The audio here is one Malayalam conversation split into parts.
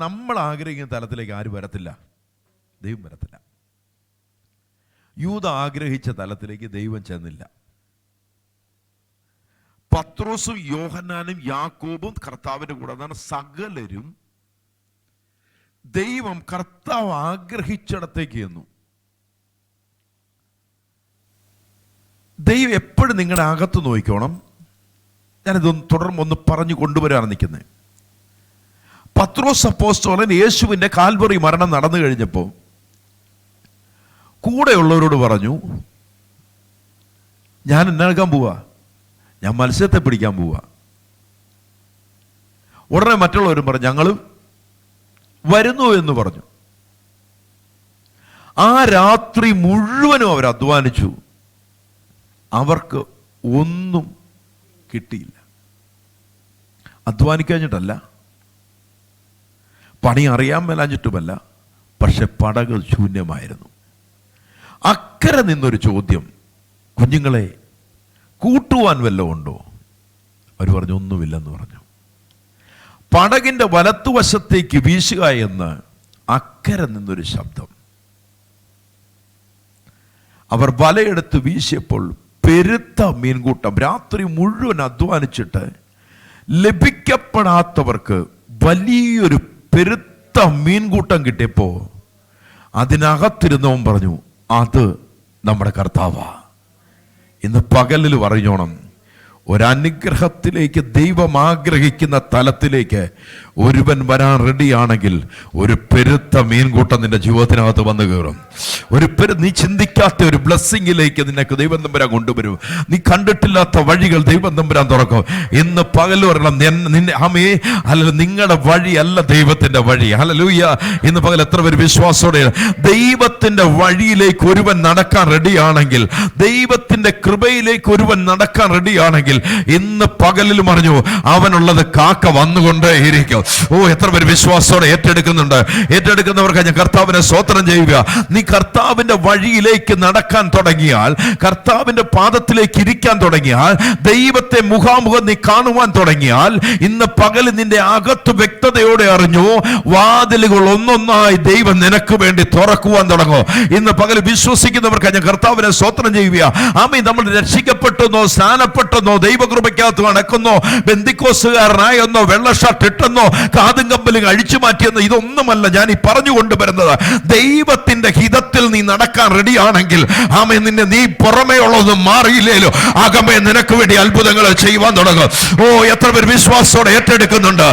നമ്മൾ ആഗ്രഹിക്കുന്ന തലത്തിലേക്ക് ആരും വരത്തില്ല, ദൈവം വരത്തില്ല. യൂദ ആഗ്രഹിച്ച തലത്തിലേക്ക് ദൈവം ചെന്നില്ല. പത്രോസും യോഹന്നാനും യാക്കോബും കർത്താവിന്റെ കൂടെ അതാണ് സകലരും ദൈവം കർത്താവ് ആഗ്രഹിച്ചിടത്തേക്ക് ചെന്നു. ദൈവം എപ്പോഴും നിങ്ങളുടെ അകത്ത് നോക്കിക്കോണം. ഞാനിതൊന്ന് തുടർന്ന് പറഞ്ഞു കൊണ്ടുവരാൻ നിൽക്കുന്നത്. പത്രോസ് അപ്പോസ്തലൻ യേശുവിൻ്റെ കാൽവറി മരണം നടന്നു കഴിഞ്ഞപ്പോൾ കൂടെയുള്ളവരോട് പറഞ്ഞു, ഞാൻ എന്നാക്കാൻ പോവാ, ഞാൻ മത്സ്യത്തെ പിടിക്കാൻ പോവാ. ഉടനെ മറ്റുള്ളവരും പറഞ്ഞു, ഞങ്ങൾ വരുന്നു എന്ന് പറഞ്ഞു. ആ രാത്രി മുഴുവനും അവർ അധ്വാനിച്ചു, അവർക്ക് ഒന്നും കിട്ടിയില്ല. അധ്വാനിക്കഴിഞ്ഞിട്ടല്ല, പണി അറിയാൻ മേലാഞ്ഞിട്ടുമല്ല, പക്ഷെ പടകൾ ശൂന്യമായിരുന്നു. അക്കരെ നിന്നൊരു ചോദ്യം, കുഞ്ഞുങ്ങളെ കൂട്ടുവാൻ വല്ലതും ഉണ്ടോ? അവർ പറഞ്ഞു, ഒന്നുമില്ലെന്ന് പറഞ്ഞു. പടകിൻ്റെ വലത്തുവശത്തേക്ക് വീശുക എന്ന് അക്കരെ നിന്നൊരു ശബ്ദം. അവർ വലയെടുത്ത് വീശിയപ്പോൾ പെരുത്ത മീൻകൂട്ടം. രാത്രി മുഴുവൻ അധ്വാനിച്ചിട്ട് ലഭിക്കപ്പെടാത്തവർക്ക് വലിയൊരു പെരുത്ത മീൻകൂട്ടം കിട്ടിയപ്പോൾ അതിനകത്തിരുന്നവൻ പറഞ്ഞു, അത് നമ്മുടെ കർത്താവാ. ഇന്ന് പകലിൽ പറഞ്ഞോണം, ഒരനുഗ്രഹത്തിലേക്ക് ദൈവം ആഗ്രഹിക്കുന്ന തലത്തിലേക്ക് ഒരുവൻ വരാൻ റെഡിയാണെങ്കിൽ ഒരു പെരുത്ത മീൻകൂട്ടം നിന്റെ ജീവിതത്തിനകത്ത് വന്നു കയറും. നീ ചിന്തിക്കാത്ത ഒരു ബ്ലെസ്സിങ്ങിലേക്ക് നിനക്ക് ദൈവം തമ്പുരാൻ കൊണ്ടുവരും. നീ കണ്ടിട്ടില്ലാത്ത വഴികൾ ദൈവം തമ്പുരാൻ തുറക്കും. ഇന്ന് പകൽ വരണം, നിങ്ങളുടെ വഴി അല്ല ദൈവത്തിന്റെ വഴി. ഹല്ലേലൂയ. ഇന്ന് പകൽ എത്ര പേര് വിശ്വാസത്തോടെ ദൈവത്തിന്റെ വഴിയിലേക്ക് ഒരുവൻ നടക്കാൻ റെഡിയാണെങ്കിൽ, ദൈവത്തിന്റെ കൃപയിലേക്ക് ഒരുവൻ നടക്കാൻ റെഡിയാണെങ്കിൽ, ഇന്ന് പകലിൽ പറഞ്ഞു അവനുള്ളത് കാക്ക വന്നുകൊണ്ടേ ഇരിക്കും. എത്ര പേര് വിശ്വാസത്തോടെ ഏറ്റെടുക്കുന്നവർക്ക് ഞാൻ കർത്താവിനെ സ്തോത്രം ചെയ്യുക. നീ കർത്താവിന്റെ വഴിയിലേക്ക് നടക്കാൻ തുടങ്ങിയാൽ, കർത്താവിന്റെ പാദത്തിലേക്ക് ഇരിക്കാൻ തുടങ്ങിയാൽ, ദൈവത്തെ മുഖാമുഖം നീ കാണുവാൻ തുടങ്ങിയാൽ, ഇന്ന് പകൽ നിന്റെ അകത്ത് വ്യക്തതയോടെ അറിഞ്ഞു വാതിലുകൾ ഒന്നൊന്നായി ദൈവം നിനക്ക് വേണ്ടി തുറക്കുവാൻ തുടങ്ങും. ഇന്ന് പകൽ വിശ്വസിക്കുന്നവർക്ക് ഞാൻ കർത്താവിനെ സ്തോത്രം ചെയ്യുക. ആമേൻ. നമ്മൾ രക്ഷിക്കപ്പെട്ടെന്നോ സ്നാനപ്പെട്ടെന്നോ ദൈവകൃപയ്ക്കകത്ത് നടക്കുന്നോ ബെന്തിക്കോസുകാരനായെന്നോ വെള്ള ഷർട്ട് ഇട്ടെന്നോ കാതും കമ്പലും അഴിച്ചു മാറ്റിയെന്നോ ഇതൊന്നുമല്ല ഞാൻ ഈ പറഞ്ഞുകൊണ്ട് വരുന്നത്. ദൈവത്തിന്റെ ഹിതത്തിൽ നീ നടക്കാൻ റെഡിയാണെങ്കിൽ, ആമേൻ, നീ പുറമേ ഉള്ളതൊന്നും മാറിയില്ലേലോ അകമേ നിനക്ക് വേണ്ടി അത്ഭുതങ്ങൾ ചെയ്യുവാൻ തുടങ്ങും. എത്ര പേർ വിശ്വാസത്തോടെ ഏറ്റെടുക്കുന്നുണ്ട്?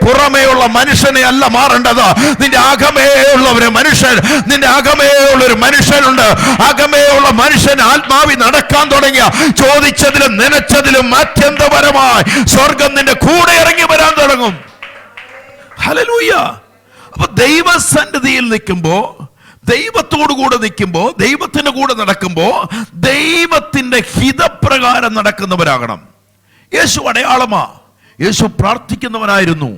പുറമേയുള്ള മനുഷ്യനെ അല്ല മാറേണ്ടത്, നിന്റെ അകമേയുള്ളവരെ മനുഷ്യൻ, നിന്റെ അകമേയുള്ളൊരു മനുഷ്യനുണ്ട്. അകമേയുള്ള മനുഷ്യൻ ആത്മാവി നടക്കാൻ തുടങ്ങിയ ചോദിച്ചതിലും നനച്ചതിലും അത്യന്തപരമായി സ്വർഗം നിന്റെ കൂടെ ഇറങ്ങി വരാൻ തുടങ്ങും. ഹല്ലേലൂയ. അപ്പൊ ദൈവസന്നിധിയിൽ നിൽക്കുമ്പോ, ദൈവത്തോടു കൂടെ നിൽക്കുമ്പോ, ദൈവത്തിന്റെ കൂടെ നടക്കുമ്പോ ദൈവത്തിന്റെ ഹിതപ്രകാരം നടക്കുന്നവരാകണം. യേശു അടയാളമാ. യേശു പ്രാർത്ഥിക്കുന്നവനായിരുന്നു.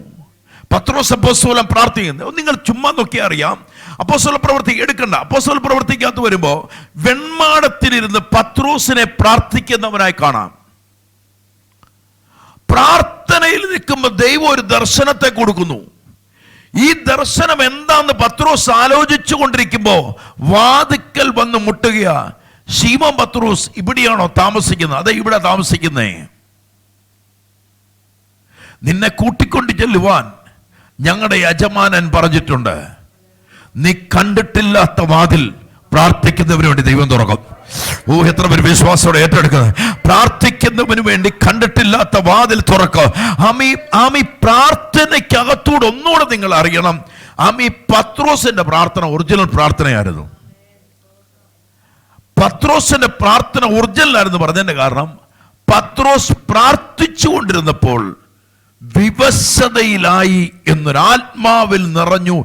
പത്രോസ് അപ്പോസ്തലൻ പ്രാർത്ഥിക്കുന്നത് നിങ്ങൾ ചുമ്മാ നോക്കിയാൽ അറിയാം. അപ്പോസ്തല പ്രവൃത്തി എടുക്കണ്ട. അപ്പോസ്തല പ്രവൃത്തിക്കകത്ത് വരുമ്പോ വെൺമാടത്തിലിരുന്ന് പത്രോസിനെ പ്രാർത്ഥിക്കുന്നവനായി കാണാം. പ്രാർത്ഥനയിൽ നിൽക്കുമ്പോൾ ദൈവം ഒരു ദർശനത്തെ കൊടുക്കുന്നു. ഈ ദർശനം എന്താന്ന് പത്രോസ് ആലോചിച്ചു കൊണ്ടിരിക്കുമ്പോ വാതിക്കൽ വന്ന് മുട്ടുകയാ. ശീമോൻ പത്രോസ്, ഇവിടെയാണോ താമസിക്കുന്നത്? അതെ, ഇവിടെ താമസിക്കുന്നേ. നിന്നെ കൂട്ടിക്കൊണ്ട് ചെല്ലുവാൻ ഞങ്ങളുടെ യജമാനൻ പറഞ്ഞിട്ടുണ്ട്. നീ കണ്ടിട്ടില്ലാത്ത വാതിൽ പ്രാർത്ഥിക്കുന്നവന് വേണ്ടി ദൈവം തുറക്കും. എത്ര പേര് വിശ്വാസത്തോടെ ഏറ്റെടുക്കുന്നത്? പ്രാർത്ഥിക്കുന്നവന് വേണ്ടി കണ്ടിട്ടില്ലാത്ത വാതിൽ തുറക്കും. ആമി പ്രാർത്ഥനയ്ക്കകത്തൂടെ ഒന്നുകൂടെ നിങ്ങൾ അറിയണം. പത്രോസിന്റെ പ്രാർത്ഥന ഒറിജിനൽ പ്രാർത്ഥനയായിരുന്നു. പത്രോസിന്റെ പ്രാർത്ഥന ഒറിജിനൽ ആയിരുന്നു പറഞ്ഞതിന്റെ കാരണം, പത്രോസ് പ്രാർത്ഥിച്ചുകൊണ്ടിരുന്നപ്പോൾ വിവശതയിലായി എന്നൊരു ആത്മാവിൽ നിറഞ്ഞു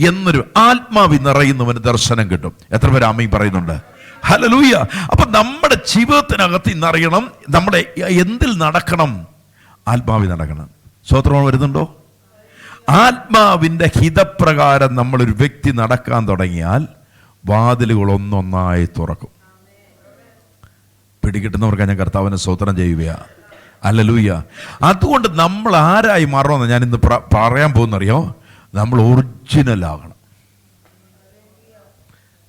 എന്നൊരു ആത്മാവിൽ നിറയുന്നവന് ദർശനം കിട്ടും. എത്ര പേര് ആമീൻ പറയുന്നുണ്ട്? ഹല്ലേലൂയ. അപ്പൊ നമ്മുടെ ജീവിതത്തിനകത്ത് ഇന്നറിയണം, നമ്മുടെ എന്തിൽ നടക്കണം? ആത്മാവിൽ നടക്കണം. സ്തോത്രം വരുന്നുണ്ടോ? ആത്മാവിന്റെ ഹിതപ്രകാരം നമ്മളൊരു വ്യക്തി നടക്കാൻ തുടങ്ങിയാൽ വാതിലുകൾ ഒന്നൊന്നായി തുറക്കും. പിടികിട്ടുന്നവർക്ക് ഞാൻ കർത്താവിനെ സ്തോത്രം ചെയ്യുക. ഹല്ലേലൂയ. അതുകൊണ്ട് നമ്മൾ ആരായി മാറണമെന്ന് ഞാൻ ഇന്ന് പറയാൻ പോകുന്നറിയോ? നമ്മൾ ഒറിജിനൽ ആകണം.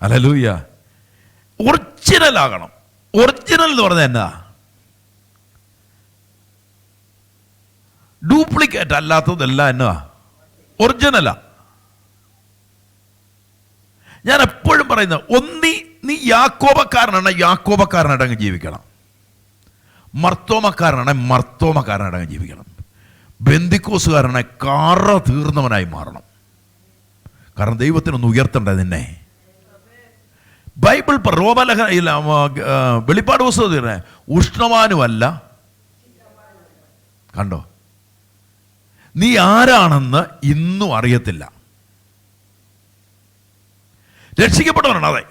ഹല്ലേലൂയ. ഒറിജിനൽ ആകണം. ഒറിജിനൽ എന്ന് പറഞ്ഞാൽ എന്നാ? ഡ്യൂപ്ലിക്കേറ്റ് അല്ലാത്തതെല്ലാം എന്നാ? ഒറിജിനലാ. ഞാൻ എപ്പോഴും പറയുന്നത്, നീ യാക്കോബക്കാരനാണ്, യാക്കോബക്കാരനായിട്ടങ്ങ് ജീവിക്കണം. മർത്തോമക്കാരനാണ്, മർത്തോമക്കാരനായിട്ടങ്ങ് ജീവിക്കണം. ബെന്തിക്കോസുകാരനായി കറ തീർന്നവനായി മാറണം. കാരണം ദൈവത്തിനൊന്ന് ഉയർത്തണ്ടേ നിന്നെ. ബൈബിൾ വെളിപ്പാട് പുസ്തകത്തിൽ ഉഷ്ണവാനുമല്ല, കണ്ടോ, നീ ആരാണെന്ന് ഇന്നും അറിയത്തില്ല. രക്ഷിക്കപ്പെട്ടവനാണ്, അതെ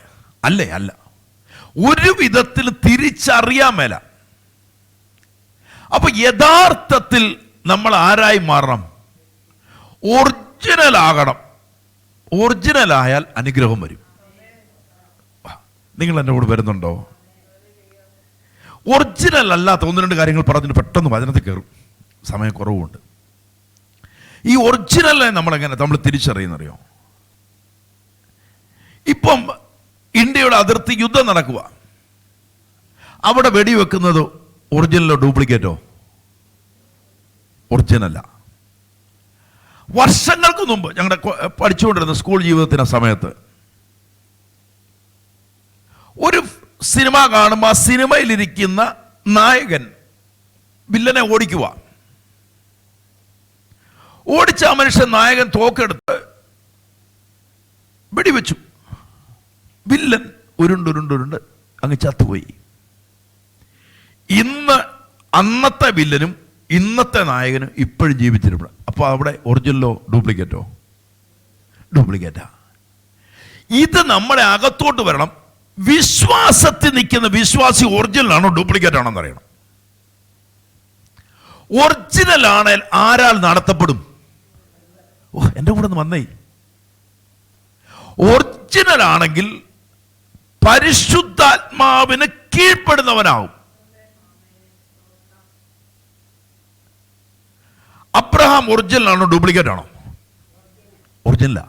അല്ലേ? അല്ല, ഒരു വിധത്തിൽ തിരിച്ചറിയാൻ മേല. അപ്പൊ യഥാർത്ഥത്തിൽ നമ്മൾ ആരായി മാറണം? ഒറിജിനൽ ആകണം. ഒറിജിനൽ ആയാൽ അനുഗ്രഹം വരും. നിങ്ങൾ എൻ്റെ കൂടെ വരുന്നുണ്ടോ? ഒറിജിനൽ അല്ലാത്ത ഒന്ന് രണ്ട് കാര്യങ്ങൾ പറഞ്ഞിട്ട് പെട്ടെന്ന് വചനത്തിൽ കയറും, സമയക്കുറവുണ്ട്. ഈ ഒറിജിനലിനെ നമ്മൾ തിരിച്ചറിയുന്നറിയോ? ഇപ്പം ഇന്ത്യയുടെ അതിർത്തി യുദ്ധം നടക്കുക. അവിടെ വെടിവെക്കുന്നത് ഒറിജിനലോ ഡ്യൂപ്ലിക്കേറ്റോ? ഒറിജിനല്ല. വർഷങ്ങൾക്ക് മുമ്പ് ഞങ്ങളുടെ പഠിച്ചുകൊണ്ടിരുന്ന സ്കൂൾ ജീവിതത്തിന്റെ സമയത്ത് ഒരു സിനിമ കാണുമ്പോൾ ആ സിനിമയിലിരിക്കുന്ന നായകൻ വില്ലനെ ഓടിക്കുക. ഓടിച്ച ആ മനുഷ്യൻ നായകൻ തോക്കെടുത്ത് വെടിവെച്ചു. വില്ലൻ ഉരുണ്ടുരുണ്ടുരുണ്ട് അങ്ങ് ചത്തുപോയി. അന്നത്തെ വില്ലനും ഇന്നത്തെ നായകനും ഇപ്പോഴും ജീവിച്ചിട്ടുണ്ട്. അപ്പോൾ അവിടെ ഒറിജിനലോ ഡ്യൂപ്ലിക്കേറ്റോ? ഡ്യൂപ്ലിക്കേറ്റാ. ഇത് നമ്മളെ അകത്തോട്ട് വരണം. വിശ്വാസത്തിൽ നിൽക്കുന്ന വിശ്വാസി ഒറിജിനൽ ആണോ ഡ്യൂപ്ലിക്കേറ്റ് ആണോ എന്നറിയണം. ഒറിജിനൽ ആണെങ്കിൽ ആരാൽ നടത്തപ്പെടും? എൻ്റെ കൂടെ ഒന്ന് വന്നേ. ഒറിജിനൽ ആണെങ്കിൽ പരിശുദ്ധാത്മാവിന് കീഴ്പ്പെടുന്നവനാവും. അബ്രഹാം ഒറിജിനൽ ആണോ ഡ്യൂപ്ലിക്കേറ്റ് ആണോ? ഒറിജിനലാ.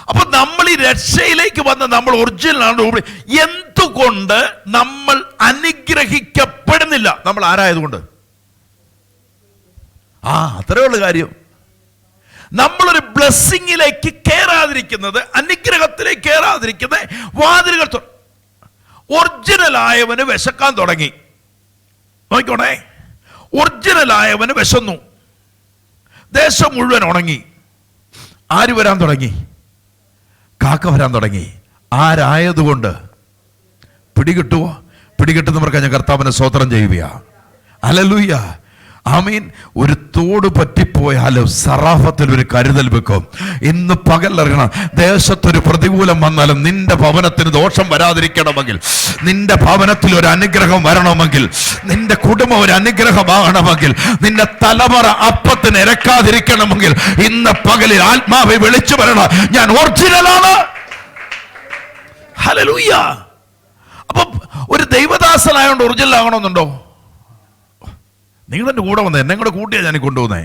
അപ്പൊ നമ്മൾ ഈ രക്ഷയിലേക്ക് വന്ന് നമ്മൾ ഒറിജിനൽ ആണോ ഡ്യൂപ്ലിക്കേറ്റ്? എന്തുകൊണ്ട് നമ്മൾ അനുഗ്രഹിക്കപ്പെടുന്നില്ല? നമ്മൾ ആരായതുകൊണ്ട്. അത്രേ ഉള്ളു കാര്യം. നമ്മളൊരു ബ്ലെസ്സിങ്ങിലേക്ക് കയറാതിരിക്കുന്നത്, അനുഗ്രഹത്തിലേക്ക് കയറാതിരിക്കുന്നത് വാതിലുകൾ. ഒറിജിനൽ ആയവന് വിശക്കാൻ തുടങ്ങി. നോക്കിക്കോണേ, ഒറിജിനൽ ആയവന് വിശന്നു. ദേശം മുഴുവൻ ഉണങ്ങി. ആര് വരാൻ തുടങ്ങി? കാക്ക വരാൻ തുടങ്ങി. ആരായതുകൊണ്ട്? പിടികിട്ടുവോ? പിടികിട്ടുന്നവർക്ക് ഞാൻ കർത്താവിനെ സ്തോത്രം ചെയ്യുകയാ. ഹല്ലേലൂയ, ആമീൻ. ഒരു തോട് പറ്റിപ്പോയാലും സറാഫത്തിൽ ഒരു കരുതൽ വെക്കും. ഇന്ന് പകലിറങ്ങണം. ദേശത്തൊരു പ്രതികൂലം വന്നാലും നിന്റെ ഭവനത്തിന് ദോഷം വരാതിരിക്കണമെങ്കിൽ, നിന്റെ ഭവനത്തിൽ ഒരു അനുഗ്രഹം വരണമെങ്കിൽ, നിന്റെ കുടുംബം ഒരു അനുഗ്രഹമാകണമെങ്കിൽ, നിന്റെ തലമുറ അപ്പത്തിന് ഇരക്കാതിരിക്കണമെങ്കിൽ ഇന്ന് പകലിൽ ആത്മാവെ വിളിച്ചു വരണം, ഞാൻ ഒറിജിനലാണ്. ഹല്ലേലൂയ. അപ്പൊ ഒരു ദൈവദാസനായോണ്ട് ഒറിജിനൽ ആകണമെന്നുണ്ടോ? നിങ്ങളെൻ്റെ കൂടെ വന്നേ, എന്നെ കൂടെ കൂട്ടിയാണ് ഞാൻ കൊണ്ടുപോകുന്നേ.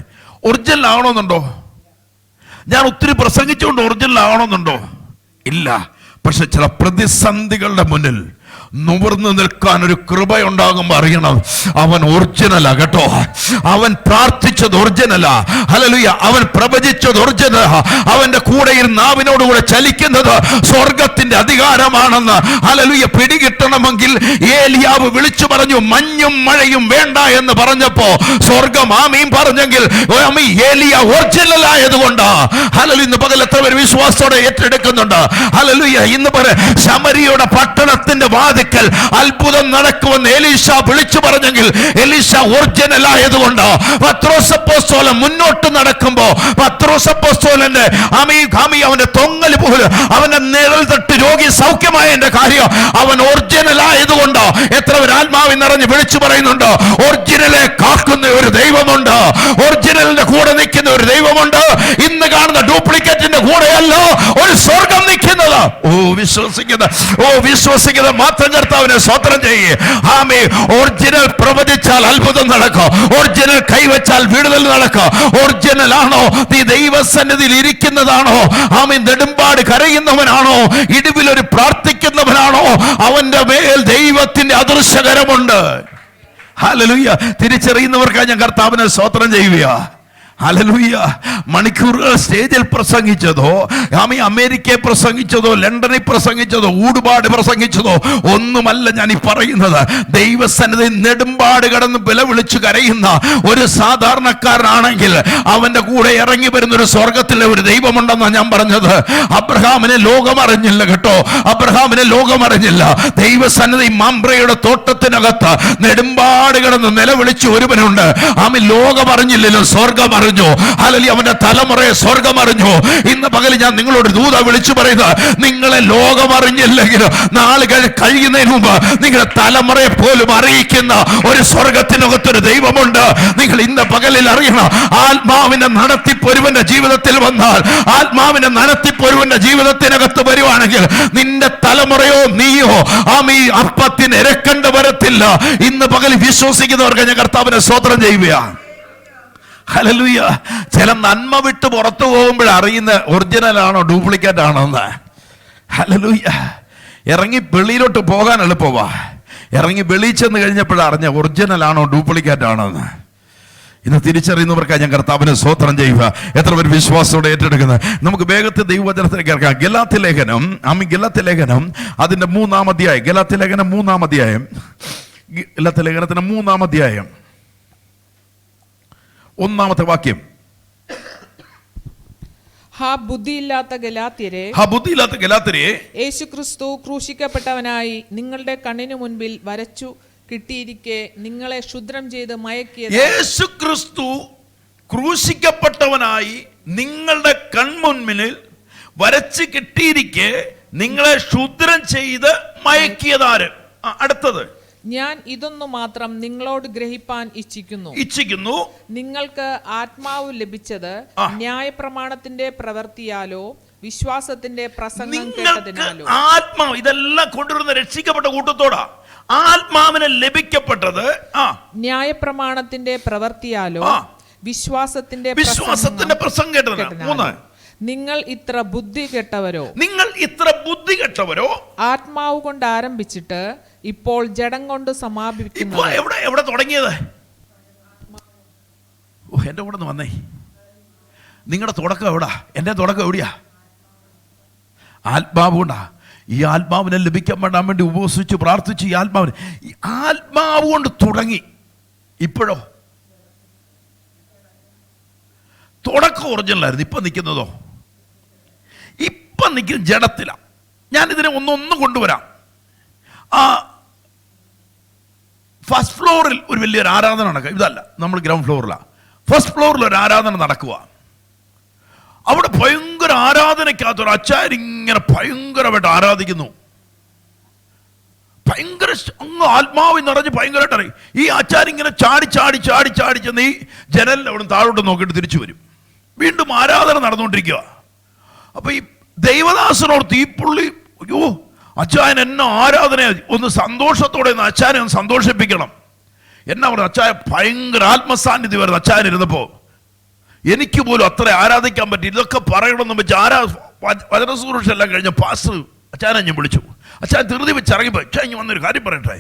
ഒറിജിനൽ ആകണമെന്നുണ്ടോ? ഞാൻ ഒത്തിരി പ്രസംഗിച്ചുകൊണ്ട് ഒറിജിനൽ ആകണമെന്നുണ്ടോ? ഇല്ല. പക്ഷെ ചില പ്രതിസന്ധികളുടെ മുന്നിൽ നുവർന്നു നിൽക്കാൻ ഒരു കൃപയുണ്ടാകുമ്പോൾ അറിയണം, അവൻ ഒറിജിനലാ കേട്ടോ. അവൻ പ്രാർത്ഥിച്ചത് ഒറിജിനലാ. ഹല്ലേലൂയ. അവൻ പ്രവചിച്ചത് ഒറിജിനലാ. അവന്റെ കൂടെ ഇരുന്ന് നാവിനോടുകൂടെ ചലിക്കുന്നത് സ്വർഗത്തിന്റെ അധികാരമാണെന്ന് ഹല്ലേലൂയ പിടികിട്ടണമെങ്കിൽ ഏലിയാവ് വിളിച്ചു പറഞ്ഞു, മഞ്ഞും മഴയും വേണ്ട എന്ന് പറഞ്ഞപ്പോ സ്വർഗം ആമീൻ പറഞ്ഞെങ്കിൽ ഏലിയ ഒറിജിനൽ ആയതുകൊണ്ടാ. ഹല്ലേലൂയ. ഇന്ന് പകൽ എത്ര പേര് വിശ്വാസത്തോടെ ഏറ്റെടുക്കുന്നുണ്ട്? ഹല്ലേലൂയ. ഇന്ന് പറ, ശമരിയുടെ പട്ടണത്തിന്റെ വാതിൽ അത്ഭുതം നടക്കുമെന്ന് എലീശ വിളിച്ചു പറഞ്ഞെങ്കിൽ എലീശ ഒറിജിനൽ ആയതുകൊണ്ട് പത്രോസ് അപ്പോസ്തലൻ മുന്നോട്ട് നടക്കുമ്പോ പത്രോസ് അപ്പോസ്തലന്റെ അവന്റെ തൊങ്ങൽ പോലും, അവന്റെ നിഴൽ തട്ട് രോഗി സൗഖ്യമായതിന്റെ കാര്യം അവൻ ഒറിജിനൽ ആയതുകൊണ്ട്. എത്ര പേർ ആത്മാവിൽ നിറഞ്ഞ് വിളിച്ചു പറയുന്നുണ്ട്, ഒറിജിനലെ കാക്കുന്ന ഒരു ദൈവമുണ്ട്, ഒറിജിനലിന്റെ കൂടെ നിൽക്കുന്ന ഒരു ദൈവമുണ്ട്. ഇന്ന് കാണുന്ന ഡ്യൂപ്ലിക്കേറ്റിന്റെ കൂടെയല്ല ഒരു സ്വർഗം നിൽക്കുന്ന വിശ്വസിക്കുന്നത് വിശ്വസിക്കുന്നത് മാത്രം കർത്താവിനെ സ്തോത്രം ചെയ്യേ. ആമേൻ. ഒറിജിനൽ പ്രവചിച്ചാൽ അത്ഭുതം നടക്കും. ഒറിജിനൽ കൈവച്ചാൽ വിടുതൽ നടക്കും. ഒറിജിനൽ ആണോ നീ ദൈവസന്നിധിയിൽ ഇരിക്കുന്നതാണോ? ആമേൻ. നെടുമ്പാട് കരയുന്നവനാണോ? ഇടിവിലൊരു പ്രാർത്ഥിക്കുന്നവനാണോ? അവന്റെ മേൽ ദൈവത്തിന്റെ അദൃശ്യകരമുണ്ട്. ഹല്ലേലൂയ. തിരിച്ചറിയുന്നവർക്കായി ഞാൻ കർത്താവിനെ സ്തോത്രം ചെയ്യുക. ഹല്ലേലൂയ. മണിക്കൂറുകൾ സ്റ്റേജിൽ പ്രസംഗിച്ചതോ, അമേരിക്കയിൽ പ്രസംഗിച്ചതോ, ലണ്ടനിൽ പ്രസംഗിച്ചതോ, ഊടുപാട് പ്രസംഗിച്ചതോ ഒന്നുമല്ല ഞാൻ ഈ പറയുന്നത്. ദൈവസന്നിധി നെടുമ്പാട് കടന്ന് വില വിളിച്ചു കരയുന്ന ഒരു സാധാരണക്കാരനാണെങ്കിൽ അവന്റെ കൂടെ ഇറങ്ങി വരുന്ന ഒരു സ്വർഗത്തിലെ ഒരു ദൈവമുണ്ടെന്നാണ് ഞാൻ പറഞ്ഞത്. അബ്രഹാമിനെ ലോകം അറിഞ്ഞില്ല കേട്ടോ, അബ്രഹാമിനെ ലോകം അറിഞ്ഞില്ല. ദൈവസന്നിധി മംബ്രയുടെ തോട്ടത്തിനകത്ത് നെടുമ്പാട് കടന്ന് നിലവിളിച്ച് ഒരുവനുണ്ട്. ആമി ലോകം അറിഞ്ഞില്ലല്ലോ, സ്വർഗം അറിഞ്ഞു. ഹല്ലേലൂയ. അവന്റെ തലമുറയെ സ്വർഗം അറിഞ്ഞു. ഇന്ന് പകൽ ഞാൻ നിങ്ങളോട് ദൂത വിളിച്ചു പറയുന്നത്, നിങ്ങളെ ലോകം അറിഞ്ഞില്ലെങ്കിൽ നാളുകൾ കഴിയുന്നതിന് മുമ്പ് നിങ്ങളുടെ തലമുറയെ പോലും അറിയിക്കുന്ന ഒരു സ്വർഗത്തിനകത്തൊരു ദൈവമുണ്ട്. നിങ്ങൾ ഇന്ന് പകലിൽ അറിയണം. ആത്മാവിന്റെ നടത്തിപ്പൊരുവന്റെ ജീവിതത്തിൽ വന്നാൽ, ആത്മാവിന്റെ നടത്തിപ്പൊരുവന്റെ ജീവിതത്തിനകത്ത് വരുവാണെങ്കിൽ നിന്റെ തലമുറയോ നീയോ ആമീ അപ്പത്തിന് ഇരക്കണ്ട വരത്തില്ല. ഇന്ന് പകൽ വിശ്വസിക്കുന്നവർക്ക് ഞാൻ കർത്താവിനെ സ്തോത്രം ചെയ്യുകയാണ്. ഹല്ലേലൂയ. ചില നന്മ വിട്ട് പുറത്തു പോകുമ്പോൾ അറിയുന്ന ഒറിജിനൽ ആണോ ഡ്യൂപ്ലിക്കേറ്റ് ആണോ എന്ന്. ഹല്ലേലൂയ. ഇറങ്ങി വെളിയിലോട്ട് പോകാൻ എളുപ്പമാ. ഇറങ്ങി വെളിയിൽ ചെന്ന് കഴിഞ്ഞപ്പോഴാണ് അറിഞ്ഞ ഒറിജിനൽ ആണോ ഡ്യൂപ്ലിക്കേറ്റ് ആണോ എന്ന്. ഇന്ന് തിരിച്ചറിയുന്നവർക്കായി ഞാൻ കർത്താവിനെ സ്തോത്രം ചെയ്യുക. എത്ര പേര് വിശ്വാസത്തോടെ ഏറ്റെടുക്കുന്നത്? നമുക്ക് വേഗത്തിൽ ദൈവവചനത്തിലേക്ക് കേൾക്കാം. ഗലാത്യ ലേഖനം അതിന്റെ 3-ാം അധ്യായം. ഗലാത്യ ലേഖനത്തിന് 3-ാം അധ്യായം 1-ാമത്തെ വാക്യം. ബുദ്ധിയില്ലാത്ത ഗലാത്യരെ, യേശുക്രിസ്തു ക്രൂശിക്കപ്പെട്ടവനായി നിങ്ങളുടെ കണ്ണിനു മുൻപിൽ വരച്ചു കിട്ടിയിരിക്കെ നിങ്ങളെ ക്ഷുദ്രം ചെയ്ത് മയക്കിയത്. യേശുക്രിസ്തു ക്രൂശിക്കപ്പെട്ടവനായി നിങ്ങളുടെ കൺമുൻപിൽ വരച്ചു കിട്ടിയിരിക്കെ നിങ്ങളെ ക്ഷുദ്രം ചെയ്ത് മയക്കിയതാര്? അടുത്തത്, ഞാൻ ഇതൊന്നു മാത്രം നിങ്ങളോട് ഗ്രഹിപ്പാൻ ഇച്ഛിക്കുന്നു. നിങ്ങൾക്ക് ആത്മാവ് ലഭിച്ചത് ന്യായപ്രമാണത്തിന്റെ പ്രവൃത്തിയാലോ വിശ്വാസത്തിന്റെ പ്രസംഗം കേട്ടതിനാലോ? ആത്മാവ് ഇതെല്ലാം കൊണ്ടുവരുന്ന രക്ഷിക്കപ്പെട്ട കൂട്ടത്തോടാ. ആത്മാവിനെ ലഭിക്കപ്പെട്ടത് ന്യായപ്രമാണത്തിന്റെ പ്രവൃത്തിയാലോ വിശ്വാസത്തിന്റെ പ്രസംഗം കേട്ടതിനാലോ? നിങ്ങൾ ഇത്ര ബുദ്ധി കെട്ടവരോ ആത്മാവ് കൊണ്ട് ആരംഭിച്ചിട്ട് ഇപ്പോൾ ജഡം കൊണ്ട് സമാപിക്കുന്നു. എവിടെ തുടങ്ങിയത്? എന്റെ കൂടെ വന്നേ. നിങ്ങളുടെ തുടക്കം എവിടാ? എന്റെ തുടക്കം എവിടെയാ? ആത്മാവ് കൊണ്ടാ. ഈ ആത്മാവിനെ ലഭിക്കാൻ വേണ്ടി ഉപവസിച്ച് പ്രാർത്ഥിച്ച് ഈ ആത്മാവ് കൊണ്ട് തുടങ്ങി. ഇപ്പോഴോ തുടക്കം ഒറിജിനലായിരുന്നു. ഇപ്പൊ നിൽക്കുന്നതോ? ഇപ്പൊ നിൽക്കുന്ന ജഡത്തില. ഞാൻ ഇതിനെ ഒന്നൊന്നും കൊണ്ടുവരാം. ഫസ്റ്റ് ഫ്ലോറിൽ ഒരു വലിയൊരു ആരാധന നടക്കുക. ഇതല്ല, നമ്മൾ ഗ്രൗണ്ട് ഫ്ലോറിലാണ്. ഫസ്റ്റ് ഫ്ലോറിൽ ഒരു ആരാധന നടക്കുക. അവിടെ ഭയങ്കര ആരാധനയ്ക്കകത്തൊരു അച്ചായൻ ഇങ്ങനെ ഭയങ്കരമായിട്ട് ആരാധിക്കുന്നു. ഭയങ്കര അങ്ങ് ആത്മാവിൽ നിറഞ്ഞ് ഭയങ്കരമായിട്ട് അറിയും. ഈ അച്ചായൻ ഇങ്ങനെ ചാടി ചെന്ന് ഈ ജനലിൽ അവിടെ താഴോട്ട് നോക്കിയിട്ട് തിരിച്ചു വരും. വീണ്ടും ആരാധന നടന്നുകൊണ്ടിരിക്കുക. അപ്പൊ ഈ ദൈവദാസനോർത്ത് ഈ പുള്ളി, അയ്യോ അച്ചായൻ എന്നെ ആരാധന ഒന്ന് സന്തോഷത്തോടെ അച്ചായനെ ഒന്ന് സന്തോഷിപ്പിക്കണം. എന്നാ പറഞ്ഞു, അച്ചായ ഭയങ്കര ആത്മസാന്നിധ്യം വരുന്നു. അച്ചായൻ ഇരുന്നപ്പോ എനിക്ക് പോലും അത്ര ആരാധിക്കാൻ പറ്റി. ഇതൊക്കെ പറയണമെന്ന് വെച്ച് വചനസൂക്ഷ എല്ലാം കഴിഞ്ഞ പാസ്റ്റർ അച്ചായനെ ഞാൻ വിളിച്ചു. അച്ചായൻ ധൃതി വെച്ച് ഇറങ്ങിപ്പോ, അച്ഛാ ഇനി വന്നൊരു കാര്യം പറയട്ടെ.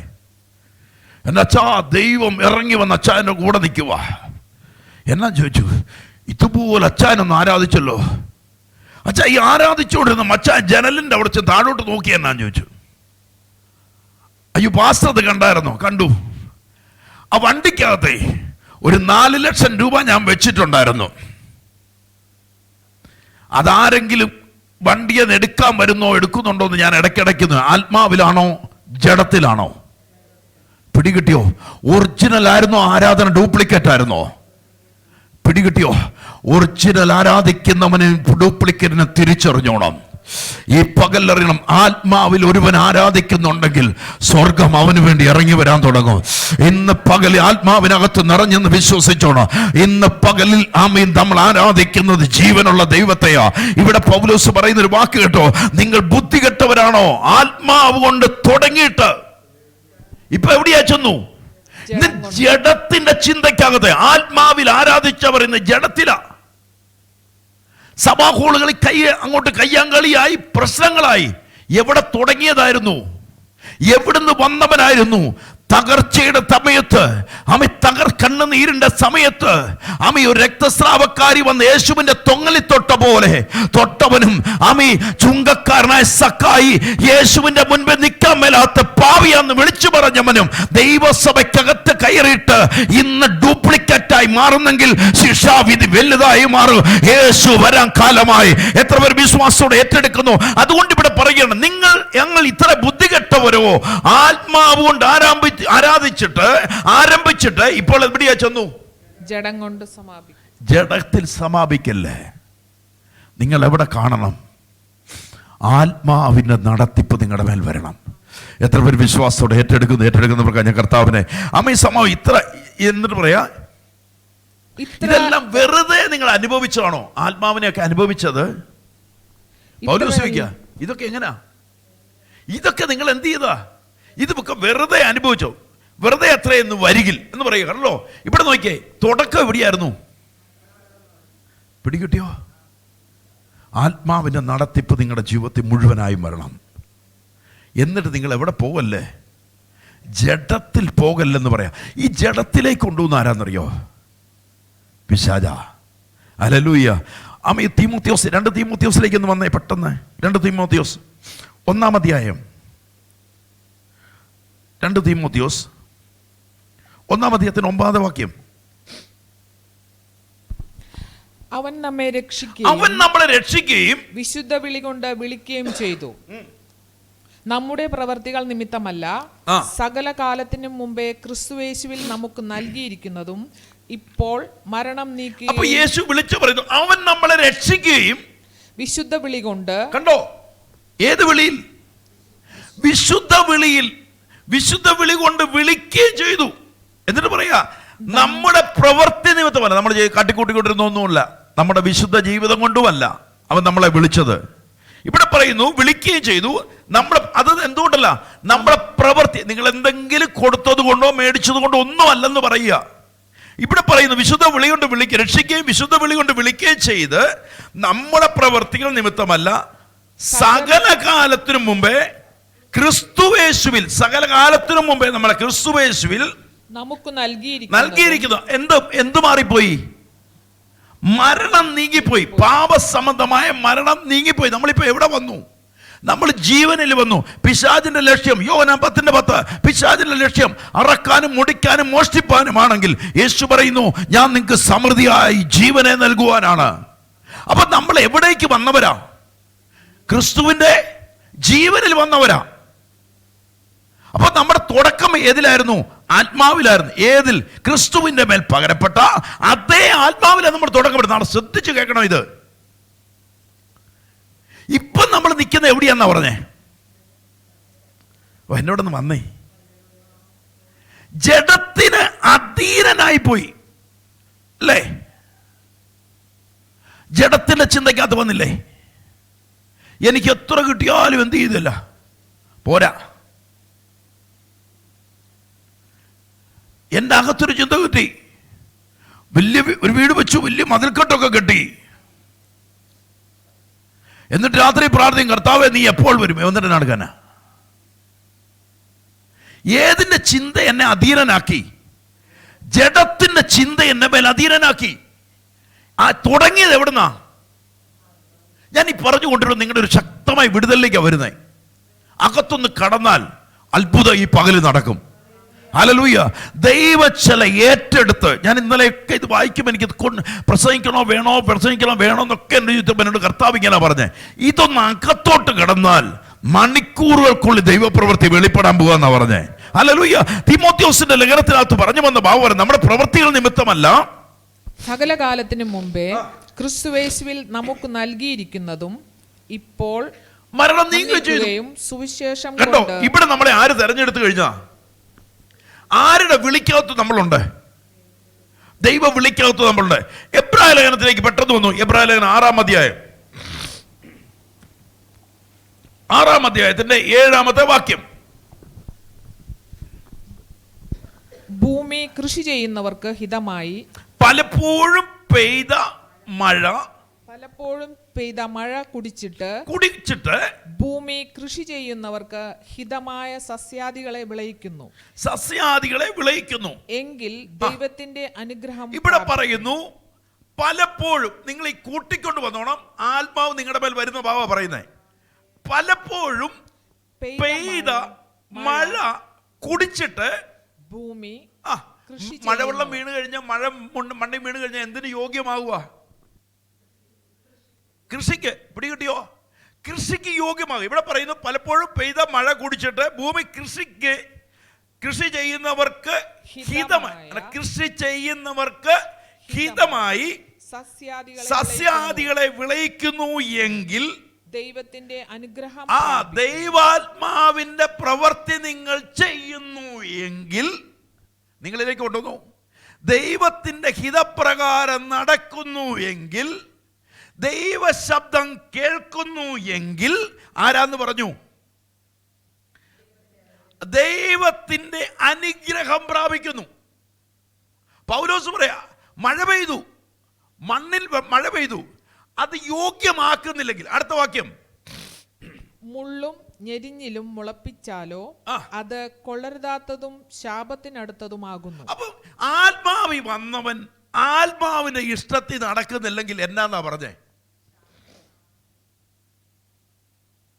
എന്നാ അച്ഛാ, ദൈവം ഇറങ്ങി വന്ന് അച്ചായൻ്റെ കൂടെ നിൽക്കുക. എന്നാ ചോദിച്ചു, ഇതുപോലെ അച്ചായനൊന്ന് ആരാധിച്ചല്ലോ. അച്ഛാ ഈ ആരാധിച്ചോണ്ടിരുന്ന അച്ചായൻ ജനലിന്റെ അവിടെ ചെന്ന് താഴോട്ട് നോക്കി എന്നാ ചോദിച്ചു. അയ്യോ പാസ്റ്റർ അത് കണ്ടായിരുന്നോ? കണ്ടു. ആ വണ്ടിക്കകത്തെ ഒരു 4 ലക്ഷം രൂപ ഞാൻ വെച്ചിട്ടുണ്ടായിരുന്നു. അതാരെങ്കിലും വണ്ടിയെ എടുക്കാൻ വരുന്നോ എടുക്കുന്നുണ്ടോ എന്ന് ഞാൻ ഇടയ്ക്കിടയ്ക്കുന്നു. ആത്മാവിലാണോ ജഡത്തിലാണോ? പിടികിട്ടിയോ? ഒറിജിനൽ ആയിരുന്നോ ആരാധന ഡ്യൂപ്ലിക്കേറ്റ് ആയിരുന്നോ? പിടികിട്ടിയോ? ഒറിജിനൽ ആരാധിക്കുന്നവനെ ഡ്യൂപ്ലിക്കേറ്റിനെ തിരിച്ചറിഞ്ഞോണം. ഈ പകലറിയണം, ആത്മാവിൽ ഒരുവൻ ആരാധിക്കുന്നുണ്ടെങ്കിൽ സ്വർഗം അവന് വേണ്ടി ഇറങ്ങി വരാൻ തുടങ്ങും. ഇന്ന് പകലിൽ ആത്മാവിനകത്ത് നിറഞ്ഞെന്ന് വിശ്വസിച്ചോണം. ഇന്ന് പകലിൽ ആമീൻ നമ്മൾ ആരാധിക്കുന്നത് ജീവനുള്ള ദൈവത്തെയാ. ഇവിടെ പൗലോസ് പറയുന്ന ഒരു വാക്ക് കേട്ടോ, നിങ്ങൾ ബുദ്ധി കെട്ടവരാണോ? ആത്മാവ് കൊണ്ട് തുടങ്ങിയിട്ട് ഇപ്പൊ എവിടെയാ ചെന്നു? ഇന്ന് ജഡത്തിന്റെ ചിന്തയ്ക്കകത്ത്. ആത്മാവിൽ ആരാധിച്ചവർ ഇന്ന് ജഡത്തിലാ. സഭാഹോളുകളിൽ അങ്ങോട്ട് കയ്യാങ്കളിയായി, പ്രശ്നങ്ങളായി. എവിടെ തുടങ്ങിയതായിരുന്നു? എവിടുന്ന് വന്നവനായിരുന്നു? തകർച്ചയുടെ സമയത്ത്, കണ്ണുനീരിന്റെ സമയത്ത് ഒരു രക്തസ്രാവക്കാരി വന്ന് യേശുവിന്റെ തൊങ്ങലിൽ തൊട്ട പോലെ തൊട്ടവനും ചുങ്കക്കാരനായ സക്കായി യേശുവിന്റെ മുൻപ് നിൽക്കാൻ മേലാത്ത പാവിയാന്ന് വിളിച്ചു പറഞ്ഞവനും ദൈവസഭയ്ക്കകത്ത് കയറിയിട്ട് ഇന്ന് ഡ്യൂപ്ലിക്കേറ്റായി മാറുന്നെങ്കിൽ ശിക്ഷാവിധി വലുതായി മാറും. യേശു വരാൻ കാലമായി. എത്ര പേർ വിശ്വാസത്തോടെ ഏറ്റെടുക്കുന്നു? അതുകൊണ്ട് ഇവിടെ പറയുകയാണ്, ഞങ്ങൾ ഇത്ര ബുദ്ധികെട്ടവരോ? ആത്മാവ് കൊണ്ട് ആരംഭിച്ചിട്ട് ഇപ്പോൾ എവിടെയാ ചെന്നു? ജഡം കൊണ്ട് സമാപിക്കും. ജഡത്തിൽ സമാപിക്കല്ലേ. നിങ്ങൾ എവിടെ കാണണം? ആത്മാവിന്റെ നടത്തിപ്പ് നിങ്ങളുടെ മേൽ വരണം. എത്ര പേര് വിശ്വാസത്തോടെ ഏറ്റെടുക്കുന്നവർക്ക് ഞാൻ കർത്താവിനെ ഇത്ര എന്നിട്ട് പറയാ, ഇതെല്ലാം വെറുതെ നിങ്ങൾ അനുഭവിച്ചതാണോ? ആത്മാവിനെയൊക്കെ അനുഭവിച്ചത് പൗലോസ് ചോദിക്കുക, ഇതൊക്കെ എങ്ങനാ? ഇതൊക്കെ നിങ്ങൾ എന്ത് ചെയ്താ? ഇതൊക്കെ വെറുതെ അനുഭവിച്ചോ? വെറുതെ എത്രയെന്ന് വരികിൽ എന്ന് പറയുക. കണ്ടല്ലോ, ഇവിടെ നോക്കിയേ, തുടക്കം എവിടെയായിരുന്നു? പിടികിട്ടിയോ? ആത്മാവിന്റെ നടത്തിപ്പ് നിങ്ങളുടെ ജീവിതത്തിൽ മുഴുവനായും വരണം. എന്നിട്ട് നിങ്ങൾ എവിടെ പോകല്ലേ? ജഡത്തിൽ പോകല്ലെന്ന് പറയാം. ഈ ജഡത്തിലേക്ക് കൊണ്ടുവന്ന ആരാന്നറിയോ? പിശാചാ. ഹല്ലേലൂയ. തീമോത്തിയോസ്, 2 തീമോത്തിയോസിലേക്ക് ഒന്ന് വന്നേ പെട്ടെന്ന്. 2 തീമോത്തിയോസ് 1-ാം അധ്യായം. 2 തീമോത്തിയോസ് 1-ാം അധ്യായത്തിന് 9-ാം വാക്യം. അവൻ നമ്മളെ രക്ഷിക്കുകയും വിശുദ്ധ വിളി കൊണ്ട് വിളിക്കുകയും ചെയ്തു. നമ്മുടെ പ്രവർത്തികൾ നിമിത്തമല്ല, സകല കാലത്തിനും മുമ്പേ ക്രിസ്തുയേശുവിൽ നമുക്ക് നൽകിയിരിക്കുന്നതും ഇപ്പോൾ മരണം നീക്കി. അപ്പോൾ യേശു വിളിച്ചു പറയുന്നു, അവൻ നമ്മളെ രക്ഷിക്കുകയും വിശുദ്ധ വിളി കൊണ്ട്. കണ്ടോ, ഏത് വിളിയിൽ? വിശുദ്ധ വിളിയിൽ. വിശുദ്ധ വിളി കൊണ്ട് വിളിക്കുകയും ചെയ്തു. എന്നിട്ട് പറയാ, നമ്മുടെ പ്രവൃത്തി നിമിത്തമല്ല, നമ്മൾ കാട്ടിക്കൂട്ടിക്കൊണ്ടിരുന്നൊന്നുമല്ല, നമ്മുടെ വിശുദ്ധ ജീവിതം കൊണ്ടുമല്ല അവൻ നമ്മളെ വിളിച്ചത്. ഇവിടെ പറയുന്നു വിളിക്കുകയും ചെയ്തു. അത് എന്തുകൊണ്ടല്ല, നമ്മുടെ പ്രവൃത്തി. നിങ്ങൾ എന്തെങ്കിലും കൊടുത്തത് കൊണ്ടോ മേടിച്ചത് കൊണ്ടോ ഒന്നും അല്ലെന്ന് പറയുക. ഇവിടെ പറയുന്നു വിശുദ്ധ വിളി കൊണ്ട് രക്ഷിക്കുകയും വിശുദ്ധ വിളി കൊണ്ട് വിളിക്കുകയും ചെയ്ത് നമ്മുടെ പ്രവൃത്തികൾ നിമിത്തമല്ല, സകല കാലത്തിനു മുമ്പേ ക്രിസ്തുയേശുവിൽ, സകല കാലത്തിനു മുമ്പേ നമ്മളെ ക്രിസ്തുയേശുവിൽ നമുക്ക് നൽകിയിരിക്കുന്നു. എന്ത് മാറിപ്പോയി? മരണം നീങ്ങിപ്പോയി. പാപസംബന്ധമായ മരണം നീങ്ങിപ്പോയി. നമ്മളിപ്പോ എവിടെ വന്നു? നമ്മൾ ജീവനിൽ വന്നു. പിശാചിന്റെ ലക്ഷ്യം, യോഹന്നാൻ 10:10, പിശാചിന്റെ ലക്ഷ്യം അറക്കാനും മുടിക്കാനും മോഷ്ടിപ്പാനുമാണെങ്കിൽ യേശു പറയുന്നു, ഞാൻ നിങ്ങൾക്ക് സമൃദ്ധിയായി ജീവനെ നൽകുവാനാണ്. അപ്പൊ നമ്മൾ എവിടേക്ക് വന്നവരാ? ക്രിസ്തുവിന്റെ ജീവനിൽ വന്നവരാ. അപ്പൊ നമ്മുടെ തുടക്കം ഏതിലായിരുന്നു? ആത്മാവിലായിരുന്നു. ഏതിൽ? ക്രിസ്തുവിന്റെ മേൽ പകരപ്പെട്ട അതേ ആത്മാവിലാണ് നമ്മൾ തുടക്കപ്പെടുന്നത്. ശ്രദ്ധിച്ചു കേൾക്കണം. ഇത് ഇപ്പം നമ്മൾ നിൽക്കുന്ന എവിടെയാന്നാ പറഞ്ഞേ? എന്നോടൊന്ന് വന്നേ. ജഡത്തിന് അധീനനായി പോയി അല്ലേ? ജഡത്തിന്റെ ചിന്തയ്ക്കകത്ത് വന്നില്ലേ? എനിക്ക് എത്ര കിട്ടിയാലും എന്ത് ചെയ്തില്ല, പോരാ. എൻ്റെ അകത്തൊരു ചിന്ത കിട്ടി, വലിയ ഒരു വീട് വെച്ചു, വലിയ മതിൽക്കെട്ടൊക്കെ കെട്ടി. എന്നിട്ട് രാത്രി പ്രാർത്ഥിക്കും, കർത്താവേ നീ എപ്പോൾ വരും? എന്നിട്ട് നടക്കാനാ. ഏതിന്റെ ചിന്ത എന്നെ അധീനനാക്കി? ജഡത്തിന്റെ ചിന്ത എന്നെ മേൽ അധീനനാക്കി. തുടങ്ങിയത് എവിടുന്നാ? ഞാൻ ഈ പറഞ്ഞുകൊണ്ടിരുന്നു, നിങ്ങളുടെ ഒരു ശക്തമായ വിടുതലിലേക്കാണ് വരുന്നത്. അകത്തൊന്ന് കടന്നാൽ അത്ഭുതം ഈ പകല് നടക്കും. ഹല്ലേലൂയ. ദൈവചല ഏറ്റെടുത്ത്, ഞാൻ ഇന്നലെയൊക്കെ ഇത് വായിക്കുമ്പോൾ എനിക്ക് പ്രസംഗിക്കണോ വേണോ എന്നൊക്കെ എൻ്റെ ജീവിതത്തിൽ എന്നോട് കർത്താവ് ഇങ്ങനെ പറഞ്ഞേ, ഇതൊന്ന് അകത്തോട്ട് കടന്നാൽ മണിക്കൂറുകൾക്കുള്ളിൽ ദൈവപ്രവൃത്തി വെളിപ്പെടാൻ പോകാന്നാ പറഞ്ഞേ. ഹല്ലേലൂയ. തീമോത്തിയോസിന്റെ ലേഖനത്തിനകത്ത് പറഞ്ഞു വന്ന ഭാവം, നമ്മുടെ പ്രവൃത്തികൾ നിമിത്തമല്ല, സകല കാലത്തിനു മുമ്പേ ക്രിസ്തുയേശുവിൽ നമുക്ക് നൽകിയിരിക്കുന്നതും ഇപ്പോൾ മരണം നീങ്ങുകയും ചെയ്തു. സുവിശേഷം കണ്ടോ, ഇവിടെ നമ്മളെ ആര് തെരഞ്ഞെടുത്തു കഴിഞ്ഞാ? ആരുടെ വിളിക്കകത്ത് നമ്മളുണ്ട്? ദൈവം വിളിക്കകത്ത് നമ്മളുണ്ട്. എബ്രായ ലേഖനത്തിലേക്ക് പെട്ടെന്ന് വന്നു. എബ്രായ ലേഖനം 6-ാം അധ്യായം, 6-ാം അധ്യായത്തിന്റെ 7-ാമത്തെ വാക്യം. ഭൂമി കൃഷി ചെയ്യുന്നവർക്ക് ഹിതമായി പലപ്പോഴും പെയ്ത മഴ കുടിച്ചിട്ട് ഭൂമി കൃഷി ചെയ്യുന്നവർക്ക് ഹിതമായ സസ്യാദികളെ വിളയിക്കുന്നു എങ്കിൽ ദൈവത്തിന്റെ അനുഗ്രഹം. ഇവിടെ പറയുന്നു പലപ്പോഴും. നിങ്ങൾ ഈ കൂട്ടിക്കൊണ്ട് വന്നോണം. ആത്മാവ് നിങ്ങളുടെ മേൽ വരുന്ന ഭാവ പറയുന്നേ. പലപ്പോഴും പെയ്ത മഴ കുടിച്ചിട്ട് ഭൂമി മഴവെള്ളം വീണ് കഴിഞ്ഞാൽ, മണ്ണിൽ വീണ് കഴിഞ്ഞാൽ എന്തിനു യോഗ്യമാകുക? കൃഷിക്ക്. പിടികിട്ടിയോ? കൃഷിക്ക് യോഗ്യമാകും. ഇവിടെ പറയുന്നു പലപ്പോഴും പെയ്ത മഴ കുടിച്ചിട്ട് ഭൂമി കൃഷി ചെയ്യുന്നവർക്ക് ഹിതമായി സസ്യാദികളെ വിളയിക്കുന്നു എങ്കിൽ ദൈവത്തിന്റെ അനുഗ്രഹം. ദൈവാത്മാവിന്റെ പ്രവൃത്തി നിങ്ങൾ ചെയ്യുന്നു എങ്കിൽ, നിങ്ങളിലേക്ക് കൊണ്ടുവന്നു, ദൈവത്തിന്റെ ഹിതപ്രകാരം നടക്കുന്നു എങ്കിൽ, ദൈവശബ്ദം കേൾക്കുന്നു എങ്കിൽ, ആരാന്ന് പറഞ്ഞു? ദൈവത്തിന്റെ അനുഗ്രഹം പ്രാപിക്കുന്നു. പൗലോസ് പറയാ, മഴ പെയ്തു, മണ്ണിൽ മഴ പെയ്തു, അത് യോഗ്യമാക്കുന്നില്ലെങ്കിൽ, അടുത്ത വാക്യം, മുള്ളും ഞെരിഞ്ഞിലും മുളപ്പിച്ചാലോ അത് കൊള്ളരുതാത്തതും ശാപത്തിനടുത്തതുമാകുന്നു. അപ്പൊ ആത്മാവി വന്നവൻ ആത്മാവിന്റെ ഇഷ്ടത്തിൽ നടക്കുന്നില്ലെങ്കിൽ എന്നാന്നാ പറഞ്ഞേ?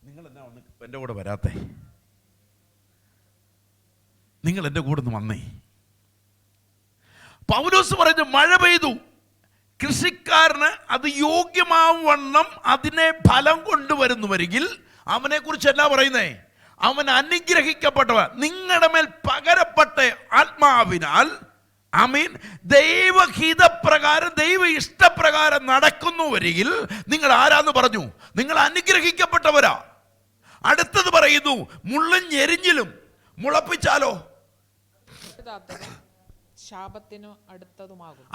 നിങ്ങൾ എന്നാ ഒന്ന് എൻ്റെ കൂടെ വരാത്തെ? നിങ്ങൾ എൻ്റെ കൂടെ ഒന്ന് വന്നേ. പൗലോസ് പറഞ്ഞു മഴ പെയ്തു, കൃഷിക്കാരന് അത് യോഗ്യമാവണ്ണം അതിനെ ഫലം കൊണ്ടുവരുന്നുവെങ്കിൽ അവനെ കുറിച്ച് എന്നാ പറയുന്നേ? അവൻ അനുഗ്രഹിക്കപ്പെട്ടവൻ. നിങ്ങളുടെ മേൽ പകരപ്പെട്ട ആത്മാവിനാൽ ദൈവഹിതപ്രകാരം, ദൈവ ഇഷ്ടപ്രകാരം നടക്കുന്നുവെങ്കിൽ നിങ്ങൾ ആരാന്ന് പറഞ്ഞു? നിങ്ങൾ അനുഗ്രഹിക്കപ്പെട്ടവരാ. അടുത്തത് പറയുന്നു, മുള്ളും ഞെരിഞ്ഞിലും മുളപ്പിച്ചാലോ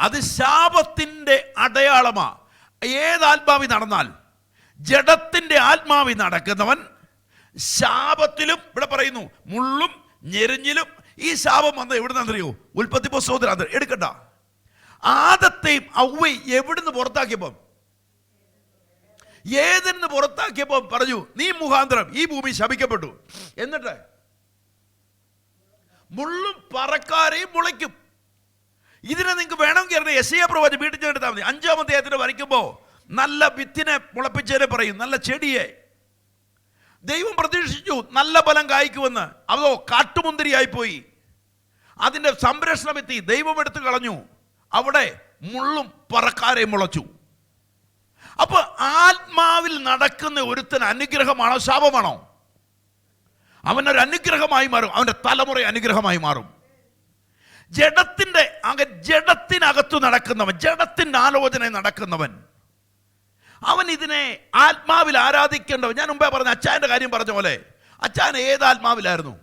അത് ശാപത്തിന്റെ അടയാളമാ. ഏതാത്മാവി നടന്നാൽ, ജഡത്തിന്റെ ആത്മാവി നടക്കുന്നവൻ ശാപത്തിലും, ഇവിടെ പറയുന്നു മുള്ളും ഞെരിഞ്ഞിലും. ഈ ശാപം വന്ന എവിടുന്നറിയോ? ഉൽപ്പത്തി പുസ്തകത്തിൽ എടുക്കണ്ട. ആദത്തെയും ഔവ്വയും എവിടുന്ന് പുറത്താക്കിയപ്പം? ഏതെന്ന് പുറത്താക്കിയപ്പം പറഞ്ഞു, നീ മുഖാന്തരം ഈ ഭൂമി ശപിക്കപ്പെട്ടു. എന്നിട്ട് മുള്ളും പറക്കാരെയും മുളയ്ക്കും. ഇതിനെ നിങ്ങൾക്ക് വേണമെങ്കിൽ അറിയാം. യെശയ്യാ പ്രവാചകൻ വീട്ടിൽ ചെന്നെടുത്താൽ മതി. 5-ാം അധ്യായത്തിന് വരയ്ക്കുമ്പോൾ നല്ല വിത്തിനെ മുളപ്പിച്ചതിനെ പറയും, നല്ല ചെടിയെ. ദൈവം പ്രതീക്ഷിച്ചു നല്ല ഫലം കായ്ക്കുമെന്ന്. അതോ കാട്ടുമുന്തിരിയായി പോയി. അതിൻ്റെ സംരക്ഷണ ഭിത്തി ദൈവം എടുത്തു കളഞ്ഞു. അവിടെ മുള്ളും പറക്കാരെയും മുളച്ചു. അപ്പൊ ആത്മാവിൽ നടക്കുന്ന ഒരുത്തൻ അനുഗ്രഹമാണോ ശാപമാണോ? അവനൊരു അനുഗ്രഹമായി മാറും. അവന്റെ തലമുറ അനുഗ്രഹമായി മാറും. ജഡത്തിനകത്തു നടക്കുന്നവൻ, ജഡത്തിന്റെ ആലോചന നടക്കുന്നവൻ, അവൻ ഇതിനെ ആത്മാവിൽ ആരാധിക്കേണ്ടവൻ. ഞാൻ മുമ്പേ പറഞ്ഞ അച്ചായന്റെ കാര്യം പറഞ്ഞ പോലെ, അച്ചായൻ ഏത് ആത്മാവിലായിരുന്നു?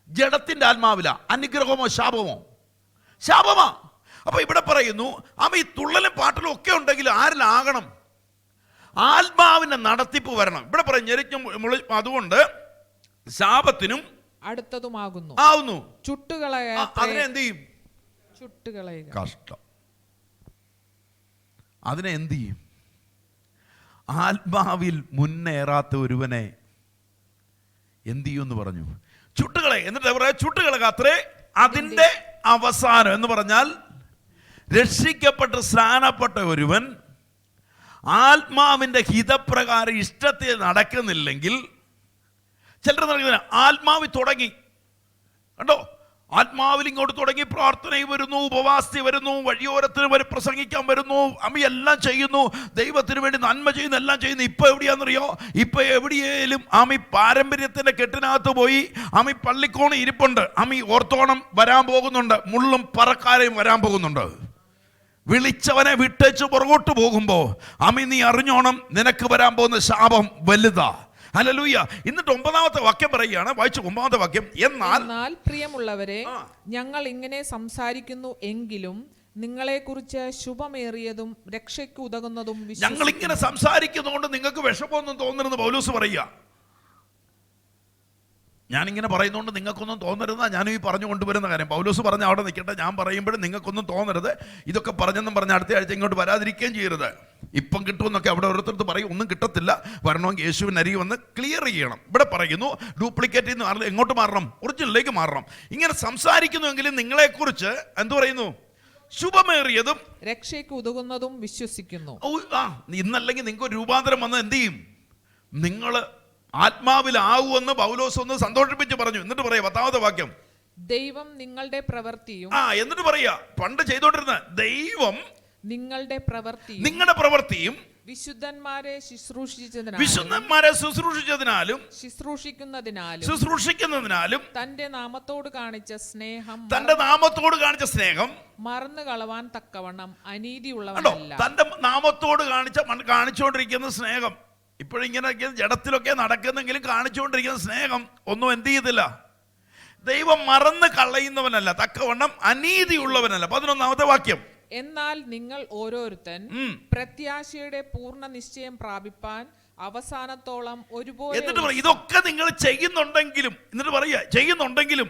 ജഡത്തിന്റെ ആത്മാവിലാ. അനുഗ്രഹമോ ശാപമോ? ശാപമാ. അപ്പൊ ഇവിടെ പറയുന്നു, അവൻ ഈ തുള്ളലും പാട്ടിലും ഒക്കെ ഉണ്ടെങ്കിൽ ആരിലാകണം? ആത്മാവിന്റെ നടത്തിപ്പ് വരണം. ഇവിടെ പറയും ഞെരിക്കും. അതുകൊണ്ട് ശാപത്തിനും അടുത്തതുമാകുന്നു ആവുന്നു. ചുട്ടുകളയ. അതിനെ എന്ത് ചെയ്യും? ചുട്ടുകളയുക. കഷ്ടം. അതിനെ എന്ത് ചെയ്യും? ആത്മാവിൽ മുന്നേറാത്ത ഒരുവനെ എന്ത് ചെയ്യും എന്ന് പറഞ്ഞു? ചുട്ടുകളെ. എന്നിട്ട് പറയാ ചുട്ടുകളക അത്രേ അതിൻ്റെ അവസാനം എന്ന് പറഞ്ഞാൽ, രക്ഷിക്കപ്പെട്ട് സ്നാനപ്പെട്ട ഒരുവൻ ആത്മാവിന്റെ ഹിതപ്രകാരം ഇഷ്ടത്തിൽ നടക്കുന്നില്ലെങ്കിൽ, ചിലർ നടക്കുന്നില്ല. ആത്മാവിൽ തുടങ്ങി, കണ്ടോ, ആത്മാവിൽ ഇങ്ങോട്ട് തുടങ്ങി പ്രാർത്ഥനയിൽ വരുന്നു, ഉപവാസത്തിൽ വരുന്നു, വഴിയോരത്തിന് വരെ പ്രസംഗിക്കാൻ വരുന്നു, അമ്മ എല്ലാം ചെയ്യുന്നു, ദൈവത്തിന് വേണ്ടി നന്മ ചെയ്യുന്നു, എല്ലാം ചെയ്യുന്നു. ഇപ്പൊ എവിടെയാണെന്നറിയോ? ഇപ്പൊ എവിടെയേലും ആമി പാരമ്പര്യത്തിന്റെ കെട്ടിനകത്ത് പോയി ആമി പള്ളിക്കോണം ഇരിപ്പുണ്ട്. ആമി ഓർത്തോണം വരാൻ പോകുന്നുണ്ട്, മുള്ളും പറക്കാരെയും വരാൻ പോകുന്നുണ്ട്. വിളിച്ചവനെ വിട്ടേച്ച് പുറകോട്ട് പോകുമ്പോൾ നീ അറിഞ്ഞോണം, നിനക്ക് വരാൻ പോകുന്ന ശാപം വലുതാ. ഹല്ലേലൂയ. എന്നിട്ട് 9ാമത്തെ വാക്യം പറയുകയാണ്, വായിച്ചു 9ാമത്തെ വാക്യം. എന്നാൽ പ്രിയമുള്ളവരെ, ഞങ്ങൾ ഇങ്ങനെ സംസാരിക്കുന്നു എങ്കിലും നിങ്ങളെക്കുറിച്ച് ശുഭമേറിയതും രക്ഷയ്ക്ക് ഉതകുന്നതും ഞങ്ങൾ ഇങ്ങനെ സംസാരിക്കുന്നതുകൊണ്ട് നിങ്ങൾക്ക് വിഷമമൊന്നും തോന്നരുതെന്ന് പൗലോസ് പറയുക. ഞാനിങ്ങനെ പറയുന്നതുകൊണ്ട് നിങ്ങൾക്കൊന്നും തോന്നരുതെന്നാണ് ഞാനും ഈ പറഞ്ഞു കൊണ്ടുവരുന്ന കാര്യം. പൗലോസ് പറഞ്ഞ അവിടെ നിൽക്കട്ടെ, ഞാൻ പറയുമ്പോഴും നിങ്ങൾക്കൊന്നും തോന്നരുത്. ഇതൊക്കെ പറഞ്ഞെന്നും പറഞ്ഞ് അടുത്ത ആഴ്ച ഇങ്ങോട്ട് വരാതിരിക്കുകയും ചെയ്യരുത്. ഇപ്പം കിട്ടുമെന്നൊക്കെ അവിടെ ഓരോരുത്തർക്ക് പറയും, ഒന്നും കിട്ടത്തില്ല. വരണമെങ്കിൽ യേശുവിന് അരികെ വന്ന് ക്ലിയർ ചെയ്യണം. ഇവിടെ പറയുന്നു ഡ്യൂപ്ലിക്കേറ്റിൽ നിന്ന് എങ്ങോട്ട് മാറണം? ഒറിജിനലിലേക്ക് മാറണം. ഇങ്ങനെ സംസാരിക്കുന്നുവെങ്കിലും നിങ്ങളെക്കുറിച്ച് എന്തു പറയുന്നു? ശുഭമേറിയതും രക്ഷയ്ക്ക് ഉതകുന്നതും വിശ്വസിക്കുന്നു. ഇന്നല്ലെങ്കിൽ നിങ്ങൾക്ക് ഒരു രൂപാന്തരം വന്ന് എന്ത് ചെയ്യും? നിങ്ങൾ ആത്മാവിലാവുമെന്ന് പൗലോസ് ഒന്ന് സന്തോഷിപ്പിച്ച് പറഞ്ഞു. എന്നിട്ട് പറയാ 10ാമത്തെ വാക്യം, ദൈവം നിങ്ങളുടെ പ്രവൃത്തിയും. എന്നിട്ട് പറയാ പണ്ട് ചെയ്തോണ്ടിരുന്ന ദൈവം നിങ്ങളുടെ പ്രവൃത്തിയും വിശുദ്ധന്മാരെ ശുശ്രൂഷിച്ചതിനാലും ശുശ്രൂഷിക്കുന്നതിനാലും തന്റെ നാമത്തോട് കാണിച്ച സ്നേഹം മറന്നു കളവാൻ തക്കവണ്ണം അനീതിയുള്ളവനല്ല. തന്റെ നാമത്തോട് കാണിച്ചുകൊണ്ടിരിക്കുന്ന സ്നേഹം, ഇപ്പോഴിങ്ങനെ ജഡത്തിലൊക്കെ നടക്കുന്നെങ്കിലും കാണിച്ചുകൊണ്ടിരിക്കുന്ന സ്നേഹം ഒന്നും എന്ത് ചെയ്തില്ല. ദൈവം മറന്ന് കളയുന്നവനല്ല, തക്കവണ്ണം അനീതിയുള്ളവനല്ല. 11ാമത്തെ വാക്യം, എന്നാൽ നിങ്ങൾ ഓരോരുത്തൻ പ്രത്യാശയുടെ പൂർണ്ണ നിശ്ചയം പ്രാപിപ്പാൻ അവസാനത്തോളം ഒരുപോലെ. എന്നിട്ട് ഇതൊക്കെ നിങ്ങൾ ചെയ്യുന്നുണ്ടെങ്കിലും, എന്നിട്ട് പറയാ ചെയ്യുന്നുണ്ടെങ്കിലും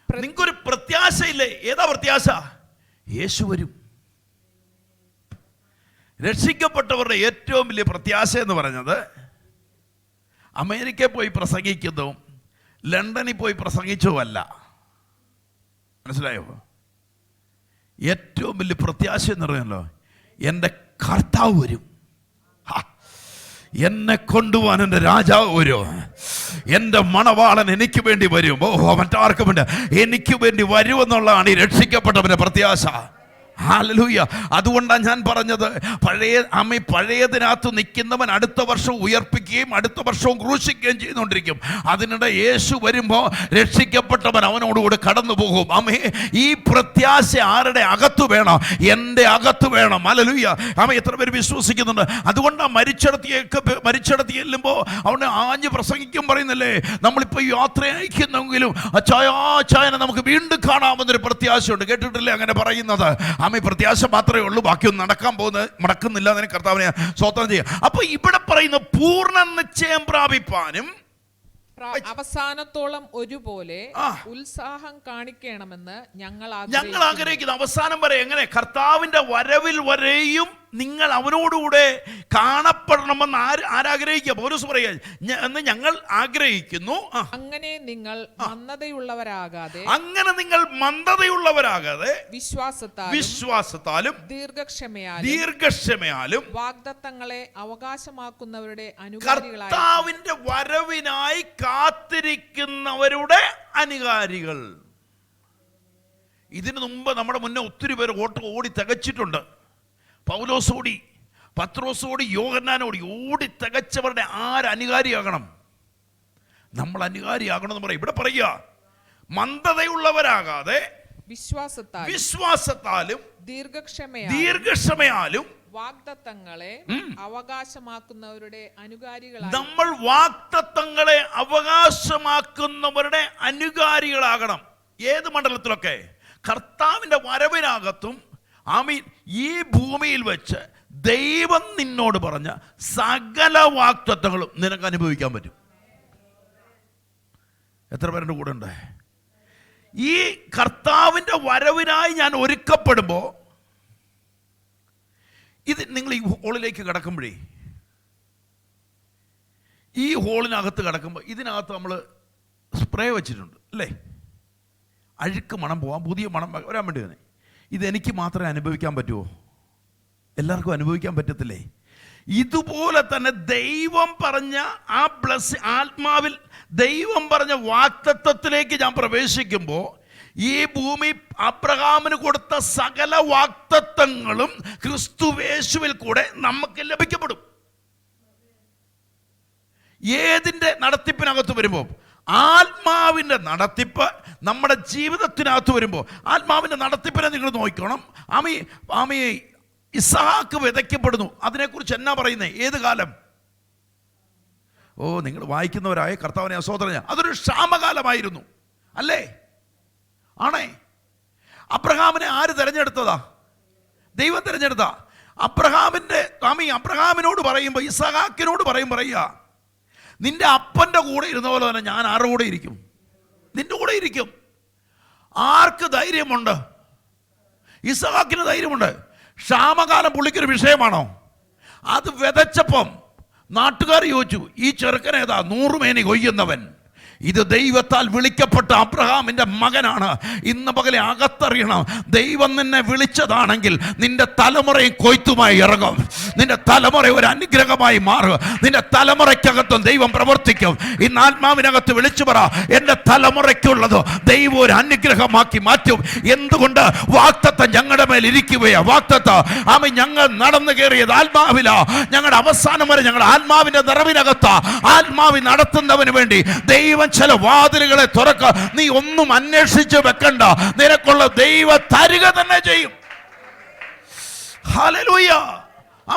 നിങ്ങൾക്കൊരു പ്രത്യാശയില്ലേ? ഏതാ പ്രത്യാശ? യേശു വരും. രക്ഷിക്കപ്പെട്ടവരുടെ ഏറ്റവും വലിയ പ്രത്യാശ എന്ന് പറഞ്ഞത് അമേരിക്കയിൽ പോയി പ്രസംഗിക്കുന്നതും ലണ്ടനിൽ പോയി പ്രസംഗിച്ചതുമല്ല. മനസ്സിലായോ? ഏറ്റവും വലിയ പ്രത്യാശ എന്ന് പറയുമല്ലോ, എൻ്റെ കർത്താവ് വരും, എന്നെ കൊണ്ടുപോകാൻ എൻ്റെ രാജാവ് വരും, എൻ്റെ മണവാളൻ എനിക്ക് വേണ്ടി വരും. മറ്റാർക്കും വേണ്ടി എനിക്ക് വേണ്ടി വരുമെന്നുള്ളതാണ് ഈ രക്ഷിക്കപ്പെട്ടവൻ്റെ പ്രത്യാശ. ഹല്ലേലൂയ. അതുകൊണ്ടാണ് ഞാൻ പറഞ്ഞത്, പഴയതിനകത്ത് നിൽക്കുന്നവൻ അടുത്ത വർഷം ഉയർപ്പിക്കുകയും അടുത്ത വർഷവും ക്രൂശിക്കുകയും ചെയ്തുകൊണ്ടിരിക്കും. അതിനിടെ യേശു വരുമ്പോൾ രക്ഷിക്കപ്പെട്ടവൻ അവനോടുകൂടെ കടന്നു പോകും. ഈ പ്രത്യാശ ആരുടെ അകത്ത് വേണം? എൻ്റെ അകത്ത് വേണം. ഹല്ലേലൂയ. എത്ര പേര് വിശ്വസിക്കുന്നുണ്ട്? അതുകൊണ്ടാണ് മരിച്ചടത്തി ചെല്ലുമ്പോൾ അവനെ ആഞ്ഞ് പ്രസംഗിക്കും പറയുന്നില്ലേ, നമ്മളിപ്പോൾ യാത്ര അയക്കുന്നെങ്കിലും അച്ചായനെ നമുക്ക് വീണ്ടും കാണാമെന്നൊരു പ്രത്യാശയുണ്ട്. കേട്ടിട്ടില്ലേ അങ്ങനെ പറയുന്നത്? പ്രത്യാശ മാത്രമേ ഉള്ളൂ, ബാക്കിയൊന്നും നടക്കുന്നില്ല. അതിന് കർത്താവിനെ സ്തോത്രം ചെയ്യുക. അപ്പൊ ഇവിടെ പറയുന്ന പൂർണ്ണ നിശ്ചയം പ്രാപിപ്പാനും അവസാനത്തോളം ഒരുപോലെ ഉത്സാഹം കാണിക്കണമെന്ന് ഞങ്ങൾ ആഗ്രഹിക്കുന്നു. അവസാനം വരെ എങ്ങനെ? കർത്താവിന്റെ വരവിൽ വരെയും നിങ്ങൾ അവനോടുകൂടെ കാണപ്പെടണമെന്ന് ആരാഗ്രഹിക്കുക? പൗലോസ് പറയുക, എന്ന് ഞങ്ങൾ ആഗ്രഹിക്കുന്നു. അങ്ങനെ നിങ്ങൾ മന്ദതയുള്ളവരാകാതെ വിശ്വാസത്താലും ദീർഘക്ഷമയാലും വാഗ്ദത്തങ്ങളെ അവകാശമാക്കുന്നവരുടെ അനുകാരികളായി, കർത്താവിന്റെ വരവിനായി കാത്തിരിക്കുന്നവരുടെ അനുകാരികൾ. ഇതിനു മുമ്പ് നമ്മുടെ മുന്നേ ഒത്തിരി പേര് ഓടി തികച്ചിട്ടുണ്ട്. പൗലോസോടി, പത്രോസോടി, യോഹന്നാനോടി ഓടി തികച്ചവരുടെ അനുകാരിയാകണം? നമ്മൾ അനുകാരിയാകണമെന്ന് പറയും. ഇവിടെ പറയുക, മന്ദതയുള്ളവരാകാതെ വിശ്വാസത്താലും ദീർഘക്ഷമയാലും വാഗ്ദത്തങ്ങളെ അവകാശമാക്കുന്നവരുടെ അനുകാരികളാണ്. നമ്മൾ വാഗ്ദത്തങ്ങളെ അവകാശമാക്കുന്നവരുടെ അനുകാരികളാകണം. ഏത് മണ്ഡലത്തിലൊക്കെ? കർത്താവിന്റെ വരവിനകത്തും ഈ ഭൂമിയിൽ വെച്ച് ദൈവം നിന്നോട് പറഞ്ഞ സകല വാഗ്ദത്തങ്ങളും നിനക്ക് അനുഭവിക്കാൻ പറ്റും. എത്ര പേരുടെ കൂടെ ഉണ്ട്? ഈ കർത്താവിന്റെ വരവിനായി ഞാൻ ഒരുക്കപ്പെടുമ്പോൾ, ഇത് നിങ്ങൾ ഈ ഹോളിലേക്ക് കിടക്കുമ്പോഴേ, ഈ ഹോളിനകത്ത് കിടക്കുമ്പോൾ ഇതിനകത്ത് നമ്മൾ സ്പ്രേ വെച്ചിട്ടുണ്ട് അല്ലേ? അഴുക്ക് മണം പോവാൻ, പുതിയ മണം വരാൻ വേണ്ടി തന്നെ. ഇതെനിക്ക് മാത്രമേ അനുഭവിക്കാൻ പറ്റുമോ? എല്ലാവർക്കും അനുഭവിക്കാൻ പറ്റത്തില്ലേ? ഇതുപോലെ തന്നെ ദൈവം പറഞ്ഞ ആ ആത്മാവിൽ ദൈവം പറഞ്ഞ വാഗ്ദത്തത്തിലേക്ക് ഞാൻ പ്രവേശിക്കുമ്പോൾ ഈ ഭൂമി അബ്രഹാമിന് കൊടുത്ത സകല വാഗ്ദത്തങ്ങളും ക്രിസ്തുയേശുവിൽ കൂടെ നമുക്ക് ലഭിക്കപ്പെടും. ഏതിൻ്റെ നടത്തിപ്പിനകത്ത് വരുമ്പോൾ? ആത്മാവിൻ്റെ നടത്തിപ്പ് നമ്മുടെ ജീവിതത്തിനകത്ത് വരുമ്പോൾ, ആത്മാവിൻ്റെ നടത്തിപ്പിനെ നിങ്ങൾ നോക്കണം. ഇസ്ഹാക്ക് വിതയ്ക്കപ്പെടുന്നു. അതിനെക്കുറിച്ച് എന്നാ പറയുന്നേ? ഏത് കാലം? ഓ, നിങ്ങൾ വായിക്കുന്നവരായ കർത്താവിനെ സ്തോത്രം. അതൊരു ക്ഷാമകാലമായിരുന്നു അല്ലേ? ആണേ. അബ്രഹാമിനെ ആര് തിരഞ്ഞെടുത്തതാ? ദൈവം തിരഞ്ഞെടുത്താ. അബ്രഹാമിനോട് പറയുമ്പോൾ, ഇസ്ഹാക്കിനോട് പറയുക, നിന്റെ അപ്പൻ്റെ കൂടെ ഇരുന്ന പോലെ തന്നെ ഞാൻ ആരുടെ കൂടെ ഇരിക്കും? നിന്റെ കൂടെ ഇരിക്കും. ആർക്ക് ധൈര്യമുണ്ട്? ഇസ്ഹാക്കിന് ധൈര്യമുണ്ട്. ക്ഷാമകാലം പുള്ളിക്കൊരു വിഷയമാണോ? അത് വിതച്ചപ്പം നാട്ടുകാർ ചോദിച്ചു, ഈ ചെറുക്കനേതാ 100 മേനി കൊയ്യുന്നവൻ? ഇത് ദൈവത്താൽ വിളിക്കപ്പെട്ട അബ്രഹാമിൻ്റെ മകനാണ്. ഇന്ന് പകലെ അകത്തറിയണം, ദൈവം നിന്നെ വിളിച്ചതാണെങ്കിൽ നിന്റെ തലമുറയും കൊയ്ത്തുമായി ഇറങ്ങും. നിന്റെ തലമുറ ഒരു അനുഗ്രഹമായി മാറും. നിന്റെ തലമുറയ്ക്കകത്തും ദൈവം പ്രവർത്തിക്കും. ഇന്ന് ആത്മാവിനകത്ത് വിളിച്ചു പറ, എൻ്റെ തലമുറയ്ക്കുള്ളത് ദൈവം ഒരു അനുഗ്രഹമാക്കി മാറ്റും. എന്തുകൊണ്ട്? വാഗ്ദത്തം ഞങ്ങളുടെ മേൽ ഇരിക്കുകയാ. വാഗ്ദത്തം ഞങ്ങൾ നടന്നു കയറിയത് ആത്മാവിലാ. ഞങ്ങളുടെ അവസാനം വരെ ഞങ്ങളുടെ ആത്മാവിന്റെ നിറവിനകത്താ. ആത്മാവി നടത്തുന്നവന് വേണ്ടി ദൈവം ചില വാതിലുകളെ തുറക്ക. നീ ഒന്നും അന്വേഷിച്ച് വെക്കണ്ട, നിനക്കുള്ള ദൈവ തരിക തന്നെ ചെയ്യും. ഹല്ലേലൂയ,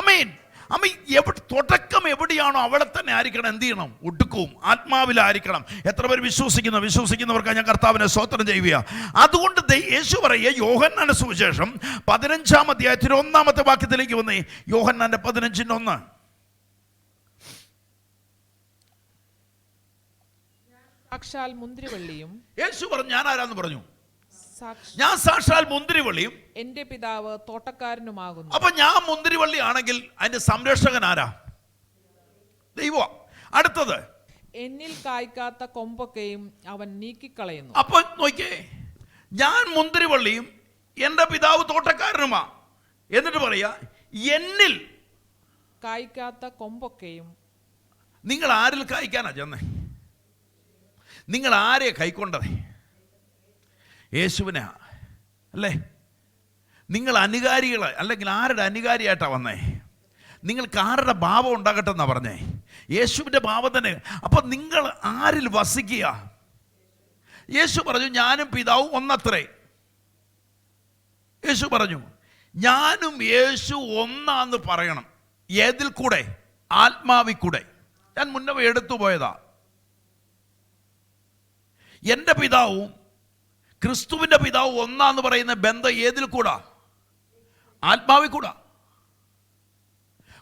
ആമേൻ. തുടക്കം എവിടെയാണോ അവിടെ തന്നെ ആയിരിക്കണം. എന്ത് ചെയ്യണം? ഒടുക്കവും ആത്മാവിലായിരിക്കണം. എത്ര പേര് വിശ്വസിക്കുന്നവർക്ക് ഞാൻ കർത്താവിനെ സ്തോത്രം ചെയ്യുക. അതുകൊണ്ട് യേശു പറയുക, യോഹന്നാന്റെ സുവിശേഷം 15-ാം അധ്യായത്തിൽ 1-ാമത്തെ വാക്യത്തിലേക്ക് വന്നേ. യോഹന്നാന്റെ 15:1. സാക്ഷാൽ മുന്തിരിവള്ളിയും. യേശു പറഞ്ഞു, ഞാൻ ആരാന്ന് പറഞ്ഞു? ഞാൻ സാക്ഷാൽ മുന്തിരിവള്ളിയും എന്റെ പിതാവ് തോട്ടക്കാരനുമാകുന്നു. അപ്പൊ ഞാൻ മുന്തിരിവള്ളി ആണെങ്കിൽ അതിന്റെ സംരക്ഷകൻ ആരാ? ദൈവം. അടുത്തത്, എന്നിൽ കായ്ക്കാത്ത കൊമ്പൊക്കെയും അവൻ നീക്കിക്കളയുന്നു. അപ്പൊ നോക്കിയേ, ഞാൻ മുന്തിരിവള്ളിയും എന്റെ പിതാവ് തോട്ടക്കാരനുമാ. എന്നിട്ട് പറയാ, എന്നിൽ കായ്ക്കാത്ത കൊമ്പൊക്കെയും. നിങ്ങൾ ആരിൽ കായ്ക്കാനാ ചെന്നേ? നിങ്ങൾ ആരെയാ കൈക്കൊണ്ടത്? യേശുവിനാ അല്ലേ? നിങ്ങൾ അനുകാരികൾ അല്ലെങ്കിൽ ആരുടെ അനുകാരിയായിട്ടാ വന്നേ? നിങ്ങൾക്ക് ആരുടെ ഭാവം ഉണ്ടാകട്ടെ എന്നാ പറഞ്ഞേ? യേശുവിൻ്റെ ഭാവം തന്നെ. അപ്പൊ നിങ്ങൾ ആരിൽ വസിക്കുക? യേശു പറഞ്ഞു, ഞാനും പിതാവും ഒന്നത്രേ. യേശു പറഞ്ഞു, ഞാനും യേശു ഒന്നാന്ന് പറയണം. ഏതിൽ കൂടെ? ആത്മാവിൽ കൂടെ. ഞാൻ മുന്നേ എടുത്തു പോയതാ. എൻ്റെ പിതാവും ക്രിസ്തുവിൻ്റെ പിതാവും ഒന്നാന്ന് പറയുന്ന ബന്ധം ഏതിൽ കൂടാ? ആത്മാവിൽ കൂടാ.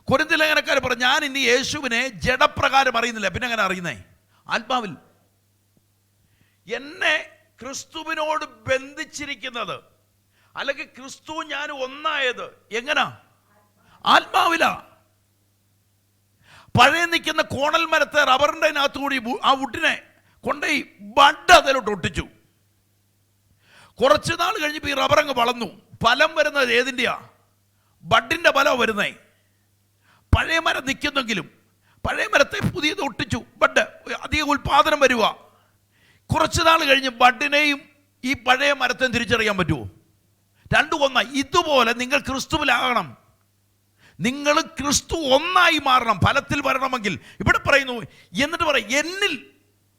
കൊരിന്ത്യർ ലേഖനക്കാർ പറഞ്ഞു, ഞാൻ ഇനി യേശുവിനെ ജഡപ്രകാരം അറിയുന്നില്ല. പിന്നെ എങ്ങനെ അറിയുന്നേ? ആത്മാവിൽ. എന്നെ ക്രിസ്തുവിനോട് ബന്ധിച്ചിരിക്കുന്നത് അല്ലെങ്കിൽ ക്രിസ്തു ഞാൻ ഒന്നായത് എങ്ങനാ? ആത്മാവിലാ. പഴയ നിൽക്കുന്ന കോണൽ മരത്തെ റബ്ബറിൻ്റെ അകത്തുകൂടി ആ വുഡിനെ കൊണ്ടുപോയി ബഡ് അതിലോട്ട് ഒട്ടിച്ചു. കുറച്ച് നാൾ കഴിഞ്ഞപ്പോൾ ഈ റബ്ബറങ്ങ് വളർന്നു. ഫലം വരുന്നത് ഏതിൻ്റെയാ? ബഡിൻ്റെ ഫലം വരുന്നേ. പഴയ മരം നിൽക്കുന്നെങ്കിലും പഴയ മരത്തെ പുതിയത് ഒട്ടിച്ചു. ബഡ് അധികം ഉൽപാദനം വരുക. കുറച്ച് നാൾ കഴിഞ്ഞ് ബഡിനെയും ഈ പഴയ മരത്തെയും തിരിച്ചറിയാൻ പറ്റുമോ? രണ്ടും ഒന്നായി. ഇതുപോലെ നിങ്ങൾ ക്രിസ്തുവിലാകണം. നിങ്ങൾ ക്രിസ്തു ഒന്നായി മാറണം ഫലത്തിൽ വരണമെങ്കിൽ. ഇവിടെ പറയുന്നു, എന്നിട്ട് പറയും, എന്നിൽ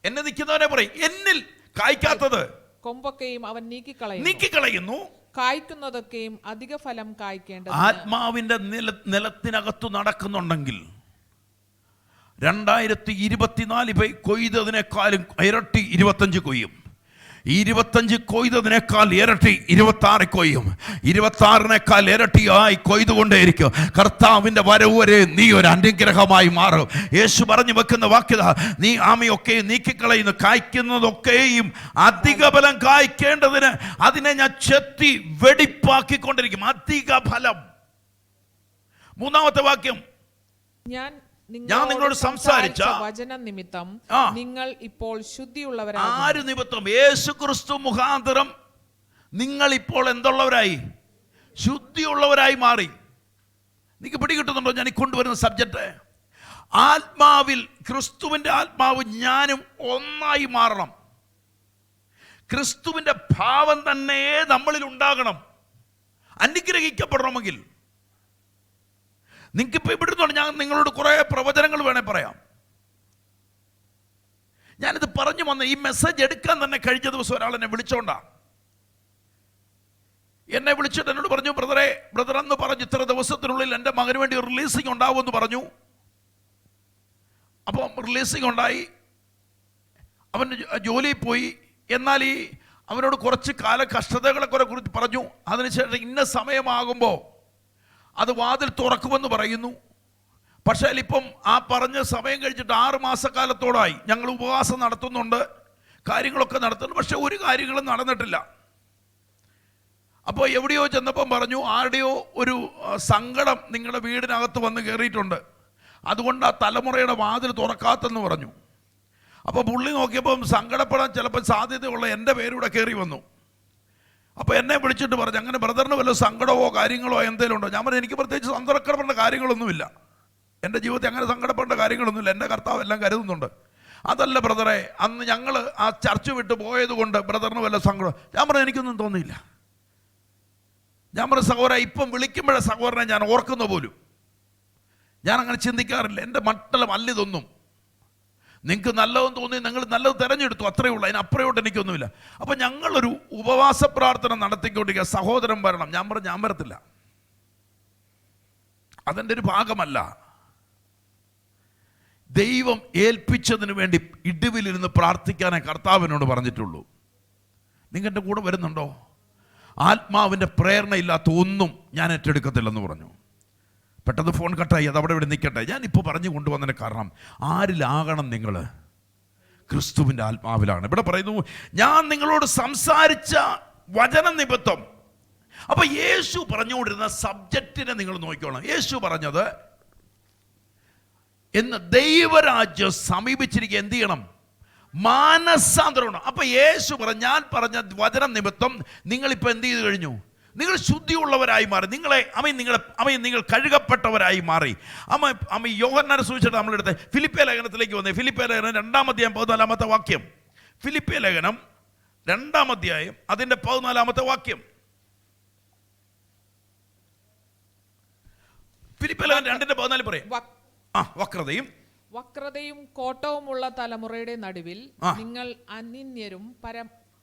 എന്നെ നിൽക്കുന്നവനെ പറയും, എന്നിൽ കായ്ക്കാത്തത് കൊമ്പൊക്കെയും അവൻ നീക്കിക്കളയുന്നു. കായ്ക്കുന്നതൊക്കെയും അധിക ഫലം കായ്ക്കേണ്ടത്. ആത്മാവിന്റെ നിലത്തിനകത്തു നടക്കുന്നുണ്ടെങ്കിൽ 2024 കൊയ്തതിനേക്കാളും ഇരട്ടി 25 കൊയ്യും. 25 കൊയ്തതിനേക്കാൾ ഇരട്ടി 26 കൊയ്യും. 26-നേക്കാൾ ഇരട്ടിയായി കൊയ്തുകൊണ്ടേയിരിക്കും. കർത്താവിൻ്റെ വരവ് വരെ നീ ഒരു അനുഗ്രഹമായി മാറും. യേശു പറഞ്ഞു വെക്കുന്ന വാക്യത, നീ ആമയൊക്കെ നീക്കിക്കളയുന്നു. കായ്ക്കുന്നതൊക്കെയും അധിക ഫലം കായ്ക്കേണ്ടതിന് അതിനെ ഞാൻ ചെത്തി വെടിപ്പാക്കിക്കൊണ്ടിരിക്കും. അധിക ഫലം. 3-ാമത്തെ വാക്യം, ഞാൻ നിങ്ങളോട് സംസാരിച്ച വചനം നിമിത്തം നിങ്ങൾ ഇപ്പോൾ ശുദ്ധിയുള്ളവരായി. ആര് നിമിത്തം? യേശു ക്രിസ്തു മുഖാന്തരം നിങ്ങൾ ഇപ്പോൾ എന്തുള്ളവരായി? ശുദ്ധിയുള്ളവരായി മാറി. നിങ്ങൾക്ക് പിടികിട്ടുന്നുണ്ടോ ഞാൻ ഈ കൊണ്ടുവരുന്ന സബ്ജക്റ്റ്? ആത്മാവിൽ ക്രിസ്തുവിൻ്റെ ആത്മാവ് ഞാനും ഒന്നായി മാറണം. ക്രിസ്തുവിൻ്റെ ഭാവം തന്നെ നമ്മളിൽ ഉണ്ടാകണം. അനുഗ്രഹിക്കപ്പെടണമെങ്കിൽ നിങ്ങൾക്കിപ്പോൾ ഇവിടുന്ന് ഞാൻ നിങ്ങളോട് കുറേ പ്രവചനങ്ങൾ വേണേ പറയാം. ഞാനിത് പറഞ്ഞു വന്ന ഈ മെസ്സേജ് എടുക്കാൻ തന്നെ കഴിഞ്ഞ ദിവസം ഒരാൾ എന്നെ വിളിച്ചോണ്ടാ. എന്നെ വിളിച്ചിട്ട് എന്നോട് പറഞ്ഞു, ബ്രദർ എന്ന് പറഞ്ഞു ഇത്ര ദിവസത്തിനുള്ളിൽ എൻ്റെ മകന് വേണ്ടി റിലീസിങ് ഉണ്ടാവുമെന്ന് പറഞ്ഞു. അപ്പം റിലീസിങ് ഉണ്ടായി, അവൻ ജോലിയിൽ പോയി. എന്നാൽ അവനോട് കുറച്ച് കാല കഷ്ടതകളെ കുറിച്ച് പറഞ്ഞു. അതിനുശേഷം ഇന്ന സമയമാകുമ്പോൾ അത് വാതിൽ തുറക്കുമെന്ന് പറയുന്നു. പക്ഷേ ഇപ്പം ആ പറഞ്ഞ സമയം കഴിച്ചിട്ട് 6 മാസക്കാലത്തോളായി ഞങ്ങൾ ഉപവാസം നടത്തുന്നുണ്ട്, കാര്യങ്ങളൊക്കെ നടത്തുന്നു, പക്ഷെ ഒരു കാര്യങ്ങളും നടന്നിട്ടില്ല. അപ്പോൾ എവിടെയോ ചെന്നപ്പം പറഞ്ഞു, ആരുടെയോ ഒരു സങ്കടം നിങ്ങളുടെ വീടിനകത്ത് വന്ന് കയറിയിട്ടുണ്ട്, അതുകൊണ്ട് ആ തലമുറയുടെ വാതിൽ തുറക്കാത്തെന്ന് പറഞ്ഞു. അപ്പോൾ പുള്ളി നോക്കിയപ്പം സങ്കടപ്പെടാൻ ചിലപ്പോൾ സാധ്യതയുള്ള എൻ്റെ പേരൂടെ കയറി വന്നു. അപ്പോൾ എന്നെ വിളിച്ചിട്ട് പറഞ്ഞു, അങ്ങനെ ബ്രദറിന് വല്ല സങ്കടമോ കാര്യങ്ങളോ എന്തെങ്കിലും ഉണ്ടോ? ഞാൻ പറഞ്ഞു, എനിക്ക് പ്രത്യേകിച്ച് സങ്കടപ്പെടേണ്ട കാര്യങ്ങളൊന്നുമില്ല, എൻ്റെ ജീവിതത്തിൽ അങ്ങനെ സങ്കടപ്പെടേണ്ട കാര്യങ്ങളൊന്നുമില്ല, എൻ്റെ കർത്താവ് എല്ലാം കരുതുന്നുണ്ട്. അതല്ല ബ്രദറെ, അന്ന് ഞങ്ങൾ ആ ചർച്ച വിട്ട് പോയത് കൊണ്ട് ബ്രദറിന് വല്ല സങ്കടം? ഞാൻ പറഞ്ഞു, എനിക്കൊന്നും തോന്നിയില്ല. ഞാൻ പറഞ്ഞു, സഹോദര ഇപ്പം വിളിക്കുമ്പോഴേ സഹോദരനെ ഞാൻ ഓർക്കുന്ന പോലും, ഞാൻ അങ്ങനെ ചിന്തിക്കാറില്ല, എൻ്റെ മട്ടലം അല്ലിതൊന്നും. നിങ്ങൾക്ക് നല്ലതെന്ന് തോന്നി നിങ്ങൾ നല്ലത് തിരഞ്ഞെടുത്തു, അത്രയേ ഉള്ളൂ, അതിനപ്പുറയോട്ട് എനിക്കൊന്നുമില്ല. അപ്പം ഞങ്ങളൊരു ഉപവാസ പ്രാർത്ഥന നടത്തിക്കൊണ്ടിരിക്കുക, സഹോദരൻ വരണം. ഞാൻ പറഞ്ഞു, ഞാൻ വരത്തില്ല, അതെൻ്റെ ഒരു ഭാഗമല്ല. ദൈവം ഏൽപ്പിച്ചതിന് വേണ്ടി ഇടിവിലിരുന്ന് പ്രാർത്ഥിക്കാനേ കർത്താവിനോട് പറഞ്ഞിട്ടുള്ളൂ. നിങ്ങളുടെ കൂടെ വരുന്നുണ്ടോ? ആത്മാവിൻ്റെ പ്രേരണയില്ലാത്ത ഒന്നും ഞാൻ ഏറ്റെടുക്കത്തില്ലെന്ന് പറഞ്ഞു. പെട്ടെന്ന് ഫോൺ കട്ടായി, അത് അവിടെ ഇവിടെ നിൽക്കട്ടെ. ഞാനിപ്പോൾ പറഞ്ഞു കൊണ്ടുവന്നതിന് കാരണം, ആരിലാകണം നിങ്ങൾ? ക്രിസ്തുവിൻ്റെ ആത്മാവിലാണ്. ഇവിടെ പറയുന്നു, ഞാൻ നിങ്ങളോട് സംസാരിച്ച വചന നിമിത്തം. അപ്പൊ യേശു പറഞ്ഞുകൊണ്ടിരുന്ന സബ്ജക്റ്റിനെ നിങ്ങൾ നോക്കിക്കോണം. യേശു പറഞ്ഞത്, എന്ന് ദൈവരാജ്യം സമീപിച്ചിരിക്കുക എന്ത് ചെയ്യണം? മാനസാന്തരം. അപ്പൊ യേശു ഞാൻ പറഞ്ഞ വചന നിമിത്തം നിങ്ങളിപ്പോൾ എന്ത് ചെയ്തു കഴിഞ്ഞു? നിങ്ങൾ ശുദ്ധിയുള്ളവരായി മാറി. നിങ്ങൾ കഴുകപ്പെട്ടവരായി മാറി. യോഹന്നാനെ സൂചിച്ചിട്ട് നമ്മളെടുത്ത് ഫിലിപ്പിയ ലേഖനത്തിലേക്ക് വന്നേ. ഫിലിപ്പിയ ലേഖനം 2-ാം അധ്യായം 14-ാമത്തെ വാക്യം. ഫിലിപ്പിയ ലേഖനം 2-ാം അധ്യായം അതിന്റെ 14-ാമത്തെ വാക്യം. ഫിലിപ്പിയ ലേഖനം 2:14 പറയും, വക്രതയും കോട്ടവുമുള്ള തലമുറയുടെ നടുവിൽ നിങ്ങൾ അനിന്യരും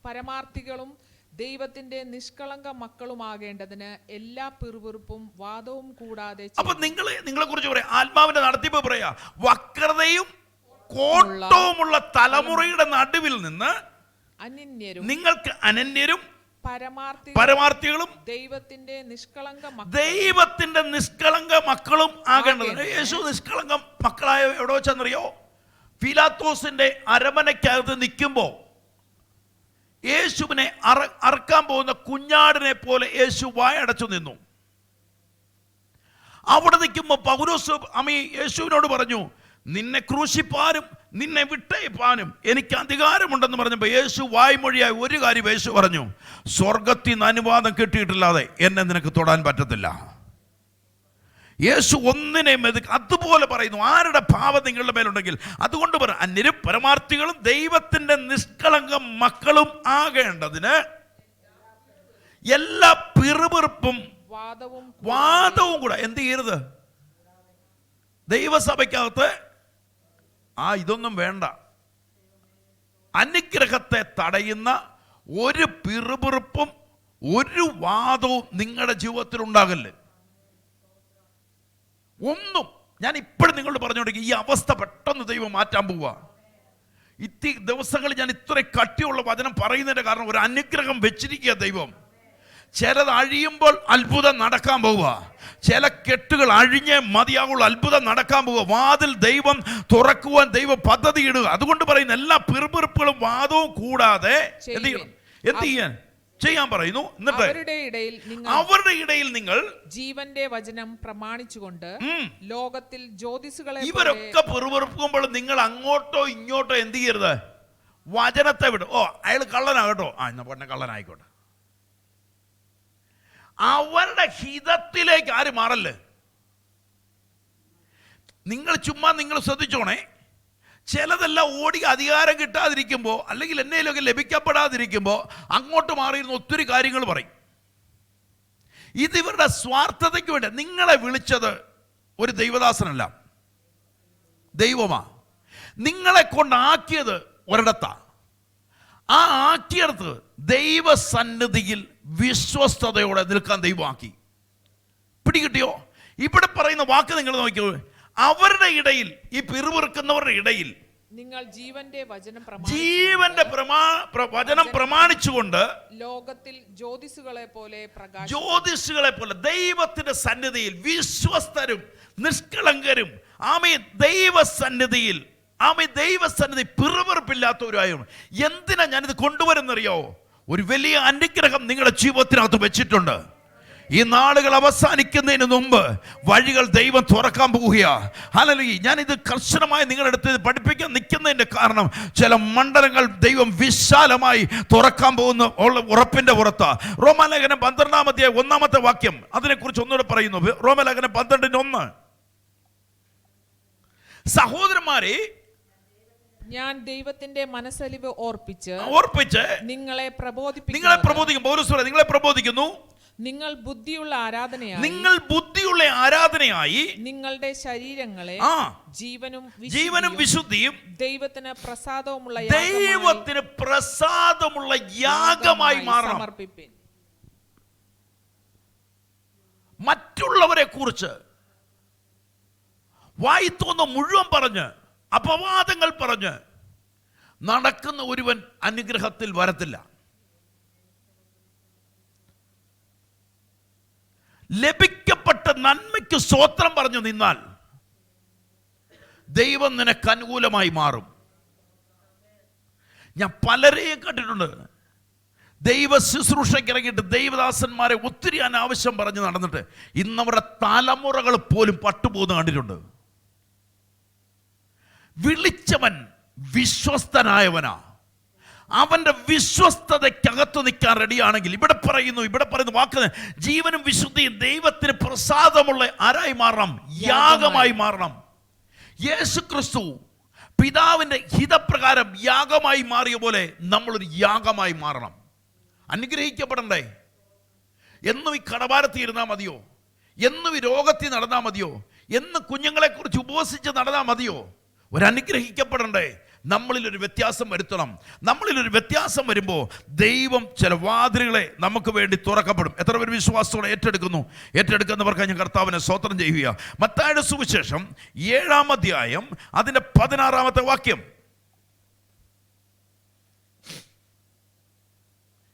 പരമാർത്ഥികളും ദൈവത്തിന്റെ നിഷ്കളങ്ക മക്കളുമാകേണ്ടതിന് എല്ലാ പിറുപിറുപ്പും വാദവും കൂടാതെ. അപ്പൊ നിങ്ങളെ കുറിച്ച് പറയാം, ആത്മാവിന്റെ നടത്തിപ്പ് പറയാ, വക്രതയും കോട്ടവുമുള്ള തലമുറയുടെ നടുവിൽ നിന്ന് നിങ്ങൾക്ക് അനന്യരും പരമാർത്ഥികളും ദൈവത്തിന്റെ നിഷ്കളങ്ക മക്കളും ആകേണ്ടത്. യേശു നിഷ്കളങ്ക മക്കളായ എവിടെ വെച്ചെന്നറിയോ? പീലാത്തോസിന്റെ അരമനയ്ക്കകത്ത് നിൽക്കുമ്പോ യേശുവിനെ അറക്കാൻ പോകുന്ന കുഞ്ഞാടിനെ പോലെ യേശു വായടച്ചു നിന്നു. അവിടെ നിൽക്കുമ്പോ പൗലോസ് യേശുവിനോട് പറഞ്ഞു, നിന്നെ ക്രൂശിപ്പാനും നിന്നെ വിട്ടയപ്പാനും എനിക്ക് അധികാരമുണ്ടെന്ന് പറഞ്ഞപ്പോൾ യേശു വായ്മൊഴിയായി ഒരു കാര്യം യേശു പറഞ്ഞു, സ്വർഗത്തിൽ നിന്ന് അനുവാദം കിട്ടിയിട്ടില്ലാതെ എന്നെ നിനക്ക് തൊടാൻ പറ്റത്തില്ല. യേശു ഒന്നിനെയും അതുപോലെ പറയുന്നു. ആരുടെ ഭാവം നിങ്ങളുടെ മേലുണ്ടെങ്കിൽ അതുകൊണ്ട് പറ, അന്യരും പരമാർത്ഥികളും ദൈവത്തിന്റെ നിഷ്കളങ്ക മക്കളും ആകേണ്ടതിന് എല്ലാ പിറുപിറുപ്പും വാദവും കൂടെ എന്ത് ചെയ്യരുത്? ദൈവസഭയ്ക്കകത്ത് ഇതൊന്നും വേണ്ട. അനുഗ്രഹത്തെ തടയുന്ന ഒരു പിറുപിറുപ്പും ഒരു വാദവും നിങ്ങളുടെ ജീവിതത്തിൽ ഉണ്ടാകല്ലേ. ഒന്നും. ഞാൻ ഇപ്പോഴും നിങ്ങളോട് പറഞ്ഞുകൊണ്ടിരിക്കുക, ഈ അവസ്ഥ പെട്ടെന്ന് ദൈവം മാറ്റാൻ പോവുക. ദിവസങ്ങളിൽ ഞാൻ ഇത്ര കട്ടിയുള്ള വചനം പറയുന്നതിന്റെ കാരണം, ഒരു അനുഗ്രഹം വെച്ചിരിക്കുക ദൈവം. ചിലത് അഴിയുമ്പോൾ അത്ഭുതം നടക്കാൻ പോവുക, ചില കെട്ടുകൾ അഴിഞ്ഞേ മതിയാകുള്ള അത്ഭുതം നടക്കാൻ പോവുക. വാതിൽ ദൈവം തുറക്കുവാൻ ദൈവം പദ്ധതി ഇടുക. അതുകൊണ്ട് പറയുന്ന എല്ലാ പിറുപിറുപ്പുകളും വാദവും കൂടാതെ എന്ത് ചെയ്യാൻ പറയുന്നു. എന്നിട്ട് അവരുടെ ഇടയിൽ നിങ്ങൾ ജീവന്റെ വചനം പ്രമാണിച്ചുകൊണ്ട് ലോകത്തിൽ ജ്യോതിസുകളെ. ഇവരൊക്കെ പിറുപിറുക്കുമ്പോൾ നിങ്ങൾ അങ്ങോട്ടോ ഇങ്ങോട്ടോ എന്ത് ചെയ്യരുത്? വചനത്തെ വിടും. അയാൾ കള്ളനാകട്ടോ, എന്നാ പൊന്നെ കള്ളനായിക്കോട്ടെ. അവരുടെ ഹിതത്തിലേക്ക് ആര് മാറല്ലേ. നിങ്ങൾ ശ്രദ്ധിച്ചോണേ, ചിലതെല്ലാം ഓടി അധികാരം കിട്ടാതിരിക്കുമ്പോൾ അല്ലെങ്കിൽ എന്നേലൊക്കെ ലഭിക്കപ്പെടാതിരിക്കുമ്പോൾ അങ്ങോട്ട് മാറിയിരുന്ന ഒത്തിരി കാര്യങ്ങൾ പറയും. ഇതിവരുടെ സ്വാർത്ഥതയ്ക്ക് വേണ്ടി. നിങ്ങളെ വിളിച്ചത് ഒരു ദൈവദാസനല്ല, ദൈവമാ. നിങ്ങളെ കൊണ്ടാക്കിയത് ഒരിടത്താ. ആ ആക്കിയെടുത്ത് ദൈവസന്നിധിയിൽ വിശ്വസ്തയോടെ നിൽക്കാൻ ദൈവമാക്കി. പിടികിട്ടിയോ? ഇവിടെ പറയുന്ന വാക്ക് നിങ്ങൾ നോക്കിയോ. അവരുടെ ഇടയിൽ, ഈ പിറുപിറുക്കുന്നവരുടെ ഇടയിൽ നിങ്ങൾ ജീവന്റെ വചനം പ്രമാണിച്ചുകൊണ്ട് ലോകത്തിൽ ജ്യോതിസുകളെ പോലെ ദൈവത്തിന്റെ സന്നിധിയിൽ വിശ്വസ്തരും നിഷ്കളങ്കരും ദൈവസന്നിധിയിൽ ദൈവസന്നിധി പിറുപിറുപ്പില്ലാത്തവരായും. എന്തിനാ ഞാനിത് കൊണ്ടുവരുന്നറിയോ? ഒരു വലിയ അനുഗ്രഹം നിങ്ങളുടെ ജീവിതത്തിനകത്ത് വെച്ചിട്ടുണ്ട്. ഈ നാളുകൾ അവസാനിക്കുന്നതിന് മുമ്പ് വഴികൾ ദൈവം തുറക്കാൻ പോവുകയാ. ഹല്ലേലൂയ. ഞാനിത് കർശനമായി നിങ്ങളുടെ അടുത്ത് പഠിപ്പിക്കാൻ നിൽക്കുന്നതിന്റെ കാരണം ചില മണ്ഡലങ്ങൾ ദൈവം വിശാലമായി തുറക്കാൻ പോകുന്ന ഉറപ്പിന്റെ പുറത്താ. റോമാലേഖനം 12-ാം അധ്യായം 1-ാമത്തെ വാക്യം അതിനെക്കുറിച്ച് ഒന്നുകൂടെ പറയുന്നു. റോമാലേഖനം 12:1. സഹോദരന്മാരെ, ഞാൻ ദൈവത്തിന്റെ മനസ്സലിവ് ഓർപ്പിച്ച് നിങ്ങളെ പ്രബോധിക്കും. പൗലോസ് നിങ്ങളെ പ്രബോധിക്കുന്നു. നിങ്ങൾ ബുദ്ധിയുള്ള ആരാധനയായി നിങ്ങളുടെ ശരീരങ്ങളെ ജീവനും വിശുദ്ധിയും ദൈവത്തിന് പ്രസാദമുള്ള യാഗമായി സമർപ്പിപ്പിൻ. മറ്റുള്ളവരെ കുറിച്ച് വായി തോന്നുന്ന മുഴുവൻ പറഞ്ഞ് അപവാദങ്ങൾ പറഞ്ഞ് നടക്കുന്ന ഒരുവൻ അനുഗ്രഹത്തിൽ വരത്തില്ല. ലഭിക്കപ്പെട്ട നന്മയ്ക്ക് സ്തോത്രം പറഞ്ഞു നിന്നാൽ ദൈവം നിനക്ക് അനുകൂലമായി മാറും. ഞാൻ പലരെയും കണ്ടിട്ടുണ്ട്. ദൈവ ശുശ്രൂഷയ്ക്ക് ഇറങ്ങിയിട്ട് ദൈവദാസന്മാരെ ഒത്തിരി അനാവശ്യം പറഞ്ഞ് നടന്നിട്ട് ഇന്നവരുടെ തലമുറകൾ പോലും പട്ടുപോകുന്ന കണ്ടിട്ടുണ്ട്. വിളിച്ചവൻ വിശ്വസ്തനായവനാ. അവന്റെ വിശ്വസ്തതയ്ക്കകത്ത് നിൽക്കാൻ റെഡിയാണെങ്കിൽ ഇവിടെ പറയുന്ന വാക്ക് ജീവനും വിശുദ്ധിയും ദൈവത്തിന് പ്രസാദമുള്ള ആരായി മാറണം? യാഗമായി മാറണം. യേശു ക്രിസ്തു പിതാവിന്റെ ഹിതപ്രകാരം യാഗമായി മാറിയ പോലെ നമ്മളൊരു യാഗമായി മാറണം. അനുഗ്രഹിക്കപ്പെടണ്ടേ? എന്നും ഈ കടഭാരത്തിൽ ഇരുന്നാൽ മതിയോ? എന്നും ഈ രോഗത്തിൽ നടന്നാൽ മതിയോ? എന്ന് കുഞ്ഞുങ്ങളെ കുറിച്ച് ഉപവസിച്ച് നടന്നാൽ മതിയോ? ഒരനുഗ്രഹിക്കപ്പെടണ്ടേ? നമ്മളിലൊരു വ്യത്യാസം വരുത്തണം. നമ്മളിലൊരു വ്യത്യാസം വരുമ്പോൾ ദൈവം ചില വാതിലുകളെ നമുക്ക് വേണ്ടി തുറക്കപ്പെടും. എത്ര പേര് വിശ്വാസത്തോടെ ഏറ്റെടുക്കുന്നവർക്ക് ഞാൻ കർത്താവിനെ സ്തോത്രം ചെയ്യുക. മത്തായിയുടെ സുവിശേഷം 7-ാം അധ്യായം അതിന്റെ 16-ാമത്തെ വാക്യം.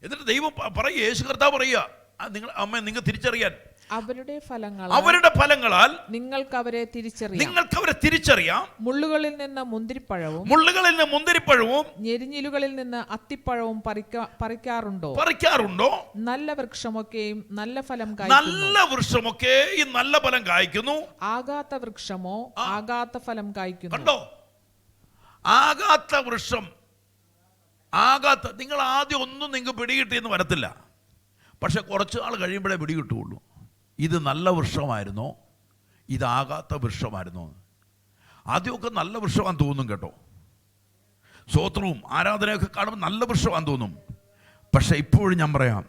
എന്നിട്ട് ദൈവം പറയുക, യേശു കർത്താവ് പറയുക, നിങ്ങൾ തിരിച്ചറിയാൻ അവരുടെ ഫലങ്ങളാൽ നിങ്ങൾക്ക് അവരെ തിരിച്ചറിയാം. മുള്ളുകളിൽ നിന്ന് മുന്തിരിപ്പഴവും ഞെരിഞ്ഞിലുകളിൽ നിന്ന് അത്തിപ്പഴവും പറിക്കാറുണ്ടോ? നല്ല വൃക്ഷമൊക്കെയും നല്ല ഫലം കായ്ക്കുന്നു. ആകാത്ത വൃക്ഷമോ ആകാത്ത ഫലം കായ്ക്കുന്നു. കണ്ടോ? ആകാത്ത വൃക്ഷം, നിങ്ങൾ ആദ്യം ഒന്നും നിങ്ങൾക്ക് പിടികിട്ടിയെന്ന് വരത്തില്ല. പക്ഷെ കുറച്ച് നാൾ കഴിയുമ്പോഴേ പിടികിട്ടുള്ളൂ. ഇത് നല്ല വൃക്ഷമായിരുന്നോ ഇതാകാത്ത വൃക്ഷമായിരുന്നോ? ആദ്യമൊക്കെ നല്ല വൃക്ഷമാണെന്ന് തോന്നും കേട്ടോ. സ്തോത്രവും ആരാധനയൊക്കെ കാണുമ്പോൾ നല്ല വൃക്ഷമാണെന്ന് തോന്നും. പക്ഷെ ഇപ്പോഴും ഞാൻ പറയാം,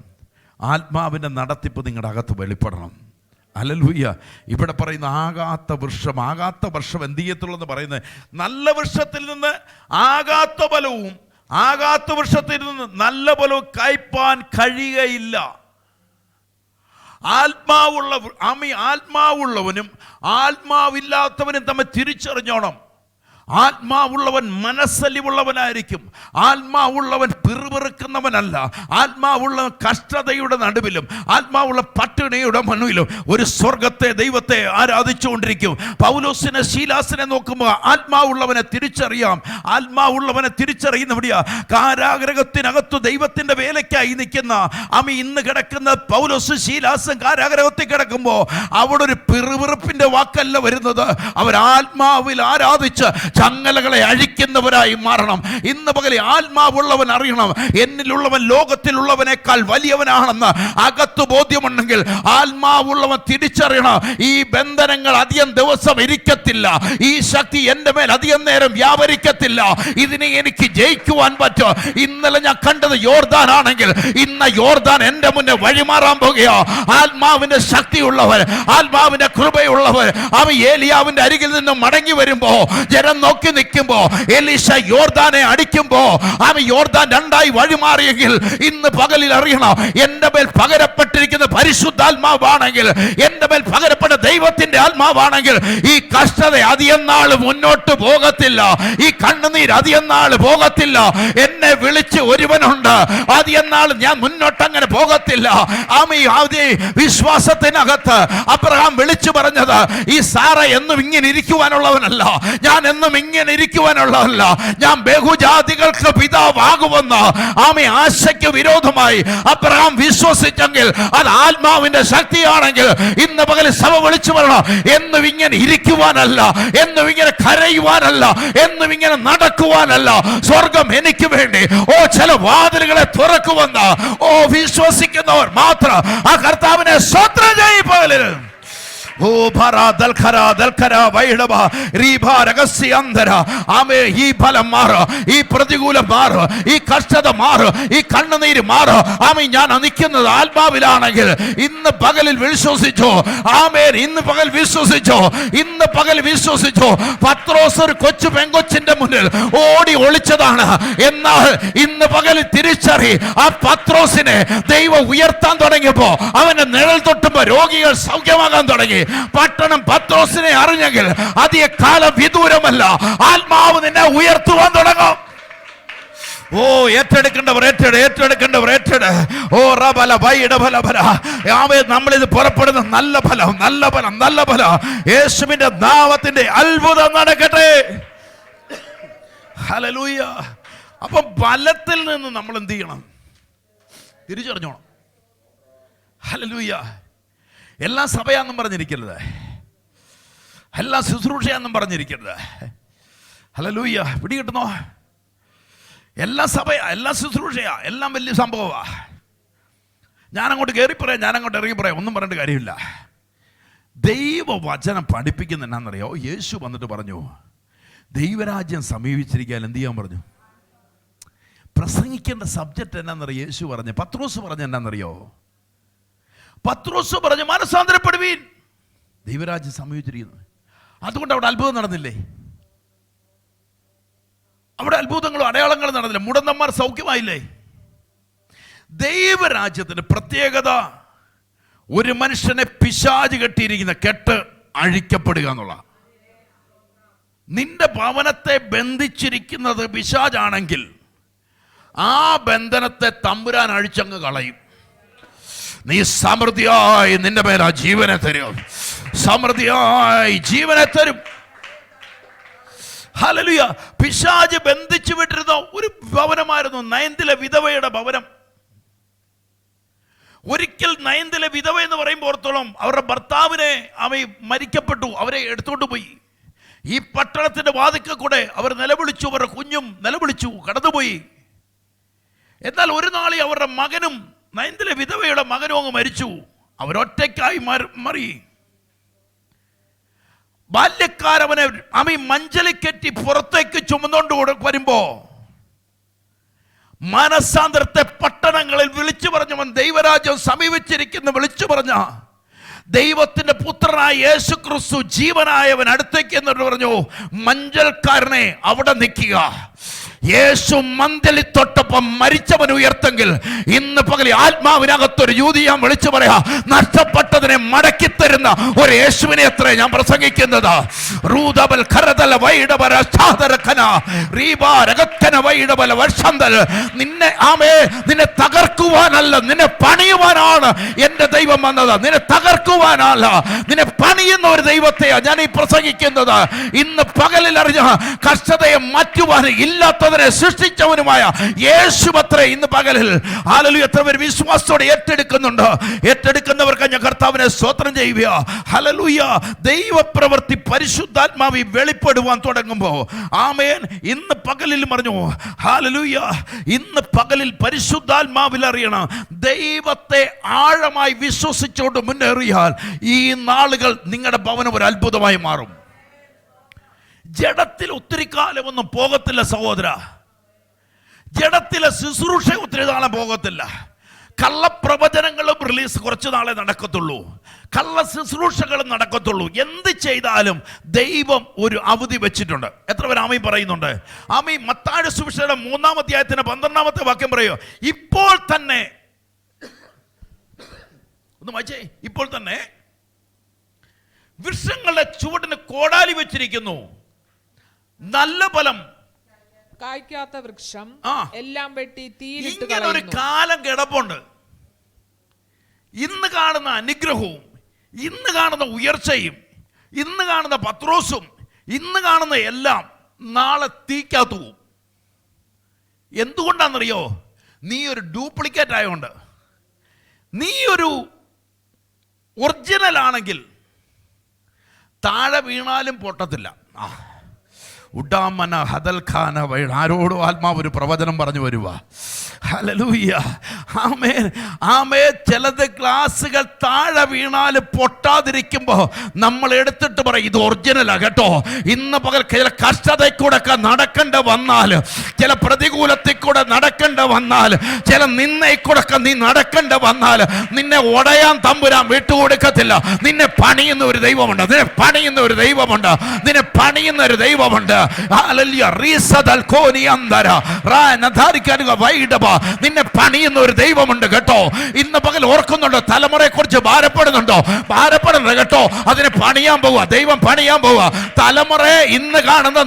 ആത്മാവിൻ്റെ നടത്തിപ്പ് നിങ്ങളുടെ അകത്ത് വെളിപ്പെടണം. ഹല്ലേലൂയ. ഇവിടെ പറയുന്ന ആകാത്ത വൃക്ഷം എന്ത് ചെയ്യത്തുള്ളൂ പറയുന്നത്? നല്ല വൃക്ഷത്തിൽ നിന്ന് ആകാത്ത ഫലവും ആകാത്ത വൃക്ഷത്തിൽ നിന്ന് നല്ല ഫലവും കായ്പാൻ കഴിയുകയില്ല. ആത്മാവുള്ളവനും ആത്മാവില്ലാത്തവനും തമ്മിൽ തിരിച്ചറിഞ്ഞോണം. ആത്മാവുള്ളവൻ മനസ്സലിവുള്ളവനായിരിക്കും. ആത്മാവുള്ളവൻ പിറുപിറുക്കുന്നവനല്ല. ആത്മാവുള്ളവൻ കഷ്ടതയുടെ നടുവിലും ആത്മാവുള്ള പട്ടിണിയുടെ മണ്ണിലും ഒരു സ്വർഗത്തെ ദൈവത്തെ ആരാധിച്ചുകൊണ്ടിരിക്കും. പൗലോസിനെ ശീലാസിനെ നോക്കുമ്പോൾ ആത്മാവുള്ളവനെ തിരിച്ചറിയാം. ആത്മാവുള്ളവനെ തിരിച്ചറിയുന്നവിടെയാ കാരാഗ്രഹത്തിനകത്ത് ദൈവത്തിന്റെ വേലയ്ക്കായി നിൽക്കുന്ന ഇന്ന് കിടക്കുന്ന പൗലോസ് ശീലാസും കാരാഗ്രഹത്തിൽ കിടക്കുമ്പോൾ അവിടെ ഒരു പിറുപിറുപ്പിന്റെ വാക്കല്ല വരുന്നത്. അവർ ആത്മാവിൽ ആരാധിച്ച് ചങ്ങലകളെ അഴിക്കുന്നവരായി മാറണം. ഇന്ന് പകലെ ആത്മാവുള്ളവൻ അറിയണം, എന്നിലുള്ളവൻ ലോകത്തിലുള്ളവനേക്കാൾ വലിയവനാണെന്ന് അകത്ത് ബോധ്യമുണ്ടെങ്കിൽ ആത്മാവുള്ളവൻ തിരിച്ചറിയണം. ഈ ബന്ധനങ്ങൾ അധികം ദിവസം ഇരിക്കത്തില്ല. ഈ ശക്തി എൻ്റെ മേൽ അധികം നേരം വ്യാപരിക്കത്തില്ല. ഇതിനെ എനിക്ക് ജയിക്കുവാൻ പറ്റും. ഇന്നലെ ഞാൻ കണ്ടത് യോർദാൻ ആണെങ്കിൽ ഇന്ന് യോർദാൻ എൻ്റെ മുന്നേ വഴിമാറാൻ പോകുകയോ. ആത്മാവിന്റെ ശക്തിയുള്ളവർ, ആത്മാവിന്റെ കൃപയുള്ളവർ, അവ ഏലിയാവിന്റെ അരികിൽ നിന്ന് മടങ്ങി വരുമ്പോ ജനം നോക്കി നിൽക്കുമ്പോ എലീശ യോർദാനെ അടിക്കുമ്പോ യോർദാൻ രണ്ടായി വഴിമാറിയെങ്കിൽ ഇന്ന് പകലിൽ അറിയണം, എന്റെ മേൽ പകരപ്പെട്ടിരിക്കുന്ന പരിശുദ്ധാത്മാവാണെങ്കിൽ, എന്റെ മേൽ പകരപ്പെട്ട ദൈവത്തിന്റെ ആത്മാവാണെങ്കിൽ ഈ കഷ്ടത അധികനാൾ മുന്നോട്ട് പോകത്തില്ല, ഈ കണ്ണുനീർ അധികനാൾ പോകത്തില്ല. എന്നെ വിളിച്ച് ഒരുവനുണ്ട്, അധികനാൾ ഞാൻ മുന്നോട്ട് അങ്ങനെ പോകത്തില്ല. വിശ്വാസത്തിനകത്ത് അബ്രഹാം വിളിച്ചു പറഞ്ഞത്, ഈ സാറ എന്നും ഇങ്ങനെ ഇരിക്കുവാനുള്ളവനല്ല, ഞാൻ എന്നും ഇങ്ങനെ ഇരിക്കുവാനുള്ളതല്ല, ഞാൻ ബഹുജാതികൾക്ക് പിതാവാകുമെന്ന് ആശയ്ക്ക് വിരോധമായി അബ്രഹാം വിശ്വസിച്ചെങ്കിൽ അത് ആത്മാവിന്റെ ശക്തിയാണെങ്കിൽ ഇന്ന് പകൽ സഭ വിളിച്ചു പറയണം, എന്നും ഇങ്ങനെ ഇരിക്കുവാനല്ല, എന്നും ഇങ്ങനെ കരയുവാനല്ല, എന്നും ഇങ്ങനെ നടക്കുവാനല്ല, സ്വർഗം എനിക്ക് വേണ്ടി ചില വാതിലുകളെ തുറക്കുമെന്ന് വിശ്വസിക്കുന്നവർ മാത്രം ആ കർത്താവിനെ സ്വത്രം ചെയ്യപ്പോലും ഈ ഫലം മാറ്, ഈ പ്രതികൂലം മാറ്, ഈ കഷ്ടത മാറ്, ഈ കണ്ണുനീര് മാറ്. ഞാൻ നിൽക്കുന്നത് ആത്മാവിലാണെങ്കിൽ ഇന്ന് പകലിൽ വിശ്വസിച്ചോ. ഇന്ന് പകൽ വിശ്വസിച്ചോ, ഇന്ന് പകൽ വിശ്വസിച്ചോ. പത്രോസ് ഒരു കൊച്ചു പെങ്കൊച്ചിന്റെ മുന്നിൽ ഓടി ഒളിച്ചതാണ്, എന്നാൽ ഇന്ന് പകൽ തിരിച്ചറി ആ പത്രോസിനെ ദൈവം ഉയർത്താൻ തുടങ്ങിയപ്പോ അവന്റെ നിഴൽ തൊട്ടുമ്പോ രോഗികൾ സൗഖ്യമാകാൻ തുടങ്ങി. പട്ടണം പത്രോസിനെ അറിഞ്ഞെങ്കിൽ അധിക കാലം വിദൂരമല്ല, ആത്മാവ് നിന്നെ ഉയർത്തുവാൻ തുടങ്ങും. ഏറ്റെടുക്കേണ്ടവർ ഏറ്റെടുക്കേണ്ടവർ ഏറ്റെടു. നമ്മളിത് പുറപ്പെടുന്ന നല്ല ഫലം, നല്ല ഫലം, നല്ല ഫലം. യേശുവിന്റെ നാമത്തിന്റെ അത്ഭുതം നടക്കട്ടെ. ഹല്ലേലൂയ. അപ്പൊ ബലത്തിൽ നിന്ന് നമ്മൾ എന്ത് ചെയ്യണം? തിരിച്ചറിഞ്ഞോണം. ഹല്ലേലൂയ. എല്ലാ സഭയാന്നും പറഞ്ഞിരിക്കരുത്, എല്ലാ ശുശ്രൂഷയാന്നും പറഞ്ഞിരിക്കരുത്. ഹല്ലേലൂയ. പിടികിട്ടുന്നോ? എല്ലാ സഭയാ, എല്ലാ ശുശ്രൂഷയാ, എല്ലാം വലിയ സംഭവമാ. ഞാനങ്ങോട്ട് കയറി പറയാം, ഞാനങ്ങോട്ട് ഇറങ്ങി പറയാം, ഒന്നും പറയേണ്ട കാര്യമില്ല. ദൈവവചനം പഠിപ്പിക്കുന്ന എന്നാന്നറിയോ? യേശു വന്നിട്ട് പറഞ്ഞു, ദൈവരാജ്യം സമീപിച്ചിരിക്കാൻ എന്ത് ചെയ്യാൻ പറഞ്ഞു? പ്രസംഗിക്കേണ്ട സബ്ജക്റ്റ് എന്നാന്നറിയോ? യേശു പറഞ്ഞു. പത്രോസ് പറഞ്ഞ എന്നാന്നറിയോ? പത്രോസ് പറഞ്ഞു, മനസ്സാന്തരപ്പെടുവീൻ, ദൈവരാജ്യം സമീപിച്ചിരിക്കുന്നു. അതുകൊണ്ട് അവിടെ അത്ഭുതം നടന്നില്ലേ? അവിടെ അത്ഭുതങ്ങളും അടയാളങ്ങളും നടന്നില്ല. മുടന്തന്മാർ സൗഖ്യമായില്ലേ? ദൈവരാജ്യത്തിന്റെ പ്രത്യേകത ഒരു മനുഷ്യനെ പിശാച് കെട്ടിയിരിക്കുന്ന കെട്ട് അഴിക്കപ്പെടുക എന്നുള്ള. നിന്റെ ഭവനത്തെ ബന്ധിച്ചിരിക്കുന്നത് പിശാചാണെങ്കിൽ ആ ബന്ധനത്തെ തമ്പുരാൻ അഴിച്ചങ്ങ് കളയും. നീ സമൃദ്ധിയായി നിന്റെ പേരാ ജീവനെ തരും, സമൃദ്ധിയായി ജീവനെ തരും. ഹല്ലേലൂയ. പിശാച് ബന്ധിച്ചു വിട്ടിരുന്ന ഒരു ഭവനമായിരുന്നു നയന്തിലെ വിധവയുടെ ഭവനം. ഒരിക്കൽ നയന്തിലെ വിധവ എന്ന് പറയുമ്പോൾ ഓർത്തോളം, അവരുടെ ഭർത്താവിനെ മരിക്കപ്പെട്ടു, അവരെ എടുത്തോണ്ട് പോയി. ഈ പട്ടണത്തിന്റെ വാതിൽക്കൽ കൂടെ അവർ നിലവിളിച്ചു, അവരുടെ കുഞ്ഞും നിലവിളിച്ചു, കടന്നുപോയി. എന്നാൽ ഒരു നാളി അവരുടെ മകനും, നയന്തിലെ വിധവയുടെ മകനും അങ്ങ് മരിച്ചു. അവരൊറ്റയ്ക്കായി മാറി. ബാല്യക്കാരവനെ മഞ്ചലിക്കെറ്റി പുറത്തേക്ക് ചുമന്നുകൊണ്ട് വരുമ്പോ മനസാന്തരത്തെ പട്ടണങ്ങളിൽ വിളിച്ചു പറഞ്ഞവൻ ദൈവരാജ്യം സമീപിച്ചിരിക്കുന്നു വിളിച്ചു പറഞ്ഞ ദൈവത്തിന്റെ പുത്രനായ യേശു ക്രിസ്തു ജീവനായവൻ അടുത്തേക്ക് എന്നിട്ട് പറഞ്ഞു, മഞ്ചൽക്കാരനെ അവിടെ നിൽക്കുക. യേശു മന്ദലി തൊട്ടപ്പം മരിച്ചവൻ ഉയർത്തെങ്കിൽ ഇന്ന് പകൽ ആത്മാവിനകത്തൊരു യൂതിയാൻ വിളിച്ചു പറയാ, നഷ്ടപ്പെട്ടതിനെ മടക്കി തരുന്ന ഒരു യേശുവിനെ എത്ര ഞാൻ പ്രസംഗിക്കുന്നത്. നിന്നെ തകർക്കുവാനല്ല, നിന്നെ പണിയുവാനാണ് എന്റെ ദൈവം വന്നത്. നിന്നെ തകർക്കുവാനല്ല, നിന്നെ പണിയുന്ന ഒരു ദൈവത്തെയാ ഞാൻ ഈ പ്രസംഗിക്കുന്നത്. ഇന്ന് പകലിൽ അറിഞ്ഞ കഷ്ടതയെ മാറ്റുവാൻ ഇല്ലാത്തതിനെ സൃഷ്ടിച്ചവനുമായ യേശുവത്രേ ഇന്ന് പകലിൽ. ഹല്ലേലൂയ. എത്ര പേർ വിശ്വാസത്തോടെ ഏറ്റെടുക്കുന്നുണ്ട്? ഏറ്റെടുക്കുന്നവർക്ക് ഞാൻ കർത്താവിനെ സ്തോത്രം ചെയ്യുക. ഹല്ലേലൂയ. ദൈവപ്രവൃത്തി പരിശുദ്ധാത്മാവി വെളിപ്പെടുവാൻ തുടങ്ങുമ്പോ ആമേൻ. ഇന്ന് പകലിൽ പറഞ്ഞു ഹല്ലേലൂയ, ഇന്ന് പകലിൽ പരിശുദ്ധാത്മാവിൽ അറിയണം, ദൈവത്തെ ആഴമായി വിശ്വസിച്ചുകൊണ്ട് മുന്നേറിയാൽ ഈ നാളുകൾ നിങ്ങളുടെ ഭവനം ഒരു അത്ഭുതമായി മാറും. ജഡത്തിൽ ഒത്തിരി കാലമൊന്നും പോകത്തില്ല സഹോദര. ജഡത്തിലെ ശുശ്രൂഷ ഒത്തിരി നാളെ പോകത്തില്ല. കള്ളപ്രവചനങ്ങളും റിലീസ് കുറച്ച് നാളെ നടക്കത്തുള്ളൂ, കള്ള ശുശ്രൂഷകളും നടക്കത്തുള്ളൂ. എന്ത് ചെയ്താലും ദൈവം ഒരു അവധി വെച്ചിട്ടുണ്ട്. എത്ര പേർ ആമീൻ പറയുന്നുണ്ട്? ആമീൻ. മത്തായിയുടെ സുവിശേഷം 3-ാം അധ്യായത്തിന് 12-ാമത്തെ വാക്യം പറയുക, ഇപ്പോൾ തന്നെ, ഒന്ന് വായിച്ചേ, ഇപ്പോൾ തന്നെ വൃക്ഷങ്ങളുടെ ചുവട്ടിന് കോടാലി വെച്ചിരിക്കുന്നു, നല്ല ഫലം കായ്ക്കാത്ത വൃക്ഷം എല്ലാം വെട്ടി തീയിലിട്ട് ഇങ്ങനെ ഒരു കാലം കിടപ്പുണ്ട്. ഇന്ന് കാണുന്ന അനുഗ്രഹവും, ഇന്ന് കാണുന്ന ഉയർച്ചയും, ഇന്ന് കാണുന്ന പത്രോസും, ഇന്ന് കാണുന്ന എല്ലാം നാളെ തീക്കകത്തു പോവും. എന്തുകൊണ്ടാണെന്നറിയോ? നീ ഒരു ഡ്യൂപ്ലിക്കേറ്റ് ആയതുകൊണ്ട്. നീ ഒരു ഒറിജിനൽ ആണെങ്കിൽ താഴെ വീണാലും പൊട്ടത്തില്ല. ഉഡാമന ഹദൽഖാന വൈഡ്. ആരോടും ആത്മാവ് ഒരു പ്രവചനം പറഞ്ഞു വരുക. ഹല്ലേലൂയ. ആമേൻ, ആമേൻ. ചിലത് ഗ്ലാസുകൾ താഴെ വീണാൽ പൊട്ടാതിരിക്കുമ്പോൾ നമ്മൾ എടുത്തിട്ട് പറയും ഇത് ഒറിജിനലാ കേട്ടോ. ഇന്ന് പകൽ ചില കഷ്ടതയിൽ ഒക്കെ നടക്കേണ്ട വന്നാൽ, ചില പ്രതികൂലത്തിൽ കൂടെ നടക്കേണ്ട വന്നാൽ, ചില നിന്നയിൽ കൂടെ നീ നടക്കേണ്ട വന്നാൽ, നിന്നെ ഉടയാൻ തമ്പുരാൻ വിട്ടുകൊടുക്കത്തില്ല. നിന്നെ പണിയുന്ന ഒരു ദൈവമുണ്ട്, നിന്നെ പണിയുന്ന ഒരു ദൈവമുണ്ട്, നിന്നെ പണിയുന്ന ഒരു ദൈവമുണ്ട്. നിന്നെ പണിയുന്ന ഒരു ദൈവമുണ്ട് കേട്ടോ. ഇന്ന് പകൽ ഓർക്കുന്നുണ്ടോ? തലമുറയെ കുറിച്ച് ഭാരപ്പെടുന്നുണ്ടോ? ഭാരപ്പെടുന്നത് കേട്ടോ. അതിനെ പണിയാൻ പോവുക, ദൈവം പണിയാൻ പോവുക. തലമുറയെ ഇന്ന് കാണുന്ന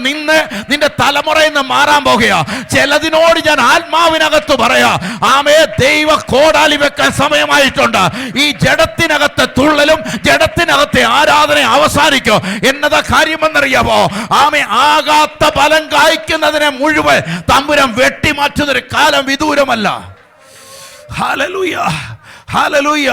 നിന്റെ തലമുറയിൽ നിന്ന് മാറാൻ പോകുക. ചിലതിനോട് ഞാൻ ആത്മാവിനകത്ത് പറയാ, ആമേ, ദൈവ കോടാലി വെക്കാൻ സമയമായിട്ടുണ്ട്. ഈ ജഡത്തിനകത്തെ തുള്ളലും ജഡത്തിനകത്തെ ആരാധന അവസാനിക്കോ. എന്നതാ കാര്യമെന്നറിയാമോ? ആമേ, ആകാത്ത ഫലം കായ്ക്കുന്നതിനെ മുഴുവൻ തമ്പുരാൻ വെട്ടിമാറ്റുന്നൊരു കാലം വിദൂരമല്ല. Hallelujah, hallelujah.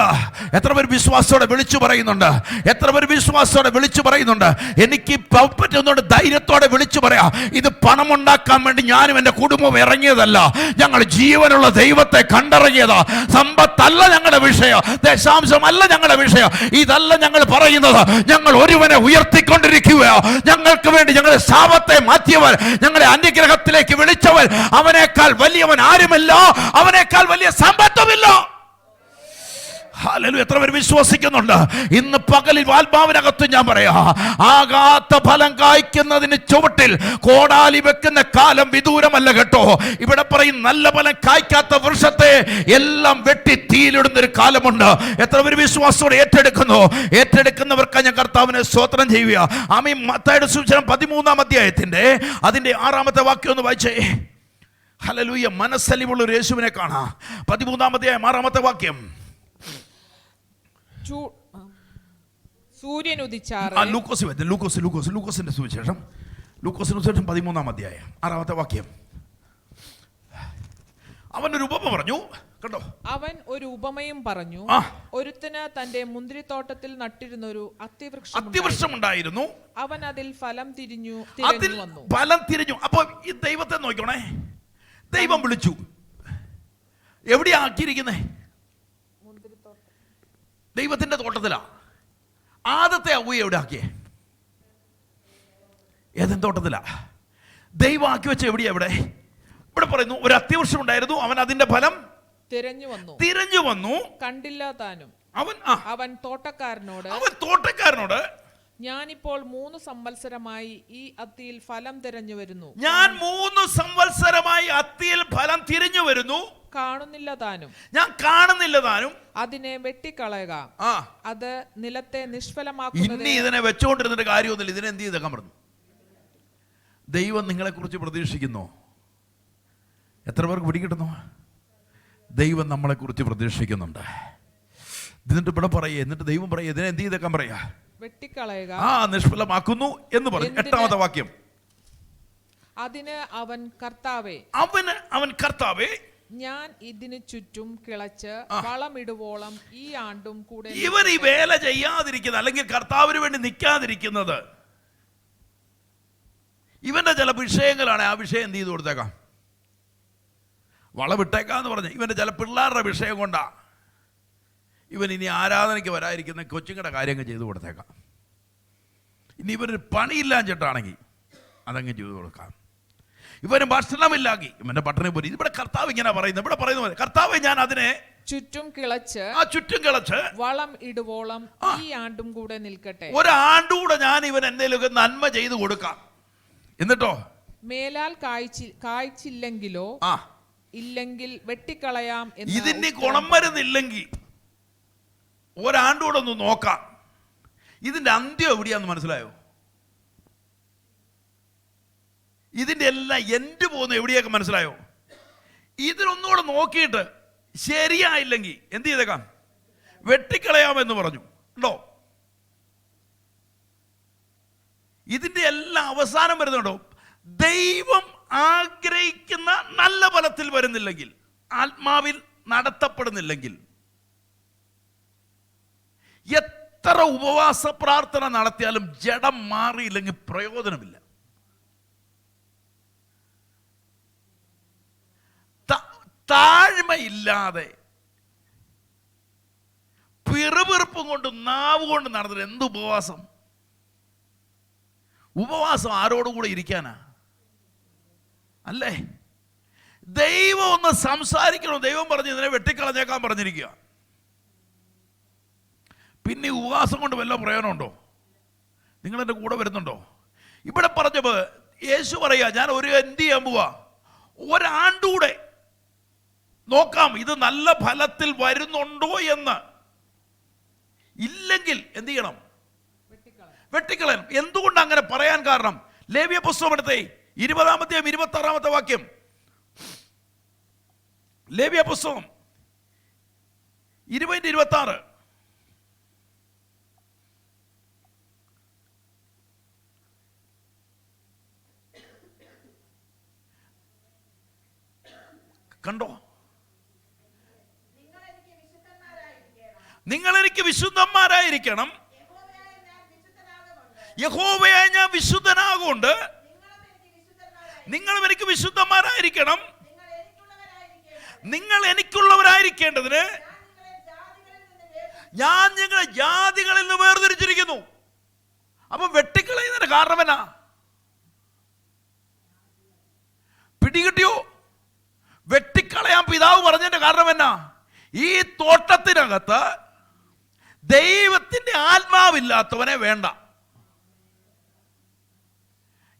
എത്ര പേർ വിശ്വാസത്തോടെ വിളിച്ചു പറയുന്നുണ്ട്? എത്ര പേർ വിശ്വാസത്തോടെ വിളിച്ചു പറയുന്നുണ്ട്? എനിക്ക് പറ്റുന്നുണ്ട് ധൈര്യത്തോടെ വിളിച്ചു പറയാം, ഇത് പണമുണ്ടാക്കാൻ വേണ്ടി ഞാനും എൻ്റെ കുടുംബവും ഇറങ്ങിയതല്ല. ഞങ്ങൾ ജീവനുള്ള ദൈവത്തെ കണ്ടിറങ്ങിയതാ. സമ്പത്തല്ല ഞങ്ങളുടെ വിഷയം, ദശാംശമല്ല ഞങ്ങളുടെ വിഷയം. ഇതല്ല ഞങ്ങൾ പറയുന്നത്. ഞങ്ങൾ ഒരുവനെ ഉയർത്തിക്കൊണ്ടിരിക്കുക. ഞങ്ങൾക്ക് വേണ്ടി ഞങ്ങളുടെ ശാപത്തെ മാറ്റിയവൻ, ഞങ്ങളെ അനുഗ്രഹത്തിലേക്ക് വിളിച്ചവൻ, അവനേക്കാൾ വലിയവൻ ആരുമില്ല, അവനേക്കാൾ വലിയ സമ്പത്തുമില്ല. ഹല്ലേലൂയ. എത്ര പേർ വിശ്വസിക്കുന്നുണ്ട്? ഇന്ന് പകലിൽ ആത്മാവിനകത്ത് ഞാൻ പറയാ, ആകാത്ത ഫലം കായ്ക്കുന്നതിന് ചുവട്ടിൽ കോടാലി വെക്കുന്ന കാലം വിദൂരമല്ല കേട്ടോ. ഇവിടെ പറയും നല്ല ഫലം കായ്ക്കാത്ത വൃക്ഷത്തെ എല്ലാം വെട്ടി തീയിലിടുന്ന ഒരു കാലമുണ്ട്. എത്ര പേർ വിശ്വാസത്തോടെ ഏറ്റെടുക്കുന്നു? ഏറ്റെടുക്കുന്നവർക്ക് ഞാൻ കർത്താവിനെ സ്തോത്രം ചെയ്യുക. ആമീൻ. മത്തായിയുടെ സുവിശേഷം 13-ാം അധ്യായത്തിന്റെ അതിന്റെ 6-ാമത്തെ വാക്യം ഒന്ന് വായിച്ചേ. ഹല്ലേലൂയ. മനസ്സലിവുള്ള ഒരു യേശുവിനെ കാണാം. 13-ാം അധ്യായം 6-ാമത്തെ വാക്യം. സൂര്യൻ ഉദിച്ചാറ്. ലൂക്കോസിന്റെ സുവിശേഷം 13-ാം അധ്യായം 6-ാമത്തെ വാക്യം. അവൻ ഒരു ഉപമ പറഞ്ഞു കണ്ടോ. അവൻ ഒരു ഉപമയും പറഞ്ഞു. ഒരുത്തന് തന്റെ മുന്തിരിത്തോട്ടത്തിൽ നട്ടിരുന്നൊരു അത്തിവൃക്ഷം ഉണ്ടായിരുന്നു. അവൻ അതിൽ ഫലം തിരിഞ്ഞു വന്നു. അപ്പൊ ഈ ദൈവത്തെ നോക്കണേ. ദൈവം വിളിച്ചു. എവിടെയാ ആക്കിയിരിക്കുന്നേ? ദൈവത്തിന്റെ തോട്ടത്തിലാ. ആദത്തെ അവയെ എവിടെ ആക്കിയേ? ഏതൻ തോട്ടത്തിലാ. ദൈവം ആക്കി വെച്ച എവിടെയാ? ഇവിടെ പറയുന്നു ഒരു അത്തിവൃക്ഷം ഉണ്ടായിരുന്നു, അവൻ അതിന്റെ ഫലം തിരഞ്ഞു വന്നു, കണ്ടില്ല താനും. അവൻ തോട്ടക്കാരനോട് ഞാനിപ്പോൾ 3 സംവത്സരമായി ഈ അത്തിയിൽ ഫലം തിരഞ്ഞു വരുന്നു. ഞാൻ 3 സംവത്സരമായി അത്തിയിൽ ഫലം തിരഞ്ഞു വരുന്നു, കാണുന്നില്ല താനും. ഞാൻ കാണുന്നില്ല താനും. അതിനെ വെട്ടിക്കളയുക, അത് നിലത്തെ നിഷ്ഫലമാക്കുന്നത്. ഇനി ഇതിനെ വെച്ചോണ്ടിരുന്നിട്ട് കാര്യമൊന്നുമില്ല. ഇതിനെ എന്ത് ചെയ്തേക്കാൻ പറഞ്ഞു? ദൈവം നിങ്ങളെ കുറിച്ച് പ്രതീക്ഷിക്കുന്നു. എത്ര പേർക്ക് പിടികിട്ടുന്നു? ദൈവം നമ്മളെ കുറിച്ച് പ്രതീക്ഷിക്കുന്നുണ്ട്. എന്നിട്ട് ഇവിടെ പറയുക, എന്നിട്ട് ദൈവം പറയുക, ഇതിനെ എന്ത് ചെയ്തേക്കാൻ പറയാ? വെട്ടിക്കളയുക, നിഷ്ഫലമാക്കുന്നു എന്ന് പറഞ്ഞു. 8-ാമത്തെ വാക്യം. അതിന് അവൻ കർത്താവേ, ഞാൻ ഇതിന് ചുറ്റും കിളച്ച് വളമിടുവോളം ഈ ആണ്ടും കൂടെ. ഇവൻ ഈ വേല ചെയ്യാതിരിക്കുന്നത്, അല്ലെങ്കിൽ കർത്താവിന് വേണ്ടി നിൽക്കാതിരിക്കുന്നത്, ഇവന്റെ ചില വിഷയങ്ങളാണ്. ആ വിഷയം എന്ത് ചെയ്ത് കൊടുത്തേക്കാം? വളവിട്ടേക്കാന്ന് പറഞ്ഞ് ഇവന്റെ ചില പിള്ളേരുടെ വിഷയം കൊണ്ടാ ഇവൻ ഇനി ആരാധനയ്ക്ക് വരാതിരിക്കുന്ന കൊച്ചുങ്ങളുടെ കാര്യങ്ങൾ ചെയ്തു കൊടുത്തേക്കാം. ഇനി ഇവനൊരു പണിയില്ലാഞ്ഞിട്ടാണെങ്കിൽ അതങ്ങ് ചെയ്തു കൊടുക്കാം. ഇവന് ഭക്ഷണമില്ലാക്കി ഇവന്റെ പട്ടണി പോയി. ഇവിടെ കർത്താവ് ഇങ്ങനെ പറയുന്നു. ഇവിടെ പറയുന്ന പോലെ, കർത്താവ് ഞാൻ അതിനെ ചുറ്റും കിളച്ച് വളം ഇടുവോളം ഈ ആണ്ടും കൂടെ നിൽക്കട്ടെ. ഒരാണ്ടുകൂടെ ഞാൻ ഇവൻ എന്തെങ്കിലുമൊക്കെ നന്മ ചെയ്തു കൊടുക്കാം. എന്നിട്ടോ മേലാൽ കായ്ച്ചില്ലെങ്കിലോ ഇല്ലെങ്കിൽ വെട്ടിക്കളയാം. ഇതിന് ഗുണം വരുന്നില്ലെങ്കിൽ ഒരാണ്ടുകൂടെ ഒന്ന് നോക്കാം. ഇതിന്റെ അന്ത്യം എവിടെയാന്ന് മനസ്സിലായോ? ഇതിന്റെ എല്ലാം എൻഡ് പോകുന്ന എവിടെയൊക്കെ മനസ്സിലായോ? ഇതിനൊന്നുകൂടെ നോക്കിയിട്ട് ശരിയായില്ലെങ്കിൽ എന്ത് ചെയ്തേക്കാം? വെട്ടിക്കളയാമെന്ന് പറഞ്ഞു. ഉണ്ടോ? ഇതിന്റെ എല്ലാം അവസാനം വരുന്നുണ്ടോ? ദൈവം ആഗ്രഹിക്കുന്ന നല്ല ഫലത്തിൽ വരുന്നില്ലെങ്കിൽ, ആത്മാവിൽ നടത്തപ്പെടുന്നില്ലെങ്കിൽ, എത്ര ഉപവാസ പ്രാർത്ഥന നടത്തിയാലും ജഡം മാറിയില്ലെങ്കിൽ പ്രയോജനമില്ല. താഴ്മയില്ലാതെ പിറുപിറുപ്പും കൊണ്ട് നാവ് കൊണ്ട് നടന്നിട്ട് എന്ത് ഉപവാസം? ഉപവാസം ആരോടുകൂടെ ഇരിക്കാനാ? അല്ലേ? ദൈവം ഒന്ന് സംസാരിക്കണം. ദൈവം പറഞ്ഞു ഇതിനെ വെട്ടിക്കളഞ്ഞേക്കാൻ പറഞ്ഞിരിക്കുക. പിന്നെ ഉപവാസം കൊണ്ട് വല്ല പ്രയോജനമുണ്ടോ? നിങ്ങൾ എൻ്റെ കൂടെ വരുന്നുണ്ടോ? ഇവിടെ പറഞ്ഞപ്പോൾ യേശു പറയാ, ഞാൻ എന്ത് ചെയ്യാൻ പോവാ? ഒരാണ്ടൂടെ നോക്കാം ഇത് നല്ല ഫലത്തിൽ വരുന്നുണ്ടോ എന്ന്. ഇല്ലെങ്കിൽ എന്ത് ചെയ്യണം? വെട്ടിക്കളയണം. എന്തുകൊണ്ട് അങ്ങനെ പറയാൻ കാരണം? ലേവ്യ പുസ്തകം എടുത്തേ 20-ാമത്തെയും 26-ാമത്തെ വാക്യം. ലേവ്യ പുസ്തകം 20-26. കണ്ടോ? നിങ്ങൾ എനിക്ക് വിശുദ്ധന്മാരായിരിക്കണം, യഹോവയായ ഞാൻ വിശുദ്ധനാകൊണ്ട് നിങ്ങളും എനിക്ക് വിശുദ്ധന്മാരായിരിക്കണം. നിങ്ങൾ എനിക്കുള്ളവരായിരിക്കേണ്ടതിന് ഞാൻ നിങ്ങളെ ജാതികളിൽ നിന്ന് വേർതിരിച്ചിരിക്കുന്നു. അപ്പൊ വെട്ടിക്കളയുന്നതിന്റെ കാരണം എന്നാ? പിടികിട്ടിയോ? വെട്ടിക്കളയാൻ പിതാവ് പറഞ്ഞതിന്റെ കാരണം എന്നാ? ഈ തോട്ടത്തിനകത്ത് ദൈവത്തിന്റെ ആത്മാവില്ലാത്തവനെ വേണ്ട.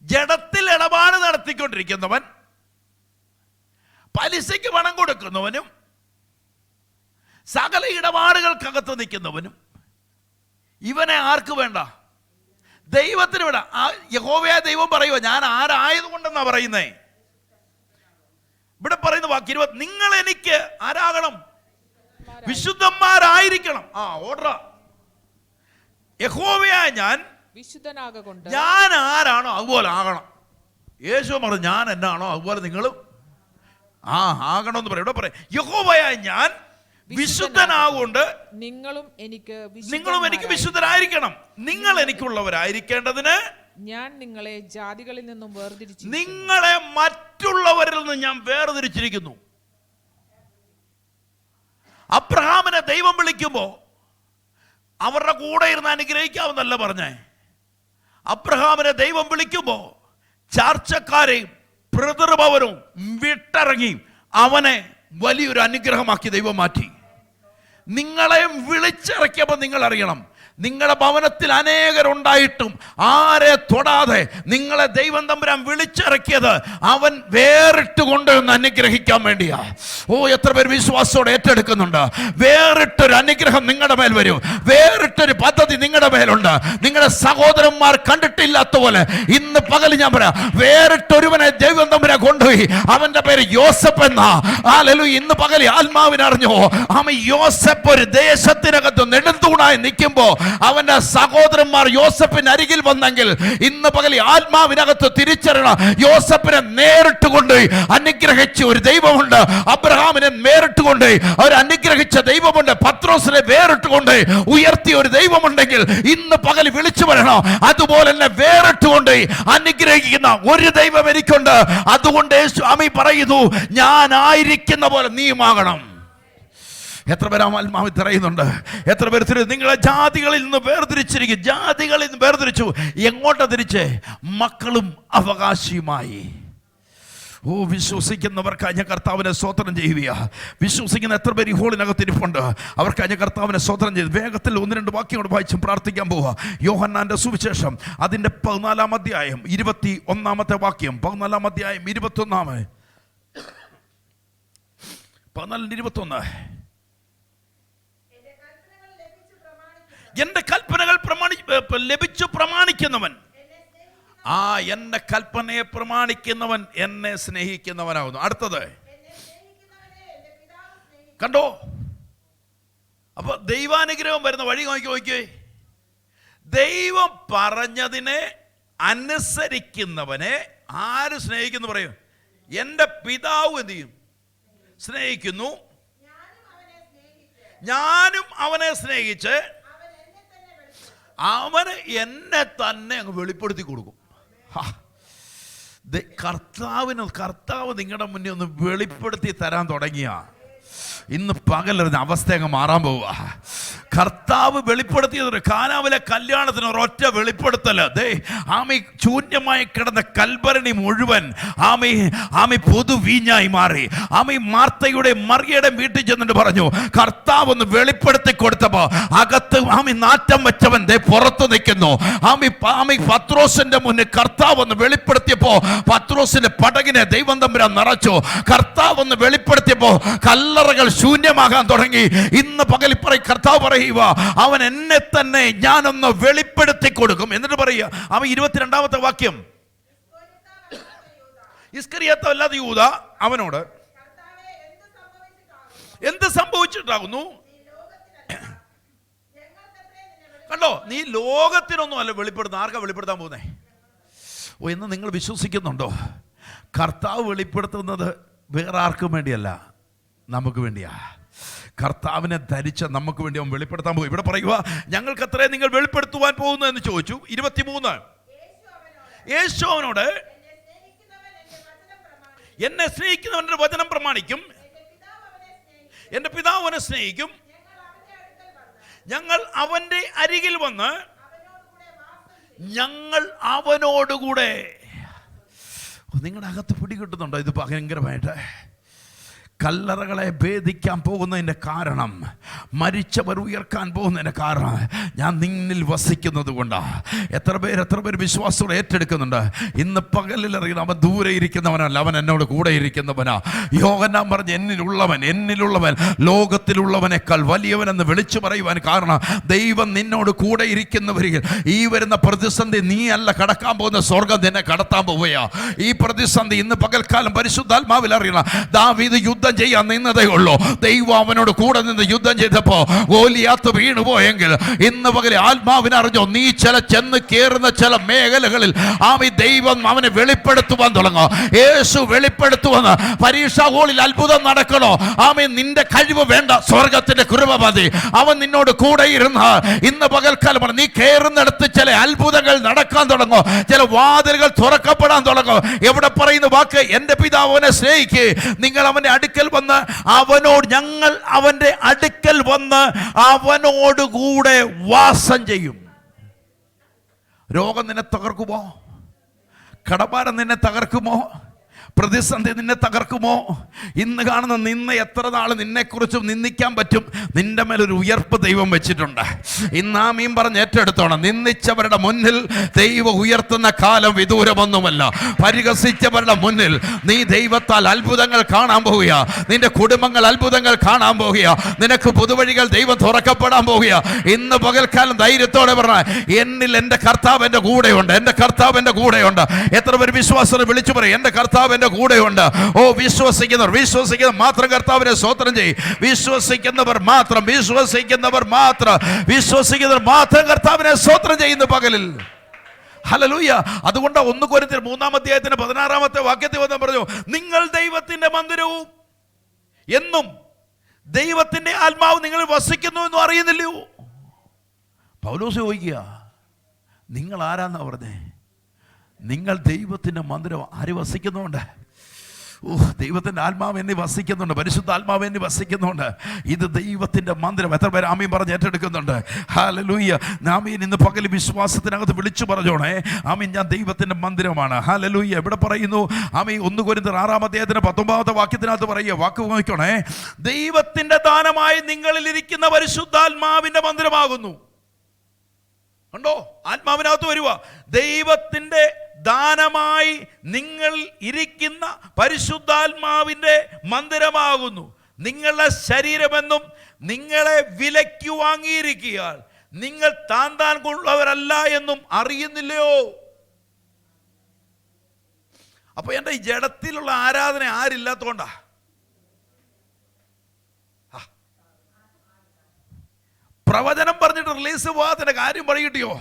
ജഡത്തിൽ ഇടപാട് നടത്തിക്കൊണ്ടിരിക്കുന്നവൻ, പലിശയ്ക്ക് പണം കൊടുക്കുന്നവനും, സകല ഇടപാടുകൾക്കകത്ത് നിൽക്കുന്നവനും, ഇവനെ ആർക്ക് വേണ്ട? ദൈവത്തിന് വേണ്ട. യഹോവയായ ദൈവം പറയുക, ഞാൻ ആരായതുകൊണ്ടെന്നാ പറയുന്നേ. ഇവിടെ പറയുന്ന വാക്ക് 20, നിങ്ങൾ എനിക്ക് ആരാകണം? വിശുദ്ധന്മാരായിരിക്കണം. ഓർഡർ. യഹോവയായ ഞാൻ ഞാൻ ആരാണോ അതുപോലെ ആകണം. യേശു പറഞ്ഞു ഞാൻ എന്നാണോ അതുപോലെ നിങ്ങളും ആകണമെന്ന് പറയും. ഇവിടെ പറയാം, യഹോവയായ ഞാൻ വിശുദ്ധനാകൊണ്ട് നിങ്ങളും എനിക്ക് വിശുദ്ധരായിരിക്കണം. നിങ്ങൾ എനിക്കുള്ളവരായിരിക്കേണ്ടതിന് ഞാൻ നിങ്ങളെ ജാതികളിൽ നിന്നും വേർതിരിച്ചു, നിങ്ങളെ മറ്റുള്ളവരിൽ നിന്ന് ഞാൻ വേർതിരിച്ചിരിക്കുന്നു. അബ്രഹാമിനെ ദൈവം വിളിക്കുമ്പോ അവരുടെ കൂടെ ഇരുന്ന് അനുഗ്രഹിക്കാമെന്നല്ല പറഞ്ഞേ. അബ്രഹാമിനെ ദൈവം വിളിക്കുമ്പോ ചാർച്ചക്കാരെയും പിതൃഭവനവും വിട്ടിറങ്ങി അവനെ വലിയൊരു അനുഗ്രഹമാക്കി ദൈവം മാറ്റി. നിങ്ങളെയും വിളിച്ചിറക്കിയപ്പോൾ നിങ്ങൾ അറിയണം, നിങ്ങളുടെ ഭവനത്തിൽ അനേകരുണ്ടായിട്ടും ആരെ തൊടാതെ നിങ്ങളെ ദൈവം തമ്പുരാൻ വിളിച്ചിറക്കിയത് അവൻ വേറിട്ട് കൊണ്ടുവന്ന് അനുഗ്രഹിക്കാൻ വേണ്ടിയാ. എത്ര പേര് വിശ്വാസത്തോടെ ഏറ്റെടുക്കുന്നുണ്ട്? വേറിട്ടൊരു അനുഗ്രഹം നിങ്ങളുടെ മേൽ വരും. വേറിട്ടൊരു പദ്ധതി നിങ്ങളുടെ മേലുണ്ട്. നിങ്ങളുടെ സഹോദരന്മാർ കണ്ടിട്ടില്ലാത്ത പോലെ ഇന്ന് പകൽ ഞാൻ പറയാം, വേറിട്ടൊരുവനെ ദൈവം തമ്പുരാൻ കൊണ്ടുപോയി. അവന്റെ പേര് യോസഫ് എന്നാ. ഇന്ന് പകൽ ആത്മാവിനറിഞ്ഞോ, അവൻ യോസഫ് ഒരു ദേശത്തിനകത്ത് നെടുന്തൂണായി നിൽക്കുമ്പോ അവന്റെ സഹോദരന്മാർ യോസഫിന് അരികിൽ വന്നെങ്കിൽ ഇന്ന് പകൽ ആത്മാവിനകത്ത് തിരിച്ചറിയണം, യോസഫിനെ നേരിട്ട് കൊണ്ടുപോയി അനുഗ്രഹിച്ച ഒരു ദൈവമുണ്ട്. അബ്രഹാമിനെ നേരിട്ട് കൊണ്ടുപോയി അവർ അനുഗ്രഹിച്ച ദൈവമുണ്ട്. പത്രോസിനെ വേറിട്ട് കൊണ്ടുപോയി ഉയർത്തിയ ഒരു ദൈവമുണ്ടെങ്കിൽ ഇന്ന് പകൽ വിളിച്ചു പറയണം, അതുപോലെ തന്നെ വേറിട്ട് കൊണ്ടുപോയി അനുഗ്രഹിക്കുന്ന ഒരു ദൈവം എനിക്കുണ്ട്. അതുകൊണ്ട് യേശു പറയുന്നു, ഞാൻ ആയിരിക്കുന്ന പോലെ നീയുമാകണം. എത്ര പേര് ആത്മാവിൽ പറയുന്നുണ്ട്? എത്ര പേര് നിങ്ങളെ ജാതികളിൽ നിന്ന് വേർതിരിച്ചിരിക്കും? ജാതികളിൽ നിന്ന് വേർതിരിച്ചു. എങ്ങോട്ടാ തിരിച്ചേ? മക്കളും അവകാശിയുമായി. ഓ, വിശ്വസിക്കുന്നവർക്കായി ഞാൻ കർത്താവിനെ സ്തോത്രം ചെയ്യുക. വിശ്വസിക്കുന്ന എത്ര പേര് ഈ ഹോളിനകത്ത് ഇരിപ്പുണ്ട്, അവർക്കായി ഞാൻ കർത്താവിനെ സ്തോത്രം ചെയ്ത് വേഗത്തിൽ 1-2 വാക്യങ്ങൾ വായിച്ചും പ്രാർത്ഥിക്കാൻ പോവുക. യോഹന്നാന്റെ സുവിശേഷം അതിൻ്റെ 14-ാം അധ്യായം 21-ാമത്തെ വാക്യം. 14-ാം അധ്യായം 21. എന്റെ കൽപ്പനകൾ ലഭിച്ചു പ്രമാണിക്കുന്നവൻ, എന്റെ കൽപ്പനയെ പ്രമാണിക്കുന്നവൻ എന്നെ സ്നേഹിക്കുന്നവനാകുന്നു. അടുത്തത് കണ്ടോ? അപ്പൊ ദൈവാനുഗ്രഹം വരുന്ന വഴി നോക്കിയേ. ദൈവം പറഞ്ഞതിനെ അനുസരിക്കുന്നവനെ ആര് സ്നേഹിക്കുന്നു പറയും? എന്റെ പിതാവ് എന്ത് ചെയ്യും? സ്നേഹിക്കുന്നു. ഞാനും അവനെ സ്നേഹിച്ച് അവന് എന്നെ തന്നെ അങ്ങ് വെളിപ്പെടുത്തി കൊടുക്കും. കർത്താവ് നിങ്ങളുടെ മുന്നിൽ ഒന്ന് വെളിപ്പെടുത്തി തരാൻ തുടങ്ങിയ ഇന്ന് പകലൊരു അവസ്ഥ അങ്ങ് മാറാൻ പോവുക. കർത്താവ് വെളിപ്പെടുത്തിയത് കാനാവിലെ കല്യാണത്തിന് ഒരൊറ്റ വെളിപ്പെടുത്തല്. ആമി ശൂന്യമായി കിടന്ന കൽഭരണി മുഴുവൻ ആമി പൊതു വീഞ്ഞായി മാറി. ആമി മാർത്തയുടെ മറിയയുടെ വീട്ടിൽ ചെന്നിട്ട് പറഞ്ഞു, കർത്താവ് ഒന്ന് വെളിപ്പെടുത്തി കൊടുത്തപ്പോ അകത്ത് നാറ്റം വെച്ചവൻ പുറത്ത് നിൽക്കുന്നു. ആമി പത്രോസിന്റെ മുന്നിൽ കർത്താവ് ഒന്ന് വെളിപ്പെടുത്തിയപ്പോ പത്രോസിന്റെ പടകിനെ ദൈവം തമ്പുരാൻ നിറച്ചു. കർത്താവ് ഒന്ന് വെളിപ്പെടുത്തിയപ്പോ കല്ലറകൾ ശൂന്യമാകാൻ തുടങ്ങി. ഇന്ന് പകൽ കർത്താവ് പറയുക, അവൻ എന്നെ തന്നെ ഞാനൊന്ന് വെളിപ്പെടുത്തി കൊടുക്കും. എന്നിട്ട് പറയുക, അവൻ 22-ാമത്തെ വാക്യം, ഇസ്കറിയാത്ത അല്ലാതെ യൂദ അവനോട് എന്ത് സംഭവിച്ചിട്ടാകുന്നു? കണ്ടോ, നീ ലോകത്തിനൊന്നും അല്ല വെളിപ്പെടുത്തുന്ന. ആർക്കാ വെളിപ്പെടുത്താൻ പോകുന്നേ? എന്ന് നിങ്ങൾ വിശ്വസിക്കുന്നുണ്ടോ? കർത്താവ് വെളിപ്പെടുത്തുന്നത് വേറെ ആർക്കും വേണ്ടിയല്ല, നമുക്ക് വേണ്ടിയാ. കർത്താവിനെ ധരിച്ച നമുക്ക് വേണ്ടി അവൻ വെളിപ്പെടുത്താൻ പോകും. ഇവിടെ പറയുക, ഞങ്ങൾക്ക് അത്രയും നിങ്ങൾ വെളിപ്പെടുത്തുവാൻ പോകുന്നു എന്ന് ചോദിച്ചു. 23, യേശു അവനോട് എന്നെ സ്നേഹിക്കുന്നവന്റെ വചനം പ്രമാണിക്കും, എന്റെ പിതാവ് അവനെ സ്നേഹിക്കും, ഞങ്ങൾ അവന്റെ അരികിൽ വന്ന് ഞങ്ങൾ അവനോടുകൂടെ. നിങ്ങളുടെ അകത്ത് പിടികിട്ടുന്നുണ്ടോ ഇത് ഭയങ്കരമായിട്ട്? കല്ലറകളെ ഭേദിക്കാൻ പോകുന്നതിൻ്റെ കാരണം, മരിച്ചവർ ഉയർക്കാൻ പോകുന്നതിൻ്റെ കാരണം ഞാൻ നിന്നിൽ വസിക്കുന്നത് കൊണ്ടാണ്. എത്ര പേര് വിശ്വാസത്തോടെ ഏറ്റെടുക്കുന്നുണ്ട്? ഇന്ന് പകലിൽ അറിയണം, അവൻ ദൂരെ ഇരിക്കുന്നവനല്ല, അവൻ എന്നോട് കൂടെ ഇരിക്കുന്നവനാ. യോഹന്നാൻ പറഞ്ഞ് എന്നിലുള്ളവൻ ലോകത്തിലുള്ളവനേക്കാൾ വലിയവനെന്ന് വിളിച്ചു പറയുവാൻ കാരണം, ദൈവം നിന്നോട് കൂടെ ഇരിക്കുന്നവരിൽ ഈ വരുന്ന പ്രതിസന്ധി നീ അല്ല കടക്കാൻ പോകുന്ന, സ്വർഗം നിന്നെ കടത്താൻ പോവുകയാ. ഈ പ്രതിസന്ധി ഇന്ന് പകൽക്കാലം പരിശുദ്ധാത്മാവിൽ അറിയണം. ദാവീദ് യുദ്ധം ചെയ്യാൻ നിന്നതേ ഉള്ളൂ. ദൈവം അവനോട് കൂടെ നിന്ന് യുദ്ധം ചെയ്തപ്പോ ഗോലിയാത്ത് വീണുപോയെങ്കിൽ ഇന്ന് പകൽ ആത്മാവിനറിഞ്ഞോ, നീ ചെന്ന് കയറുന്ന ചില മേഖലകളിൽ ദൈവം അവനെ വെളിപ്പെടുത്തുവാൻ തുടങ്ങും. യേശു വെളിപ്പെടുത്തുവന്ന് പരീക്ഷാ ഹോളിൽ അത്ഭുതം നടക്കണോ? നിന്റെ കഴിവ് വേണ്ട, സ്വർഗത്തിന്റെ കൃപ മതി. അവൻ നിന്നോട് കൂടെ ഇരുന്ന ഇന്ന് പകൽക്കാലം നീ കയറുന്നിടത്ത് ചില അത്ഭുതങ്ങൾ നടക്കാൻ തുടങ്ങും, ചില വാതിലുകൾ തുറക്കപ്പെടാൻ തുടങ്ങും. എവിടെ പറയുന്ന വാക്ക്? എന്റെ പിതാവ് അവനെ സ്നേഹിക്ക്, നിങ്ങൾ അവന്റെ അടുക്കൽ വന്ന് ഞങ്ങൾ അവന്റെ അടുക്കൽ വന്ന് അവനോടുകൂടെ വാസം ചെയ്യും. രോഗം നിന്നെ തകർക്കുമോ? കടഭാരം നിന്നെ തകർക്കുമോ? പ്രതിസന്ധി നിന്നെ തകർക്കുമോ? ഇന്ന് കാണുന്ന നിന്ന എത്ര നാൾ നിന്നെക്കുറിച്ചും നിന്ദിക്കാൻ പറ്റും? നിന്റെ മേലൊരു ഉയർപ്പ് ദൈവം വെച്ചിട്ടുണ്ട്. ഇന്ന് ആമീൻ പറഞ്ഞ് ഏറ്റെടുത്തോണം. നിന്ദിച്ചവരുടെ മുന്നിൽ ദൈവം ഉയർത്തുന്ന കാലം വിദൂരമൊന്നുമല്ല. പരിഹസിച്ചവരുടെ മുന്നിൽ നീ ദൈവത്താൽ അത്ഭുതങ്ങൾ കാണാൻ പോവുക. നിന്റെ കുടുംബങ്ങൾ അത്ഭുതങ്ങൾ കാണാൻ പോവുക. നിനക്ക് പുതുവഴികൾ ദൈവം തുറക്കപ്പെടാൻ പോവുക. ഇന്ന് പകൽക്കാലം ധൈര്യത്തോടെ പറഞ്ഞ, എന്നിൽ എൻ്റെ കർത്താവ് എൻ്റെ കൂടെയുണ്ട്, എൻ്റെ കർത്താവ് എൻ്റെ കൂടെയുണ്ട്. എത്ര പേര് വിശ്വാസം വിളിച്ചു പറയും, എൻ്റെ കർത്താവ് എൻ്റെ കൂടെയുണ്ട്? ഓ, വിശ്വസിക്കുന്നവർ മാത്രം കർത്താവിനെ സ്തോത്രം ചെയ്യും. വിശ്വസിക്കുന്നവർ മാത്രം കർത്താവിനെ സ്തോത്രം ചെയ്യുന്ന പകലിൽ. ഹല്ലേലൂയ. അതുകൊണ്ട് 1 കൊരിന്ത്യർ 3-ാം അധ്യായത്തിന് 16-ാമത്തെ വാക്യത്തിൽ വന്ന് പറഞ്ഞു, നിങ്ങൾ ദൈവത്തിന്റെ മന്ദിരവും എന്നും ദൈവത്തിന്റെ ആത്മാവ് നിങ്ങൾ വസിക്കുന്നു എന്നും അറിയുന്നില്ലയോ? പൗലോസ് ചോദിക്കുക, നിങ്ങൾ ആരാന്നാ പറഞ്ഞേ? നിങ്ങൾ ദൈവത്തിന്റെ മന്ദിരം. ആര് വസിക്കുന്നുണ്ട്? ദൈവത്തിന്റെ ആത്മാവ് എന്നെ വസിക്കുന്നുണ്ട്, പരിശുദ്ധ ആത്മാവ് എന്നെ വസിക്കുന്നുണ്ട്. ഇത് ദൈവത്തിന്റെ മന്ദിരം. എത്ര പേര് ആമീൻ പറഞ്ഞ് ഏറ്റെടുക്കുന്നുണ്ട്? ഹല്ലേലൂയ. ആമീൻ. ഇന്ന് പകൽ വിശ്വാസത്തിനകത്ത് വിളിച്ചു പറഞ്ഞോണേ, ആമീൻ, ഞാൻ ദൈവത്തിന്റെ മന്ദിരമാണ്. ഹല്ലേലൂയ. എവിടെ പറയുന്നു? ആമീൻ. 1 കൊരിന്ത്യർ 6-19 വാക്യത്തിനകത്ത് പറയുക, വാക്ക് നോക്കണേ, ദൈവത്തിന്റെ ദാനമായി നിങ്ങളിൽ ഇരിക്കുന്ന പരിശുദ്ധാത്മാവിന്റെ മന്ദിരമാകുന്നു. കണ്ടോ? ആത്മാവിനകത്ത് വരുക. ദൈവത്തിന്റെ ദാനമായി നിങ്ങൾ ഇരിക്കുന്ന പരിശുദ്ധാത്മാവിന്റെ മന്ദിരമാകുന്നു. നിങ്ങളുടെ ശരീരമെന്നും നിങ്ങളെ വിലയ്ക്ക് വാങ്ങിയിരിക്കുകയാൽ നിങ്ങൾ താൻ കൊള്ളവരല്ല എന്നും അറിയുന്നില്ലയോ? അപ്പൊ എൻ്റെ ഈ ജഡത്തിലുള്ള ആരാധന ആരില്ലാത്തോണ്ടാ? പ്രവചനം പറഞ്ഞിട്ട് റിലീസ് പോകാത്തതിന്റെ കാര്യം പറയട്ടിയോ?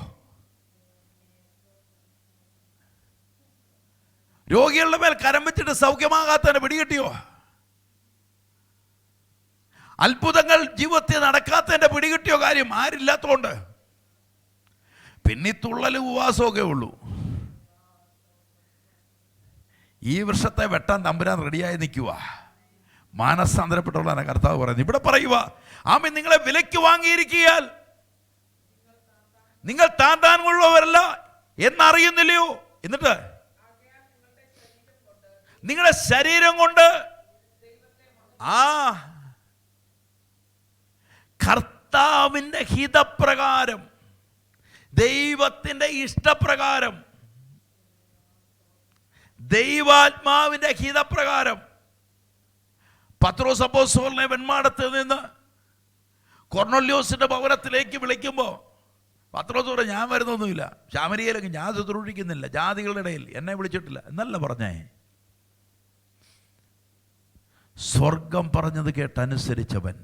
രോഗികളുടെ മേൽ കരം വെച്ചിട്ട് സൗഖ്യമാകാത്തതിനെ പിടികിട്ടിയോ? അത്ഭുതങ്ങൾ ജീവിതത്തിൽ നടക്കാത്തതിന്റെ പിടികിട്ടിയോ? കാര്യം ആരില്ലാത്തോണ്ട്. പിന്നെ തുള്ളലും ഉപവാസമൊക്കെ ഉള്ളൂ. ഈ വർഷത്തെ വെട്ടാൻ തമ്പുരാൻ റെഡിയായി നിൽക്കുക. മാനസാന്തരപ്പെട്ടുള്ള കർത്താവ് പറയുന്നു. ഇവിടെ പറയുക, ആമേൻ, നിങ്ങളെ വിലയ്ക്ക് വാങ്ങിയിരിക്കിയാൽ നിങ്ങൾ താൻ ഉള്ളവരല്ല എന്നറിയുന്നില്ലയോ? എന്നിട്ട് നിങ്ങളുടെ ശരീരം കൊണ്ട് കർത്താവിൻ്റെ ഹിതപ്രകാരം, ദൈവത്തിൻ്റെ ഇഷ്ടപ്രകാരം, ദൈവാത്മാവിൻ്റെ ഹിതപ്രകാരം പത്രോസ് അപ്പോസ്തലനെ വെൺമാടത്ത് നിന്ന് കൊർന്നല്യോസിന്റെ ഭവനത്തിലേക്ക് വിളിക്കുമ്പോൾ പത്രോസ് പറഞ്ഞു, ഞാൻ വരുന്നൊന്നുമില്ല, ശമരിയയിലേക്ക് ഞാൻ ശുശ്രൂഷിക്കുന്നില്ല, ജാതികളുടെ ഇടയിൽ എന്നെ വിളിച്ചിട്ടില്ല എന്നല്ല പറഞ്ഞേ. സ്വർഗം പറഞ്ഞത് കേട്ടനുസരിച്ചവൻ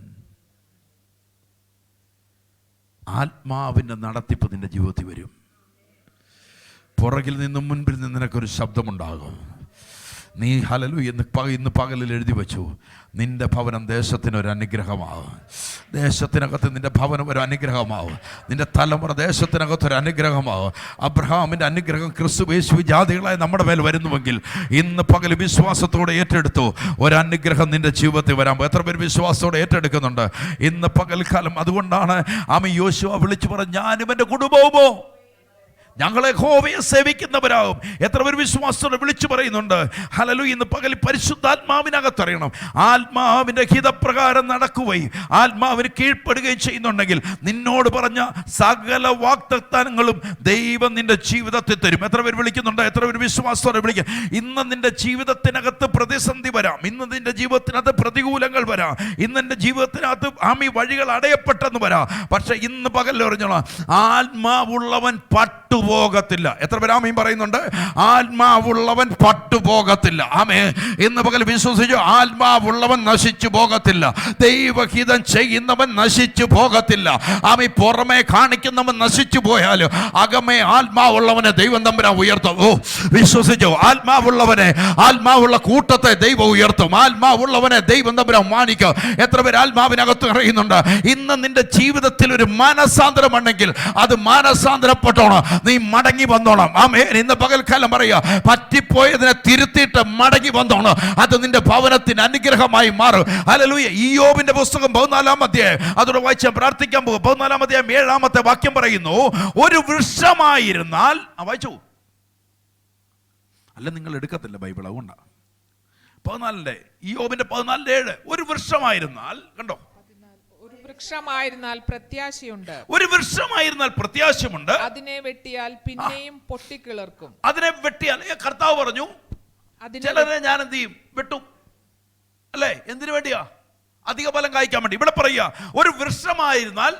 ആത്മാവിൻ്റെ നടത്തിപ്പ് നിന്റെ ജീവിതത്തിൽ വരും. പുറകിൽ നിന്നും മുൻപിൽ നിന്ന് നിനക്കൊരു ശബ്ദമുണ്ടാകും. നീ ഹല്ലേലൂയ ഇന്ന് പകലിൽ എഴുതി വെച്ചു, നിന്റെ ഭവനം ദേശത്തിനൊരു അനുഗ്രഹമാവും. ദേശത്തിനകത്ത് നിന്റെ ഭവനം ഒരു അനുഗ്രഹമാവും. നിന്റെ തലമുറ ദേശത്തിനകത്തൊരു അനുഗ്രഹമാവും. അബ്രഹാമിൻ്റെ അനുഗ്രഹം ക്രിസ്തു ജാതികളായി നമ്മുടെ മേൽ വരുന്നുവെങ്കിൽ ഇന്ന് പകൽ വിശ്വാസത്തോടെ ഏറ്റെടുത്തു, ഒരനുഗ്രഹം നിന്റെ ജീവിതത്തിൽ വരാൻ എത്ര പേര് വിശ്വാസത്തോടെ ഏറ്റെടുക്കുന്നുണ്ട് ഇന്ന് പകൽക്കാലം? അതുകൊണ്ടാണ് യോശുവ വിളിച്ചു പറഞ്ഞു, ഞാനും എൻ്റെ കുടുംബവുമോ ഞങ്ങളെ യഹോവയെ സേവിക്കുന്നവരാകും. എത്ര പേര് വിശ്വാസത്തോടെ വിളിച്ചു പറയുന്നുണ്ട്? ഹല്ലേലൂയ. ഇന്ന് പകൽ പരിശുദ്ധാത്മാവിനകത്തറിയണം, ആത്മാവിൻ്റെ ഹിതപ്രകാരം നടക്കുകയും ആത്മാവിന് കീഴ്പ്പെടുകയും ചെയ്യുന്നുണ്ടെങ്കിൽ നിന്നോട് പറഞ്ഞ സകല വാഗ്ദത്തങ്ങളും ദൈവം നിന്റെ ജീവിതത്തിൽ തരും. എത്ര പേര് വിളിക്കുന്നുണ്ട്? എത്ര പേര് വിശ്വാസത്തോടെ വിളിക്കുക? ഇന്ന് നിന്റെ ജീവിതത്തിനകത്ത് പ്രതിസന്ധി വരാം, ഇന്ന് നിന്റെ ജീവിതത്തിനകത്ത് പ്രതികൂലങ്ങൾ വരാം, ഇന്ന് നിന്റെ ജീവിതത്തിനകത്ത് വഴികൾ അടയപ്പെട്ടെന്ന് വരാം. പക്ഷെ ഇന്ന് പകൽ പറഞ്ഞോളാം, ആത്മാവുള്ളവൻ പട്ടുപോകത്തില്ല. എത്ര പേര് ആമേൻ പറയുന്നുണ്ട്? ആത്മാവുള്ളവൻ പട്ടുപോകത്തില്ല. ആമേൻ. ഇന്ന് പകൽ വിശ്വസിച്ചു, ആത്മാവുള്ളവൻ നശിച്ചു പോകത്തില്ല. ദൈവഹിതം ചെയ്യുന്നവൻ നശിച്ചു പോകത്തില്ല. ആമേൻ. പുറമെ കാണിക്കുന്നവൻ നശിച്ചു പോയാലും അകമേ ആത്മാവുള്ളവനെ ദൈവം തമ്പുരാൻ ഉയർത്തും. ഓ, വിശ്വസിച്ചു. ആത്മാവുള്ളവനെ, ആത്മാവുള്ള കൂട്ടത്തെ ദൈവം ഉയർത്തും. ആത്മാവുള്ളവനെ ദൈവം തമ്പുരാൻ മാനിക്കും. എത്ര പേര് ആത്മാവിനകത്ത് അറിയുന്നുണ്ട്? ഇന്ന് നിന്റെ ജീവിതത്തിൽ ഒരു മാനസാന്തരമുണ്ടെങ്കിൽ അത് മാനസാന്തരപ്പെട്ടോണം, നീ മടങ്ങി വന്നോണം. ആമേൻ. ഇന്ന് പകൽക്കാലം പറയുക, പറ്റിപ്പോയതിനെ തിരുത്തിയിട്ട് മടങ്ങി വന്നോണം. അത് നിന്റെ ഭവനത്തിന് അനുഗ്രഹമായി മാറും. ഹല്ലേലൂയ. ഇയ്യോബിന്റെ പുസ്തകം 14-ാം അധ്യായം, അതോടെ വായിച്ച് പ്രാർത്ഥിക്കാൻ പോകും. 14-ാം അധ്യായം 7-ാമത്തെ വാക്യം പറയുന്നു, ഒരു വൃക്ഷമായിരുന്നാൽ, വായിച്ചു അല്ല, നിങ്ങൾ എടുക്കത്തില്ല ബൈബിൾ, അതുകൊണ്ടാണ് 14-ന്റെ ഇയ്യോബിന്റെ 14-7 ഒരു വൃക്ഷമായിരുന്നാൽ, കണ്ടോ, ഒരു വൃക്ഷമായിരുന്നാൽ പ്രത്യാശയുണ്ട്. ഒരു വൃക്ഷമായിരുന്നാൽ പ്രത്യാശയുണ്ട്. അതിനെ വെട്ടിയാൽ പിന്നെയും പൊട്ടിക്കിളർക്കും. അതിനെ വെട്ടിയാൽ, കർത്താവ് പറഞ്ഞു, ചിലരെ ഞാൻ എന്ത് ചെയ്യും? വെട്ടും. അല്ലേ? എന്തിനു വേണ്ടിയാ? അധിക ഫലം കായ്ക്കാൻ വേണ്ടി. ഇവിടെ പറയുക, ഒരു വൃക്ഷമായിരുന്നാൽ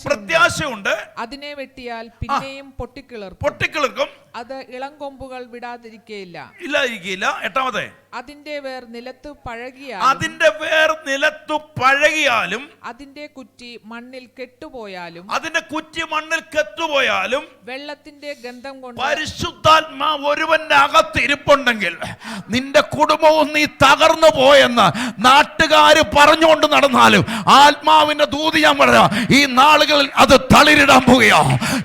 പ്രത്യാശയുണ്ട്. അതിനെ വെട്ടിയാൽ പിന്നെയും പൊട്ടിക്കിളർക്കും. അത് ഇളം കൊമ്പുകൾ വിടാതിരിക്കയില്ല. ഇല്ലാതിരിക്കില്ല. 8-ാമത്തെ, അതിന്റെ വേർ നിലത്തു പഴകിയാലും, അതിന്റെ വേർ നിലത്തു പഴകിയാലും, അതിന്റെ കുറ്റി മണ്ണിൽ കെട്ടുപോയാലും, അതിന്റെ കുറ്റി മണ്ണിൽ കെട്ടുപോയാലും, വെള്ളത്തിന്റെ ഗന്ധം കൊണ്ട്, പരിശുദ്ധാത്മാവ് ഒരുവന്റെ അകത്ത് ഇരിപ്പുണ്ടെങ്കിൽ നിന്റെ കുടുംബവും നീ തകർന്നു പോയെന്ന് നാട്ടുകാര് പറഞ്ഞുകൊണ്ട് നടന്നാലും ആത്മാവിന്റെ ദൂത് ഞാൻ പറയാം, ഈ നാളുകളിൽ അത് തളിരിടാൻ പോവുകയാ.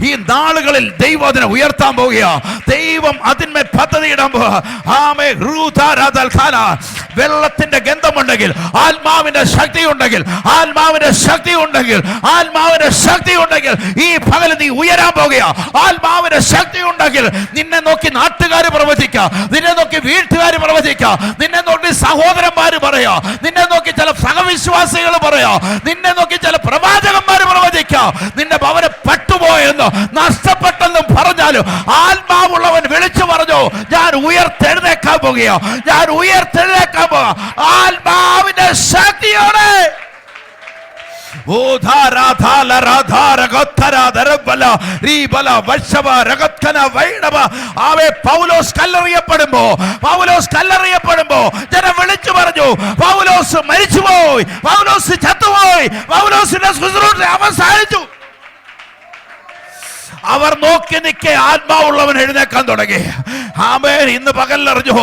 ഈ നാളുകളിൽ ദൈവം അതിനെ ഉയർത്താൻ പോവുകയാ. ദൈവം അതിന്മേൽ പദ്ധതി ഇടാൻ പോവാ. ആമേ റൂതാരാദൽ ഖാന. വെള്ളത്തിന്റെ ഗന്ധമുണ്ടെങ്കിൽ, ആത്മാവിന്റെ ശക്തി ഉണ്ടെങ്കിൽ, ആത്മാവിന്റെ ശക്തി ഉണ്ടെങ്കിൽ, ആത്മാവിന്റെ ശക്തി ഉണ്ടെങ്കിൽ ഈ പകൽ നീ ഉയരാൻ പോകുക. ആത്മാവിന്റെ ശക്തി ഉണ്ടെങ്കിൽ നിന്നെ നോക്കി നാട്ടുകാർ പ്രവചിക്കാം, നിന്നെ നോക്കി വീട്ടുകാർ പ്രവചിക്കാം, നിന്നെ നോക്കി സഹോദരന്മാര് പറയാ, നിന്നെ നോക്കി ചില സഹവിശ്വാസികൾ പറയാ, നിന്നെ നോക്കി ചില പ്രവാചകന്മാർ പ്രവചിക്കാം. നിന്റെ ഭവനം പെട്ടുപോയെന്ന് നഷ്ടപ്പെട്ടെന്നും പറഞ്ഞാലും ആത്മാവുള്ളവൻ വിളിച്ചു പറഞ്ഞു, ഞാൻ ഉയർത്തെഴുന്നേക്കാൻ പോകുക, ഞാൻ ഉയർത്തെഴുന്നേക്കാൻ പോകുക ആത്മാവിന്റെ ശക്തിയോടെ. പൗലോസ് കല്ലെറിയപ്പെടുമ്പോ ജനം വിളിച്ചു പറഞ്ഞു, പൗലോസ് മരിച്ചുപോയി, പൗലോസ് ചത്തുപോയി, പൗലോസിന്റെ ശുശ്രൂഷ അവസാനിച്ചു. അവർ നോക്കി നിൽക്കെ ആത്മാവുള്ളവൻ എഴുന്നേക്കാൻ തുടങ്ങി. ആമേൻ. ഇന്ന് പകലറിഞ്ഞു,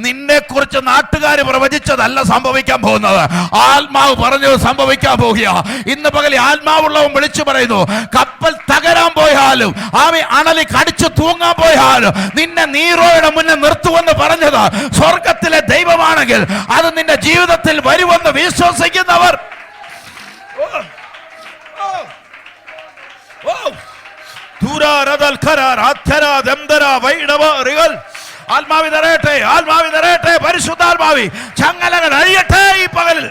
നിന്നെ കുറിച്ച് നാട്ടുകാർ പ്രവചിച്ചതല്ല സംഭവിക്കാൻ പോകുന്നത്, ആത്മാവ് പറഞ്ഞു സംഭവിക്കാൻ പോകുക. ഇന്ന് പകൽ ആത്മാവുള്ളവൻ വിളിച്ചു പറയുന്നു, കപ്പൽ തകരാൻ പോയാലും, ആമേ അണലി കടിച്ചു തൂങ്ങാൻ പോയാലും നിന്നെ നീറോയുടെ മുന്നേ നിർത്തുമെന്ന് പറഞ്ഞത് സ്വർഗത്തിലെ ദൈവമാണെങ്കിൽ അത് നിന്റെ ജീവിതത്തിൽ വരുമെന്ന് വിശ്വസിക്കുന്നവർ ആത്മാവിതരട്ടെ, പരിശുദ്ധാത്മാവി. ചങ്ങലകൾ അഴിയട്ടെ ഈ പകലിൽ,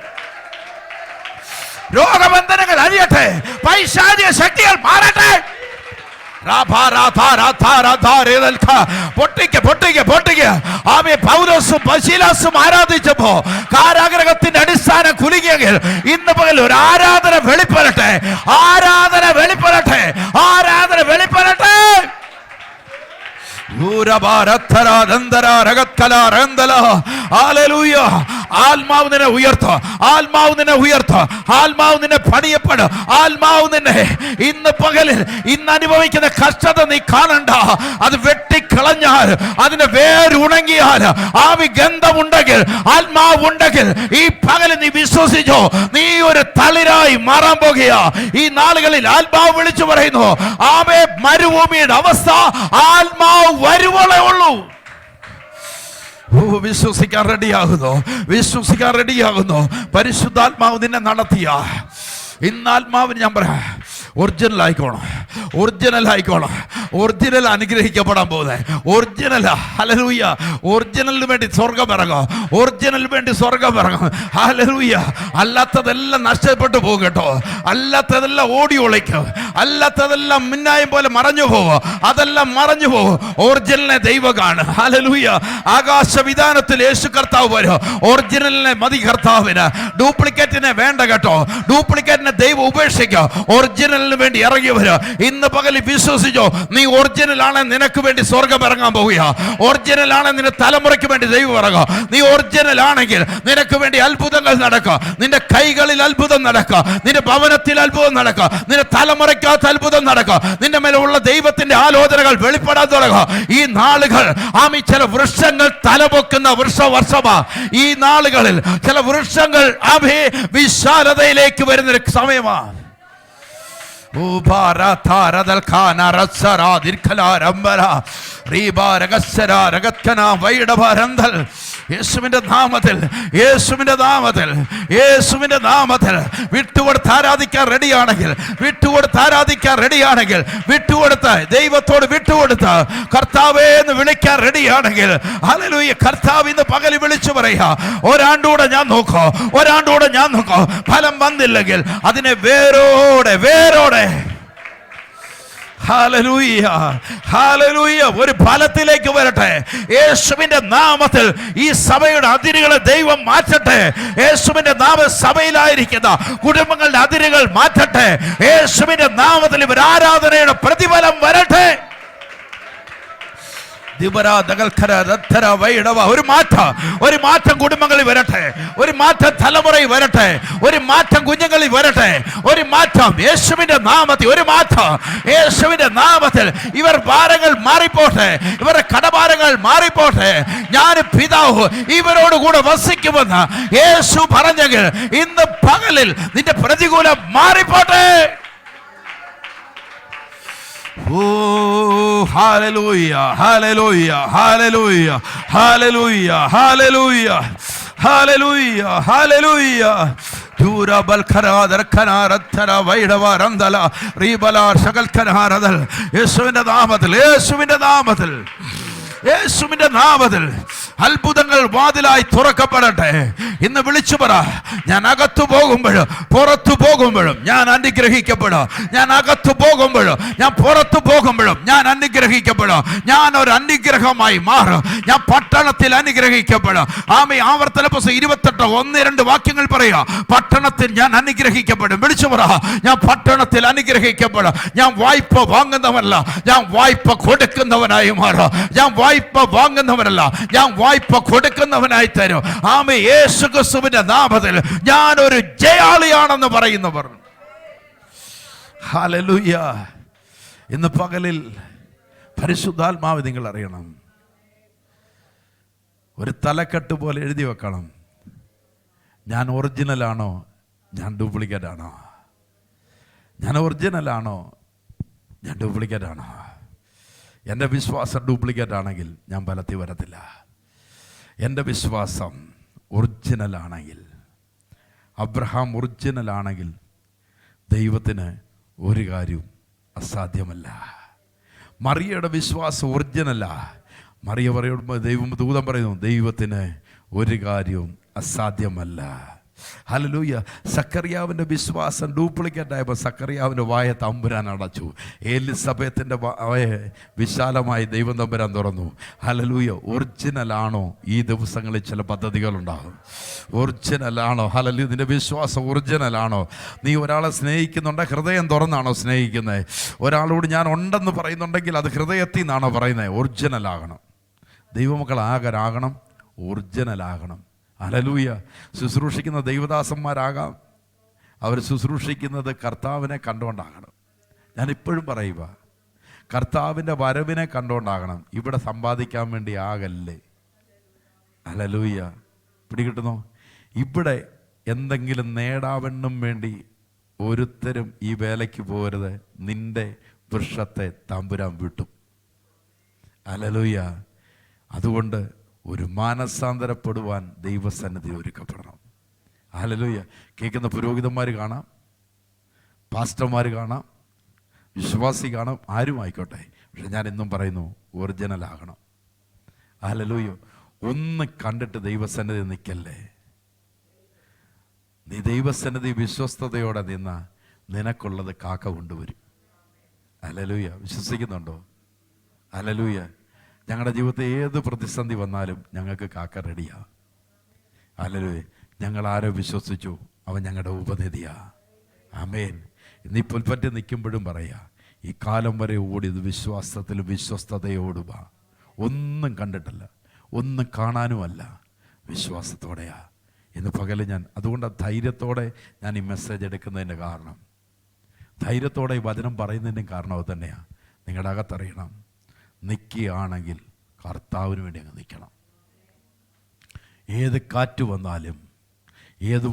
രോഗബന്ധനങ്ങൾ അഴിയട്ടെ, പൈശാചിക ശക്തികൾ മാറട്ടെ. പൗലോസും ശീലാസും ആരാധിച്ചപ്പോ കാരാഗ്രഹത്തിന്റെ അടിസ്ഥാനം കുലുങ്ങിയെങ്കിൽ ഇന്ന് പകൽ ഒരു ആരാധന വെളിപ്പെടട്ടെ, ആരാധന വെളിപ്പെടട്ടെ, ആരാധന വെളിപ്പെടട്ടെ. ആത്മാവ് നിന്നെ ഉയർത്ത, ആത്മാവ് നിന്നെ ഉയർത്ത, ആത്മാവ് നിന്നെ പണിയപ്പെട, ആത്മാവ് നിന്നെ ഇന്ന് പകലിൽ ഇന്ന് അനുഭവിക്കുന്ന കഷ്ടത നീ കാണണ്ട. അത് വെട്ടിക്കളഞ്ഞാൽ, അതിന്റെ വേരുണങ്ങിയാൽ, ആവി ഗന്ധമുണ്ടെങ്കിൽ, ആത്മാവുണ്ടെങ്കിൽ ഈ പകൽ നീ വിശ്വസിച്ചോ, നീ ഒരു തളിരായി മാറാൻ പോകുക. ഈ നാളുകളിൽ ആത്മാവ് വിളിച്ചു പറയുന്നു, ആമേ മരുഭൂമിയുടെ അവസ്ഥ ആത്മാവ് വരുവോളേ ഉള്ളൂ. വിശ്വസിക്കാൻ റെഡിയാകുന്നു, വിശ്വസിക്കാൻ റെഡിയാകുന്നു. പരിശുദ്ധാത്മാവ് നിന്നെ നടത്തിയ ഇന്ന് ആത്മാവിന് ഞാൻ പറയാം, ഒറിജിനൽ ആയിക്കോണം, ഒറിജിനൽ ആയിക്കോണം, ഒറിജിനൽ അനുഗ്രഹിക്കപ്പെടാൻ പോകുന്നത് ഒറിജിനൽ. ഹല്ലേലൂയ. ഒറിജിനലിന് വേണ്ടി സ്വർഗം ഇറങ്ങും, ഒറിജിനലിന് വേണ്ടി സ്വർഗം ഇറങ്ങും. ഹല്ലേലൂയ. അല്ലാത്തതെല്ലാം നഷ്ടപ്പെട്ടു പോകും കേട്ടോ, അല്ലാത്തതെല്ലാം ഓടി ഒളിക്കും, അല്ലാത്തതെല്ലാം മിന്നായം പോലെ മറഞ്ഞു പോകും, അതെല്ലാം മറഞ്ഞു പോകും. ഒറിജിനലിനെ ദൈവം കാണും. ഹല്ലേലൂയ. ആകാശവിധാനത്തിൽ യേശു കർത്താവ് വരും. ഒറിജിനലിനെ മതി കർത്താവിന്, ഡ്യൂപ്ലിക്കേറ്റിനെ വേണ്ട കേട്ടോ. ഡ്യൂപ്ലിക്കേറ്റിനെ ദൈവം ഉപേക്ഷിക്കുക, ഒറിജിനലിന് വേണ്ടി ഇറങ്ങി വരിക. ഇന്ന് പകൽ വിശ്വസിച്ചോ, നീ ഒറിജിനൽ ആണ്, നിനക്ക് വേണ്ടി സ്വർഗം ഇറങ്ങാൻ പോവുക. ഒറിജിനൽ ആണ്, നിന്റെ തലമുറയ്ക്ക് വേണ്ടി ദൈവം ഇറങ്ങുക. നീ ഒറിജിനൽ ആണെങ്കിൽ നിനക്ക് വേണ്ടി അത്ഭുതങ്ങൾ നടക്കുക, നിന്റെ കൈകളിൽ അത്ഭുതം നടക്കുക, നിന്റെ ഭവനത്തിൽ അത്ഭുതം നടക്കുക, നിന്റെ തലമുറയ്ക്കകത്ത് അത്ഭുതം നടക്കുക, നിന്റെ മേലുള്ള ദൈവത്തിന്റെ ആലോചനകൾ വെളിപ്പെടാൻ തുടങ്ങുക. ഈ നാളുകൾ ആമി ചില വൃക്ഷങ്ങൾ തലപൊക്കുന്ന വൃക്ഷവർഷമാ. ഈ നാളുകളിൽ ചില വൃക്ഷങ്ങൾ ആമി വിശാലതയിലേക്ക് വരുന്ന സമയമാണ്. യേശുവിന്റെ നാമത്തിൽ, യേശുവിന്റെ നാമത്തിൽ, യേശുവിന്റെ നാമത്തിൽ വിട്ടുകൊടുത്ത് ആരാധിക്കാൻ റെഡിയാണെങ്കിൽ, വിട്ടുകൊടുത്ത് ആരാധിക്കാൻ റെഡിയാണെങ്കിൽ, വിട്ടുകൊടുത്ത് ദൈവത്തോട് വിട്ടുകൊടുത്ത് കർത്താവേ എന്ന് വിളിക്കാൻ റെഡിയാണെങ്കിൽ, ഹല്ലേലൂയ. കർത്താവ് ഇന്ന് പകൽ വിളിച്ചു പറയുക, ഒരാണ്ടൂടെ ഞാൻ നോക്കോ, ഒരാണ്ടൂടെ ഞാൻ നോക്കോ. ഫലം വന്നില്ലെങ്കിൽ അതിനെ വേരോടെ വേരോടെ ഹല്ലേലൂയ, ഹല്ലേലൂയ, ഒരു ഫലത്തിലേക്ക് വരട്ടെ. യേശുവിന്റെ നാമത്തിൽ ഈ സഭയുടെ അതിരുകളെ ദൈവം മാറ്റട്ടെ. യേശുവിന്റെ നാമ സഭയിലായിരിക്കുന്ന കുടുംബങ്ങളുടെ അതിരുകൾ മാറ്റട്ടെ. യേശുവിന്റെ നാമത്തിൽ ഇവർ ആരാധനയുടെ പ്രതിഫലം വരട്ടെ. ഒരു മാറ്റം കുടുംബങ്ങളിൽ വരട്ടെ, ഒരു മാറ്റം തലമുറയിൽ വരട്ടെ, ഒരു മാറ്റം കുഞ്ഞുങ്ങളിൽ വരട്ടെ, ഒരു മാറ്റം യേശുവിന്റെ നാമത്തിൽ, ഒരു മാറ്റം യേശുവിന്റെ നാമത്തിൽ. ഇവർ ഭാരങ്ങൾ മാറിപ്പോട്ടെ, ഇവരുടെ കടഭാരങ്ങൾ മാറിപ്പോട്ടെ. ഞാൻ പിതാവ് ഇവരോട് കൂടെ വസിക്കുമെന്ന് യേശു പറഞ്ഞെങ്കിൽ ഇന്ന് പകലിൽ നിന്റെ പ്രതികൂലം മാറിപ്പോട്ടെ. hallelujah, hallelujah, hallelujah, hallelujah, hallelujah, hallelujah, hallelujah. Jura balkara kanaratara vaidava randala ribala shagal kanaradal. യേശുവിന്റെ നാമത്തിൽ, യേശുവിന്റെ നാമത്തിൽ, യേശുവിന്റെ നാമത്തിൽ അത്ഭുതങ്ങൾ വാതിലായി തുറക്കപ്പെടട്ടെ. ഇന്ന് വിളിച്ചു പറ, ഞാൻ അകത്തു പോകുമ്പോഴും പുറത്തു പോകുമ്പോഴും ഞാൻ അനുഗ്രഹിക്കപ്പെടും. ഞാൻ അകത്തു പോകുമ്പോഴും ഞാൻ പുറത്തു പോകുമ്പോഴും ഞാൻ അനുഗ്രഹിക്കപ്പെടും. ഞാൻ ഒരു അനുഗ്രഹമായി മാറും. ഞാൻ പട്ടണത്തിൽ അനുഗ്രഹിക്കപ്പെടും. ആമേൻ. ആവർത്തന പുസ്തകം 28 1-2 വാക്യങ്ങൾ പറയുക. പട്ടണത്തിൽ ഞാൻ അനുഗ്രഹിക്കപ്പെടും. വിളിച്ചു പറ, ഞാൻ പട്ടണത്തിൽ അനുഗ്രഹിക്കപ്പെടും. ഞാൻ വായ്പ വാങ്ങുന്നവനല്ല, ഞാൻ വായ്പ കൊടുക്കുന്നവനായി മാറും. ഞാൻ വായ്പ വാങ്ങുന്നവനല്ല, ഞാൻ വായ്പ കൊടുക്കുന്നവനായി തരും. ആമേൻ. യേശു ക്രിസ്തുവിന്റെ നാമത്തിൽ ഞാൻ ഒരു ജയാളിയാണെന്ന് പറയുന്നവർ, ഹല്ലേലൂയ. ഇന്ന് പകലിൽ പരിശുദ്ധാത്മാവ് നിങ്ങൾ അറിയണം, ഒരു തലക്കെട്ട് പോലെ എഴുതി വെക്കണം. ഞാൻ ഒറിജിനലാണോ, ഞാൻ ഡ്യൂപ്ലിക്കേറ്റ് ആണോ? ഞാൻ ഒറിജിനലാണോ, ഞാൻ ഡ്യൂപ്ലിക്കേറ്റ് ആണോ? എൻ്റെ വിശ്വാസം ഡ്യൂപ്ലിക്കേറ്റ് ആണെങ്കിൽ ഞാൻ ഫലത്തിൽ വരത്തില്ല. എൻ്റെ വിശ്വാസം ഒറിജിനലാണെങ്കിൽ, അബ്രഹാം ഒറിജിനലാണെങ്കിൽ ദൈവത്തിന് ഒരു കാര്യവും അസാധ്യമല്ല. മറിയയുടെ വിശ്വാസം ഒറിജിനല്ല. മറിയ പറയുമ്പോൾ ദൂതൻ പറയുന്നു, ദൈവത്തിന് ഒരു കാര്യവും അസാധ്യമല്ല. ഹല്ലേലൂയ. സക്കറിയാവിൻ്റെ വിശ്വാസം ഡ്യൂപ്ലിക്കേറ്റ് ആയപ്പോൾ സക്കറിയാവിൻ്റെ വായ തമ്പുരാൻ അടച്ചു. എലിസബത്തിൻ്റെ വായ വിശാലമായി ദൈവം തമ്പുരാൻ തുറന്നു. ഹല്ലേലൂയ. ഒറിജിനലാണോ? ഈ ദിവസങ്ങളിൽ ചില പദ്ധതികളുണ്ടാകും. ഒറിജിനലാണോ? ഹല്ലേലൂയ. നിന്റെ വിശ്വാസം ഒറിജിനലാണോ? നീ ഒരാളെ സ്നേഹിക്കുന്നുണ്ട്, ഹൃദയം തുറന്നാണോ സ്നേഹിക്കുന്നത്? ഒരാളോട് ഞാൻ ഉണ്ടെന്ന് പറയുന്നുണ്ടെങ്കിൽ അത് ഹൃദയത്തിൽ നിന്നാണോ പറയുന്നത്? ഒറിജിനലാകണം. ദൈവമക്കൾ ആകണം, ഒറിജിനലാകണം. ഹല്ലേലൂയ. ശുശ്രൂഷിക്കുന്ന ദൈവദാസന്മാരാകാം, അവർ ശുശ്രൂഷിക്കുന്നത് കർത്താവിനെ കണ്ടുകൊണ്ടാകണം. ഞാനിപ്പോഴും പറയുക, കർത്താവിൻ്റെ വരവിനെ കണ്ടുകൊണ്ടാകണം. ഇവിടെ സമ്പാദിക്കാൻ വേണ്ടി ആകല്ലേ. ഹല്ലേലൂയ. പിടികിട്ടുന്നോ? ഇവിടെ എന്തെങ്കിലും നേടാവെന്നും വേണ്ടി ഒരുത്തരും ഈ വേലയ്ക്ക് പോകരുത്. നിന്റെ വൃക്ഷത്തെ തമ്പുരാൻ വിട്ടും. ഹല്ലേലൂയ. അതുകൊണ്ട് ഒരു മാനസാന്തരപ്പെടുവാൻ ദൈവസന്നിധി ഒരുക്കപ്പെടണം. ഹല്ലേലൂയ. കേൾക്കുന്ന പുരോഹിതന്മാർ കാണാം, പാസ്റ്റർമാർ കാണാം, വിശ്വാസി കാണാം, ആരും ആയിക്കോട്ടെ. പക്ഷെ ഞാൻ എന്നും പറയുന്നു, ഒറിജിനലാകണം. ഹല്ലേലൂയ. ഒന്ന് കണ്ടിട്ട് ദൈവസന്നിധി നിൽക്കല്ലേ. നീ ദൈവസന്നിധി വിശ്വസ്തയോടെ നിന്ന നിനക്കുള്ളത് കാക്ക കൊണ്ടുവരും. ഹല്ലേലൂയ. വിശ്വസിക്കുന്നുണ്ടോ? ഹല്ലേലൂയ. ഞങ്ങളുടെ ജീവിതത്തിൽ ഏത് പ്രതിസന്ധി വന്നാലും ഞങ്ങൾക്ക് കാക്ക റെഡിയാ. ഹല്ലേലൂയ. ഞങ്ങൾ ആരോ വിശ്വസിച്ചു, അവൻ ഞങ്ങളുടെ ഉപനിധിയാ. ആമേൻ. ഇന്ന് ഈ പുൽപ്പറ്റി നിൽക്കുമ്പോഴും പറയാ, ഈ കാലം വരെ ഓടിയത് വിശ്വാസത്തിലും വിശ്വസ്തതയോടുവാ. ഒന്നും കണ്ടിട്ടല്ല, ഒന്നും കാണാനുമല്ല, വിശ്വാസത്തോടെയാ. ഇന്ന് പകല് ഞാൻ അതുകൊണ്ട് ധൈര്യത്തോടെ ഞാൻ ഈ മെസ്സേജ് എടുക്കുന്നതിൻ്റെ കാരണം, ധൈര്യത്തോടെ ഈ വചനം പറയുന്നതിൻ്റെ കാരണം അത് തന്നെയാണ്. നിങ്ങളുടെ അകത്തറിയണം, നിൽക്കുകയാണെങ്കിൽ കർത്താവിന് വേണ്ടി അങ്ങ് നിൽക്കണം. ഏത് കാറ്റ് വന്നാലും, ഏത്